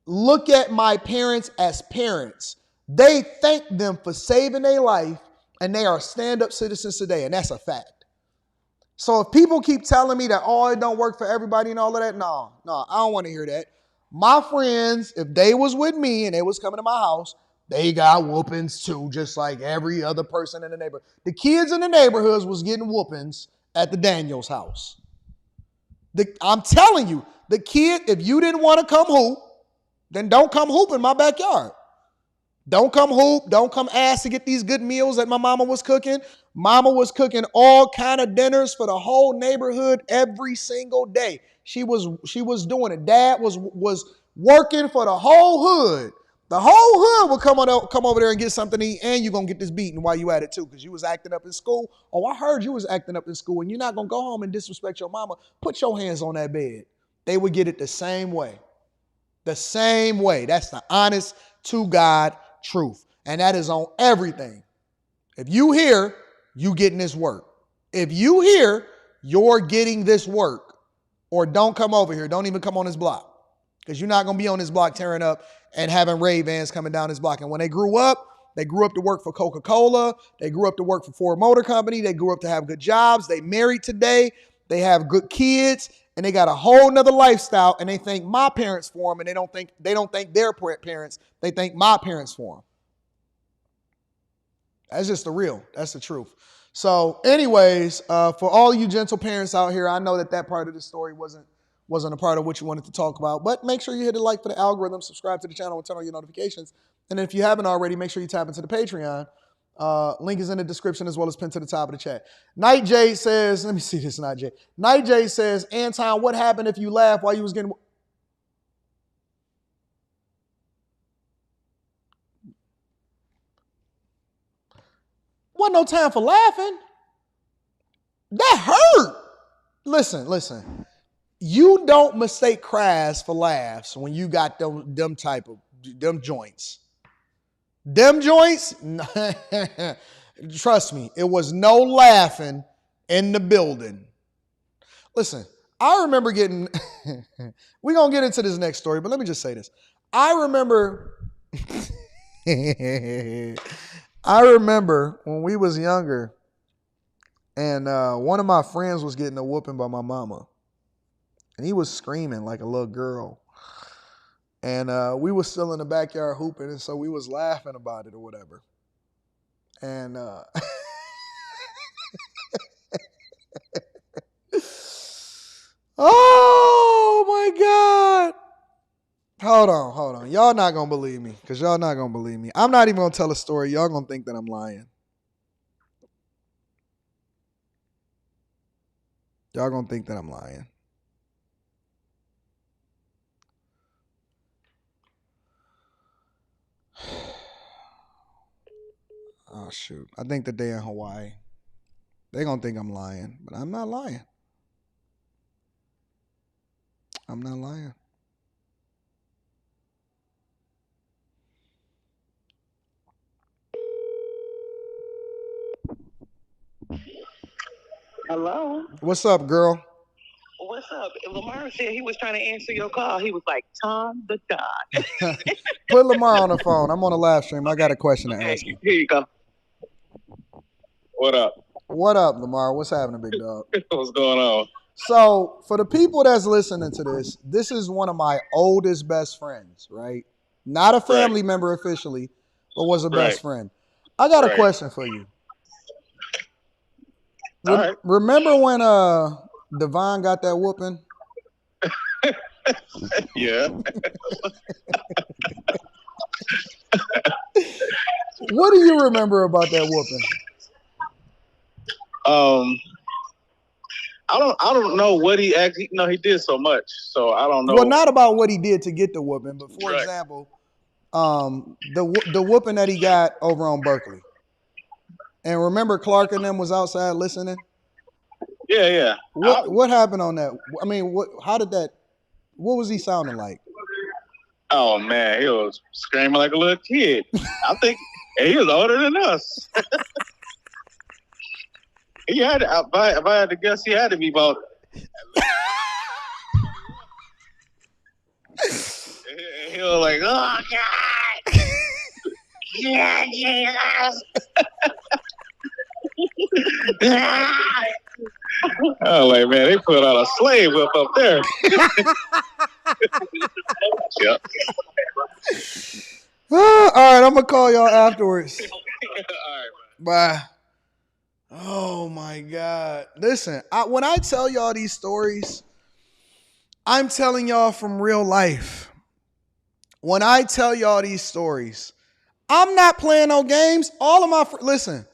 look at my parents as parents. They thank them for saving their life, and they are stand-up citizens today, and that's a fact. So if people keep telling me that, oh, it don't work for everybody and all of that, no, I don't want to hear that. My friends, if they was with me and they was coming to my house, they got whoopings too, just like every other person in the neighborhood. The kids in the neighborhoods was getting whoopings at the Daniels house. I'm telling you, the kid, if you didn't want to come hoop, then don't come hoop in my backyard. Don't come hoop. Don't come ask to get these good meals that my mama was cooking. Mama was cooking all kind of dinners for the whole neighborhood every single day. She was doing it. Dad was working for the whole hood. The whole hood would come over there and get something to eat, and you're going to get this beating while you at it too, because you was acting up in school. Oh, I heard you was acting up in school, and you're not going to go home and disrespect your mama. Put your hands on that bed. They would get it the same way. The same way. That's the honest to God truth. And that is on everything. If you hear, you getting this work. If you hear, you're getting this work. Or don't come over here. Don't even come on this block. Because you're not going to be on this block tearing up and having Ray-Bans coming down this block. And when they grew up to work for Coca-Cola. They grew up to work for Ford Motor Company. They grew up to have good jobs. They married today. They have good kids. And they got a whole nother lifestyle. And they thank my parents for them. And they don't thank their parents. They thank my parents for them. That's just the real. That's the truth. So anyways, for all you gentle parents out here, I know that part of the story wasn't a part of what you wanted to talk about, but make sure you hit the like for the algorithm, subscribe to the channel, and turn on your notifications. And if you haven't already, make sure you tap into the Patreon. Link is in the description as well as pinned to the top of the chat. Night J says, let me see this, Night J. Night J says, Anton, what happened if you laughed while you was getting... Wasn't no time for laughing. That hurt. Listen. You don't mistake cries for laughs when you got them joints. Them joints, trust me, it was no laughing in the building. Listen, I remember getting, we're going to get into this next story, but let me just say this. I remember when we was younger and one of my friends was getting a whooping by my mama. And he was screaming like a little girl. And we were still in the backyard hooping, and so we was laughing about it or whatever. And oh my God. Hold on. Y'all not going to believe me, because y'all not going to believe me. I'm not even going to tell a story. Y'all going to think that I'm lying. Y'all going to think that I'm lying. Oh, shoot. I think that they're in Hawaii. They're going to think I'm lying, but I'm not lying. I'm not lying. Hello? What's up, girl? What's up? Lamar said he was trying to answer your call. He was like, Tom the God. Put Lamar on the phone. I'm on a live stream. I got a question to ask him. Here you go. What up? What up, Lamar? What's happening, big dog? What's going on? So, for the people that's listening to this, this is one of my oldest best friends, right? Not a family member officially, but was a best friend. I got a question for you. Remember when Devon got that whooping? Yeah. What do you remember about that whooping? I don't know what he actually. No, he did so much, so I don't know. Well, not about what he did to get the whooping, but for example, the whooping that he got over on Berkeley. And remember, Clark and them was outside listening. Yeah. What happened on that? I mean, how did that? What was he sounding like? Oh man, he was screaming like a little kid. I think he was older than us. He had, if I had to guess, he had to be about. He was like, "Oh God, yeah, Jesus." Oh, like man, they put out a slave whip up there. Yep. All right, I'm gonna call y'all afterwards. All right, bye. Oh my God! Listen, when I tell y'all these stories, I'm telling y'all from real life. When I tell y'all these stories, I'm not playing no games. All of my listen,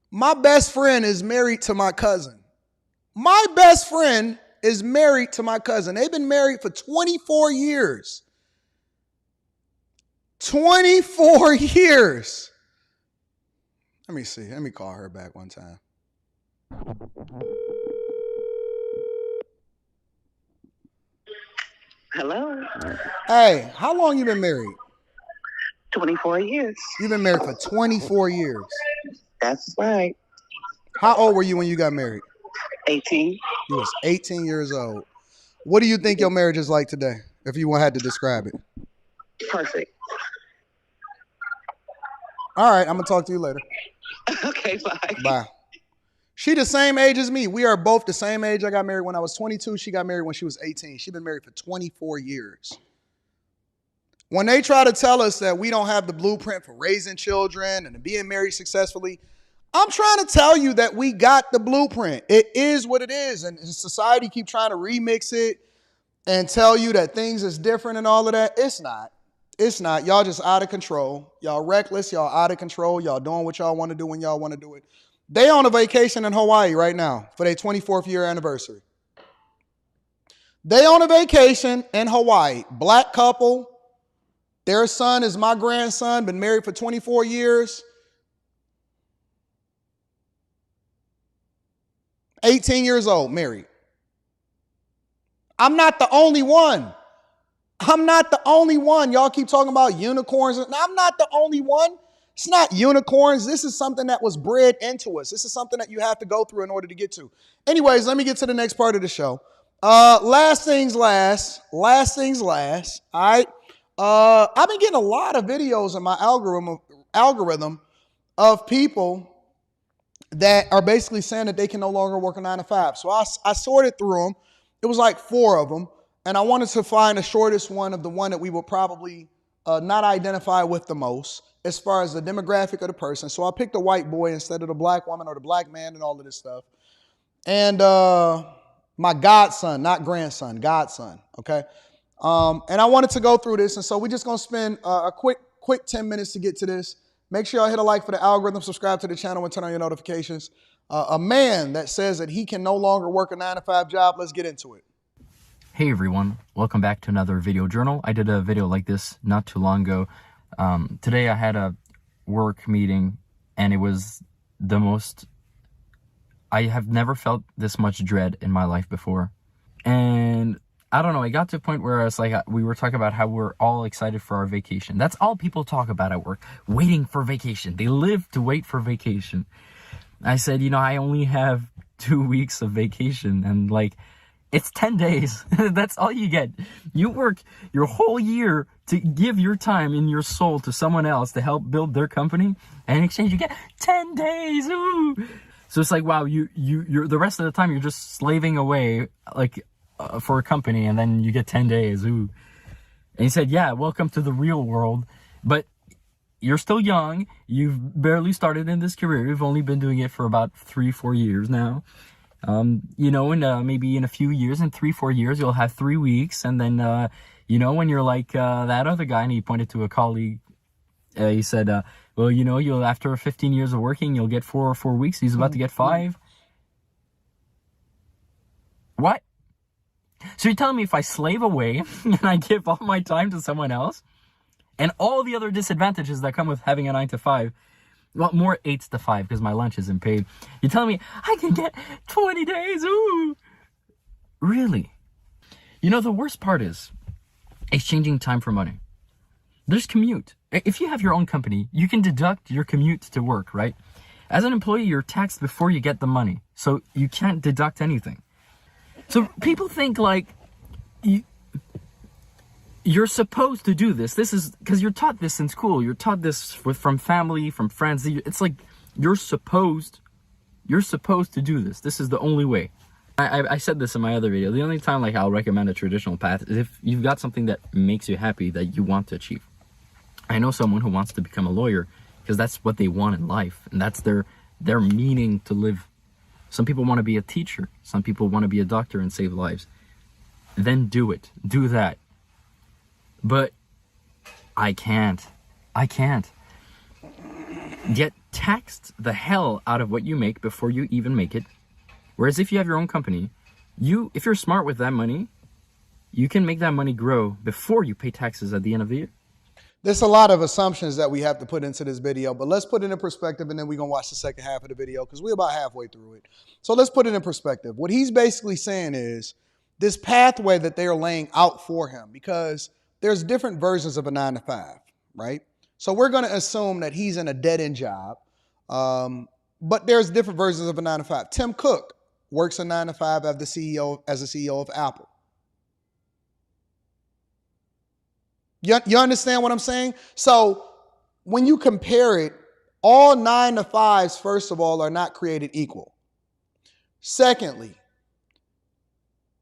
my best friend is married to my cousin. My best friend is married to my cousin. They've been married for 24 years. 24 years. Let me see. Let me call her back one time. Hello. Hey, how long you been married? 24 years. You've been married for 24 years. That's right. How old were you when you got married? 18. You was 18 years old. What do you think your marriage is like today, if you had to describe it? Perfect. All right, I'm going to talk to you later. Okay, bye. Bye. She the same age as me. We are both the same age. I got married when I was 22. She got married when she was 18. She's been married for 24 years. When they try to tell us that we don't have the blueprint for raising children and being married successfully, I'm trying to tell you that we got the blueprint. It is what it is. And society keep trying to remix it and tell you that things is different and all of that. It's not. It's not. Y'all just out of control. Y'all reckless. Y'all out of control. Y'all doing what y'all want to do when y'all want to do it. They on a vacation in Hawaii right now for their 24th year anniversary. They on a vacation in Hawaii. Black couple. Their son is my grandson. Been married for 24 years. 18 years old, married. I'm not the only one. I'm not the only one. Y'all keep talking about unicorns. I'm not the only one. It's not unicorns. This is something that was bred into us. This is something that you have to go through in order to get to. Anyways, let me get to the next part of the show. Last things last. Last things last. All right. I've been getting a lot of videos in my algorithm of people that are basically saying that they can no longer work a 9 to 5. So I sorted through them. It was like 4 of them. And I wanted to find the shortest one of the one that we will probably not identify with the most as far as the demographic of the person. So I picked a white boy instead of the black woman or the black man and all of this stuff. And my godson, not grandson, godson, okay? And I wanted to go through this. And so we're just going to spend a quick 10 minutes to get to this. Make sure y'all hit a like for the algorithm, subscribe to the channel, and turn on your notifications. A man that says that he can no longer work a 9 to 5 job. Let's get into it. Hey everyone, welcome back to another video journal. I did a video like this not too long ago. Today I had a work meeting and it was the most, I have never felt this much dread in my life before. And I don't know, it got to a point where I was like, we were talking about how we're all excited for our vacation. That's all people talk about at work, waiting for vacation. They live to wait for vacation. I said, you know, I only have 2 weeks of vacation and like, it's 10 days. That's all you get. You work your whole year to give your time and your soul to someone else to help build their company. And in exchange, you get 10 days. Ooh. So it's like, wow, you're the rest of the time you're just slaving away like for a company, and then you get 10 days. Ooh. And he said, yeah, welcome to the real world. But you're still young. You've barely started in this career. You've only been doing it for about 3-4 years now. You know, and maybe in a few years, in 3-4 years, you'll have 3 weeks. And then, you know, when you're like that other guy, and he pointed to a colleague, he said, well, you know, you'll after 15 years of working, you'll get 4 weeks. He's about to get 5. What? So you're telling me if I slave away and I give all my time to someone else and all the other disadvantages that come with having a 9 to 5, well, more 8s to 5 because my lunch isn't paid. You're telling me I can get 20 days? Ooh. Really? You know, the worst part is exchanging time for money. There's commute. If you have your own company, you can deduct your commute to work, right? As an employee, you're taxed before you get the money, so you can't deduct anything. So people think like you're supposed to do this. This is because you're taught this in school. You're taught this from family, from friends. It's like you're supposed to do this. This is the only way. I said this in my other video. The only time like I'll recommend a traditional path is if you've got something that makes you happy that you want to achieve. I know someone who wants to become a lawyer because that's what they want in life, and that's their meaning to live. Some people want to be a teacher. Some people want to be a doctor and save lives. Then do it. Do that. But I can't. Get taxed the hell out of what you make before you even make it. Whereas if you have your own company, if you're smart with that money, you can make that money grow before you pay taxes at the end of the year. There's a lot of assumptions that we have to put into this video, but let's put it in perspective, and then we're going to watch the second half of the video because we're about halfway through it. So let's put it in perspective. What he's basically saying is this pathway that they're laying out for him, because there's different versions of a 9 to 5, right? So we're going to assume that he's in a dead-end job, but there's different versions of a 9 to 5. Tim Cook works a 9 to 5 as the CEO of Apple. You understand what I'm saying? So when you compare it, all 9 to 5s, first of all, are not created equal. Secondly,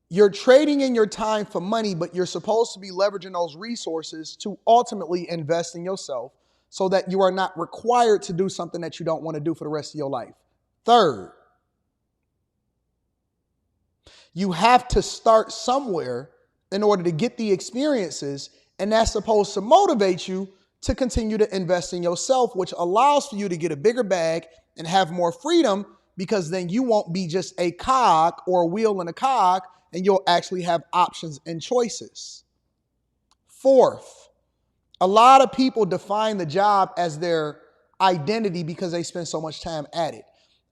you're trading in your time for money, but you're supposed to be leveraging those resources to ultimately invest in yourself so that you are not required to do something that you don't want to do for the rest of your life. Third, you have to start somewhere in order to get the experiences, and that's supposed to motivate you to continue to invest in yourself, which allows for you to get a bigger bag and have more freedom, because then you won't be just a cog or a wheel in a cog, and you'll actually have options and choices. Fourth, a lot of people define the job as their identity because they spend so much time at it.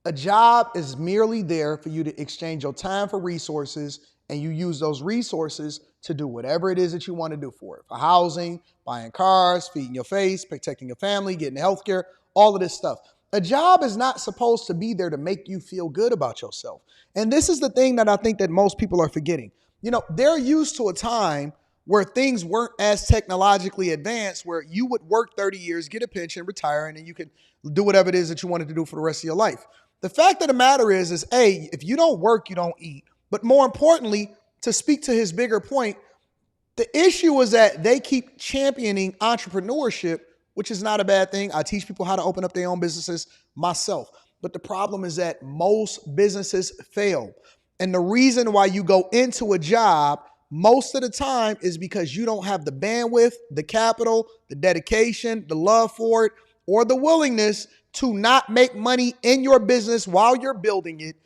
A job is merely there for you to exchange your time for resources, and you use those resources to do whatever it is that you want to do for it. For housing, buying cars, feeding your face, protecting your family, getting health care, all of this stuff. A job is not supposed to be there to make you feel good about yourself. And this is the thing that I think that most people are forgetting. You know, they're used to a time where things weren't as technologically advanced, where you would work 30 years, get a pension, retire, and then you could do whatever it is that you wanted to do for the rest of your life. The fact of the matter is A, if you don't work, you don't eat. But more importantly, to speak to his bigger point, the issue is that they keep championing entrepreneurship, which is not a bad thing. I teach people how to open up their own businesses myself. But the problem is that most businesses fail. And the reason why you go into a job most of the time is because you don't have the bandwidth, the capital, the dedication, the love for it, or the willingness to not make money in your business while you're building it.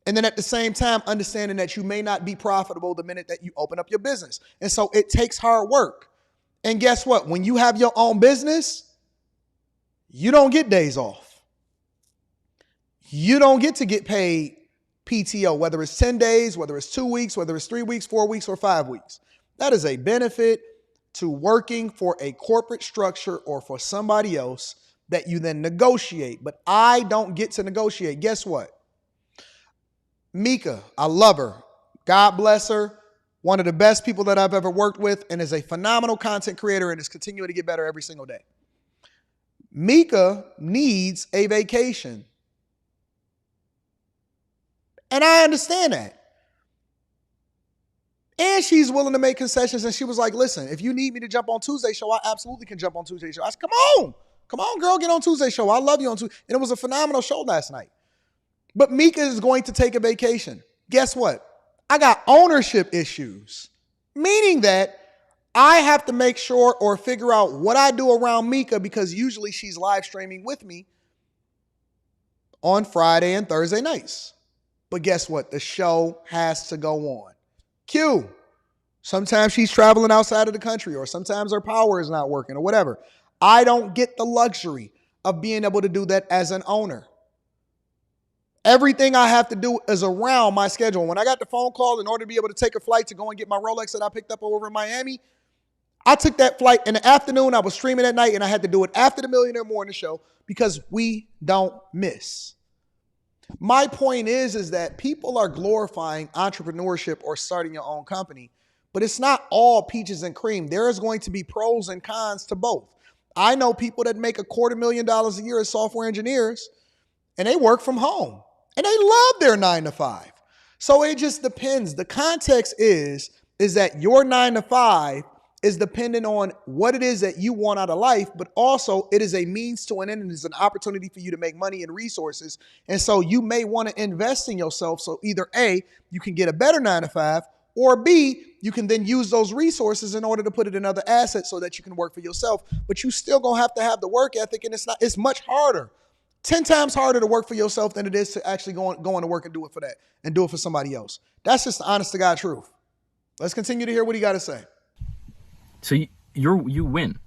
And then at the same time, understanding that you may not be profitable the minute that you open up your business. And so it takes hard work. And guess what? When you have your own business, you don't get days off. You don't get to get paid PTO, whether it's 10 days, whether it's 2 weeks, whether it's 3 weeks, 4 weeks, or 5 weeks. That is a benefit to working for a corporate structure or for somebody else that you then negotiate. But I don't get to negotiate. Guess what? Mika, I love her. God bless her. One of the best people that I've ever worked with, and is a phenomenal content creator and is continuing to get better every single day. Mika needs a vacation. And I understand that. And she's willing to make concessions. And she was like, listen, if you need me to jump on Tuesday show, I absolutely can jump on Tuesday show. I said, come on, girl, get on Tuesday show. I love you on Tuesday. And it was a phenomenal show last night. But Mika is going to take a vacation. Guess what? I got ownership issues, meaning that I have to make sure or figure out what I do around Mika, because usually she's live streaming with me on Friday and Thursday nights. But guess what? The show has to go on. Q. Sometimes she's traveling outside of the country, or sometimes her power is not working, or whatever. I don't get the luxury of being able to do that as an owner. Everything I have to do is around my schedule. When I got the phone call in order to be able to take a flight to go and get my Rolex that I picked up over in Miami, I took that flight in the afternoon. I was streaming at night, and I had to do it after the Millionaire Morning Show because we don't miss. My point is that people are glorifying entrepreneurship or starting your own company, but it's not all peaches and cream. There is going to be pros and cons to both. I know people that make $250,000 a year as software engineers, and they work from home, and they love their 9 to 5. So it just depends. The context is that your 9 to 5 is dependent on what it is that you want out of life, but also it is a means to an end, and it's an opportunity for you to make money and resources. And so you may want to invest in yourself. So either A, you can get a better 9 to 5, or B, you can then use those resources in order to put it in other assets so that you can work for yourself. But you still gonna have the work ethic, and it's much harder, 10 times harder to work for yourself than it is to actually go into work and do it for that and do it for somebody else. That's just the honest to God truth. Let's continue to hear what he got to say. So you win.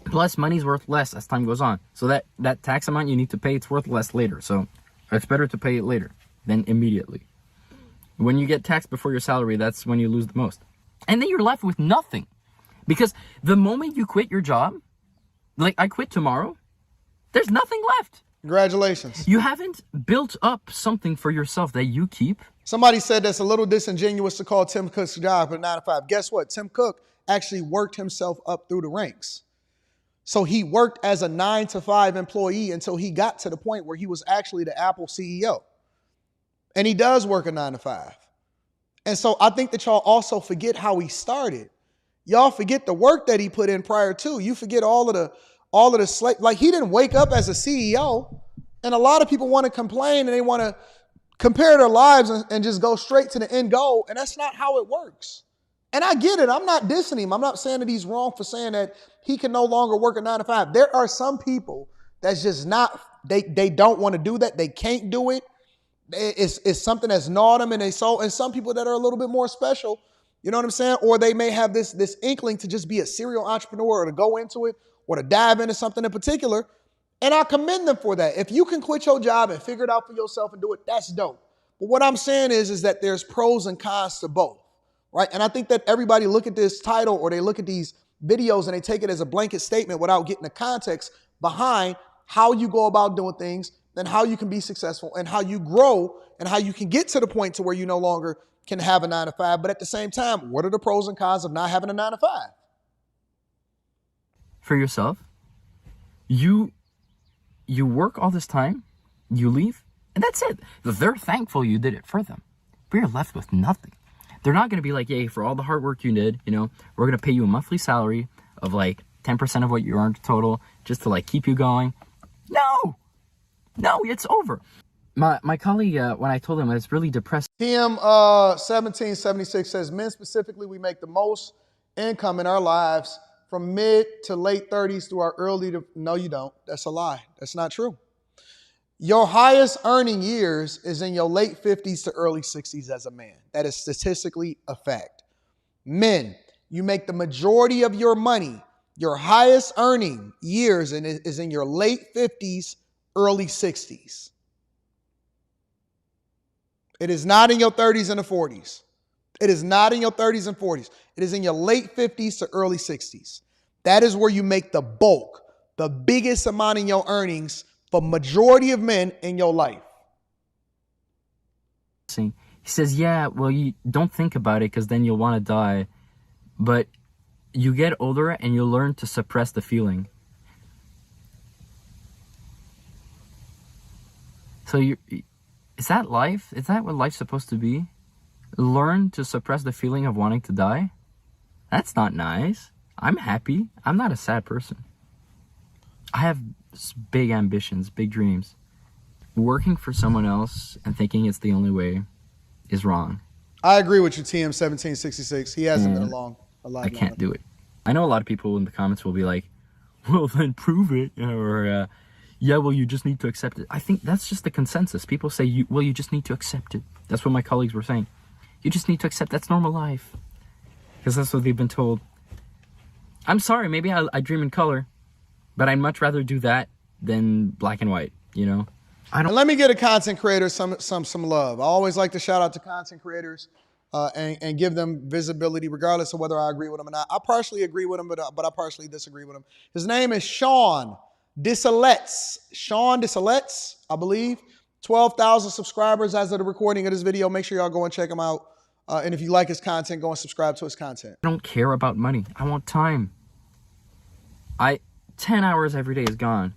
Plus, money's worth less as time goes on. So that tax amount you need to pay, it's worth less later. So it's better to pay it later than immediately. When you get taxed before your salary, that's when you lose the most. And then you're left with nothing. Because the moment you quit your job, like I quit tomorrow, there's nothing left. Congratulations. You haven't built up something for yourself that you keep. Somebody said that's a little disingenuous to call Tim Cook's job a 9 to 5. Guess what? Tim Cook actually worked himself up through the ranks. So he worked as a 9 to 5 employee until he got to the point where he was actually the Apple CEO. And he does work a 9 to 5. And so I think that y'all also forget how he started. Y'all forget the work that he put in prior to. You forget all of the like he didn't wake up as a CEO. And a lot of people want to complain and they want to compare their lives and just go straight to the end goal. And that's not how it works. And I get it. I'm not dissing him. I'm not saying that he's wrong for saying that he can no longer work a 9 to 5. There are some people that's just not, they don't want to do that. They can't do it. It's something that's gnawed them in their soul. And some people that are a little bit more special, you know what I'm saying? Or they may have this inkling to just be a serial entrepreneur or to go into it or to dive into something in particular. And I commend them for that. If you can quit your job and figure it out for yourself and do it, that's dope. But what I'm saying is that there's pros and cons to both. Right. And I think that everybody look at this title or they look at these videos and they take it as a blanket statement without getting the context behind how you go about doing things and how you can be successful and how you grow and how you can get to the point to where you no longer can have a 9 to 5. But at the same time, what are the pros and cons of not having a 9 to 5? For yourself, you work all this time, you leave, and that's it. They're thankful you did it for them, but you're left with nothing. They're not going to be like, hey, for all the hard work you did, we're going to pay you a monthly salary of like 10% of what you earned total just to like keep you going. No, it's over. My colleague, when I told him, it's really depressing. TM1776 says, men specifically, we make the most income in our lives from mid to late 30s through our early to, no, you don't. That's a lie. That's not true. Your highest earning years is in your late 50s to early 60s as a man. That is statistically a fact. Men, you make the majority of your money, your highest earning years is in your late 50s, early 60s. It is not in your 30s and the 40s. It is not in your 30s and 40s. It is in your late 50s to early 60s. That is where you make the bulk, the biggest amount in your earnings for majority of men in your life. He says, yeah, well, you don't think about it because then you'll want to die. But you get older and you'll learn to suppress the feeling. So Is that life? Is that what life's supposed to be? Learn to suppress the feeling of wanting to die? That's not nice. I'm happy. I'm not a sad person. I have big ambitions, big dreams. Working for someone else and thinking it's the only way is wrong. I agree with you, TM1766. He hasn't been along a lot. I can't do it. I know a lot of people in the comments will be like, well, then prove it. Or, yeah, well, you just need to accept it. I think that's just the consensus. People say, you just need to accept it. That's what my colleagues were saying. You just need to accept that's normal life. Because that's what they've been told. I'm sorry, maybe I dream in color, but I'd much rather do that than black and white, you know? And let me get a content creator some love. I always like to shout out to content creators and give them visibility regardless of whether I agree with them or not. I partially agree with him, but I partially disagree with him. His name is Sean Disselets. Sean Disselets, I believe. 12,000 subscribers as of the recording of this video. Make sure y'all go and check him out. And if you like his content, go and subscribe to his content. I don't care about money. I want time. 10 hours every day is gone.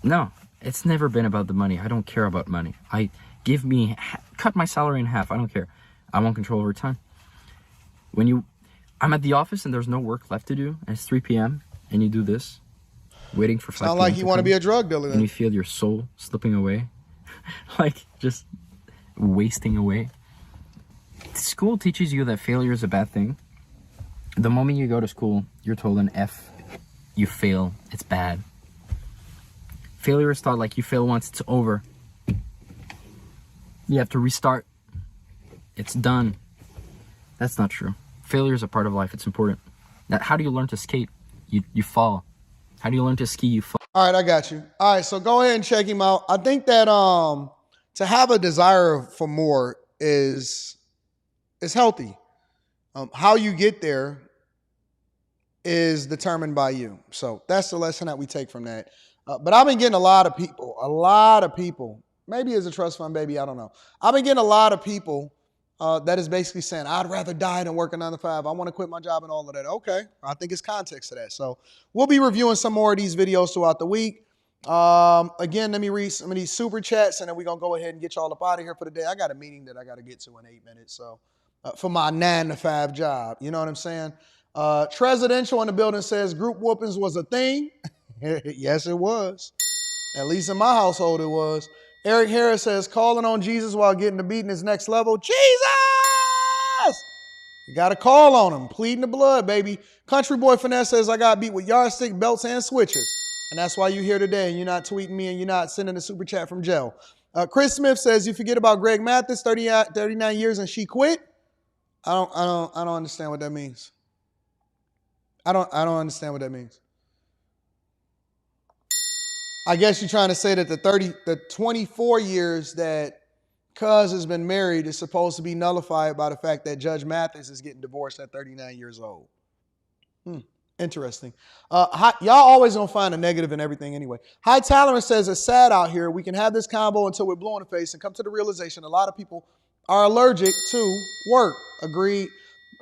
No, it's never been about the money. I don't care about money. Cut my salary in half. I don't care. I want control over time. I'm at the office and there's no work left to do, and it's 3 p.m. and you do this, waiting for 5 p.m. Sound like you want to be a drug dealer then. And you feel your soul slipping away, like just wasting away. School teaches you that failure is a bad thing. The moment you go to school, you're told an F. You fail. It's bad. Failure is taught like you fail once, it's over. You have to restart. It's done. That's not true. Failure is a part of life. It's important. How do you learn to skate? You fall. How do you learn to ski? You fall. All right, I got you. All right, so go ahead and check him out. I think that to have a desire for more is healthy. How you get there is determined by you. So that's the lesson that we take from that. But I've been getting a lot of people, maybe it's a trust fund baby, I don't know. I've been getting a lot of people that is basically saying, I'd rather die than work a 9 to 5. I want to quit my job and all of that. Okay, I think it's context to that. So we'll be reviewing some more of these videos throughout the week. Again, let me read some of these super chats and then we're going to go ahead and get y'all up out of here for the day. I got a meeting that I got to get to in 8 minutes. So for my 9 to 5 job, you know what I'm saying? Tresidential in the building says group whoopings was a thing. Yes, it was. At least in my household, it was. Eric Harris says, calling on Jesus while getting the beating is next level. Jesus! You got to call on him. Pleading the blood, baby. Country Boy Finesse says, I got beat with yardstick, belts, and switches. And that's why you're here today and you're not tweeting me and you're not sending a super chat from jail. Chris Smith says, you forget about Greg Mathis, 39 years and she quit? I don't understand what that means. I don't understand what that means. I guess you're trying to say that the 24 years that Cuz has been married is supposed to be nullified by the fact that Judge Mathis is getting divorced at 39 years old. Interesting. Y'all always gonna find a negative in everything anyway. High Tolerance says it's sad out here. We can have this combo until we're blue in the face and come to the realization a lot of people are allergic to work. Agreed.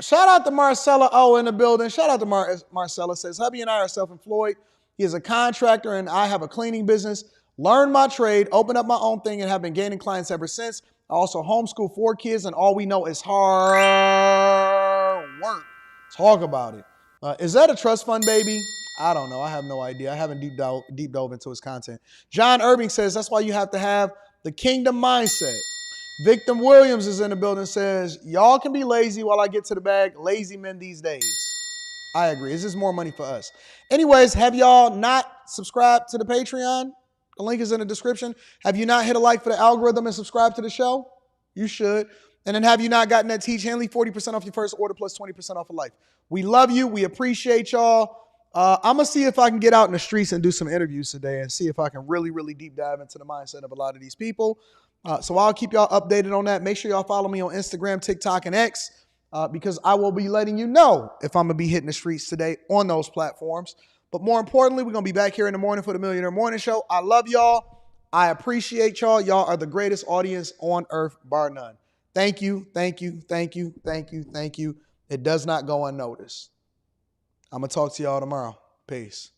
Shout out to Marcella O in the building. Shout out to Marcella says, hubby and I are self-employed. He is a contractor and I have a cleaning business. Learned my trade, opened up my own thing and have been gaining clients ever since. I also homeschool 4 kids and all we know is hard work. Talk about it. Is that a trust fund baby? I don't know. I have no idea. I haven't deep dove into his content. John Irving says that's why you have to have the kingdom mindset. Victim Williams is in the building says, y'all can be lazy while I get to the bag. Lazy men these days. I agree. This is more money for us. Anyways, have y'all not subscribed to the Patreon? The link is in the description. Have you not hit a like for the algorithm and subscribe to the show? You should. And then have you not gotten that Tiege Hanley 40% off your first order plus 20% off of life? We love you. We appreciate y'all. I'm going to see if I can get out in the streets and do some interviews today and see if I can really, really deep dive into the mindset of a lot of these people. So I'll keep y'all updated on that. Make sure y'all follow me on Instagram, TikTok, and X because I will be letting you know if I'm going to be hitting the streets today on those platforms. But more importantly, we're going to be back here in the morning for the Millionaire Morning Show. I love y'all. I appreciate y'all. Y'all are the greatest audience on earth, bar none. Thank you, thank you, thank you, thank you, thank you. It does not go unnoticed. I'm going to talk to y'all tomorrow. Peace.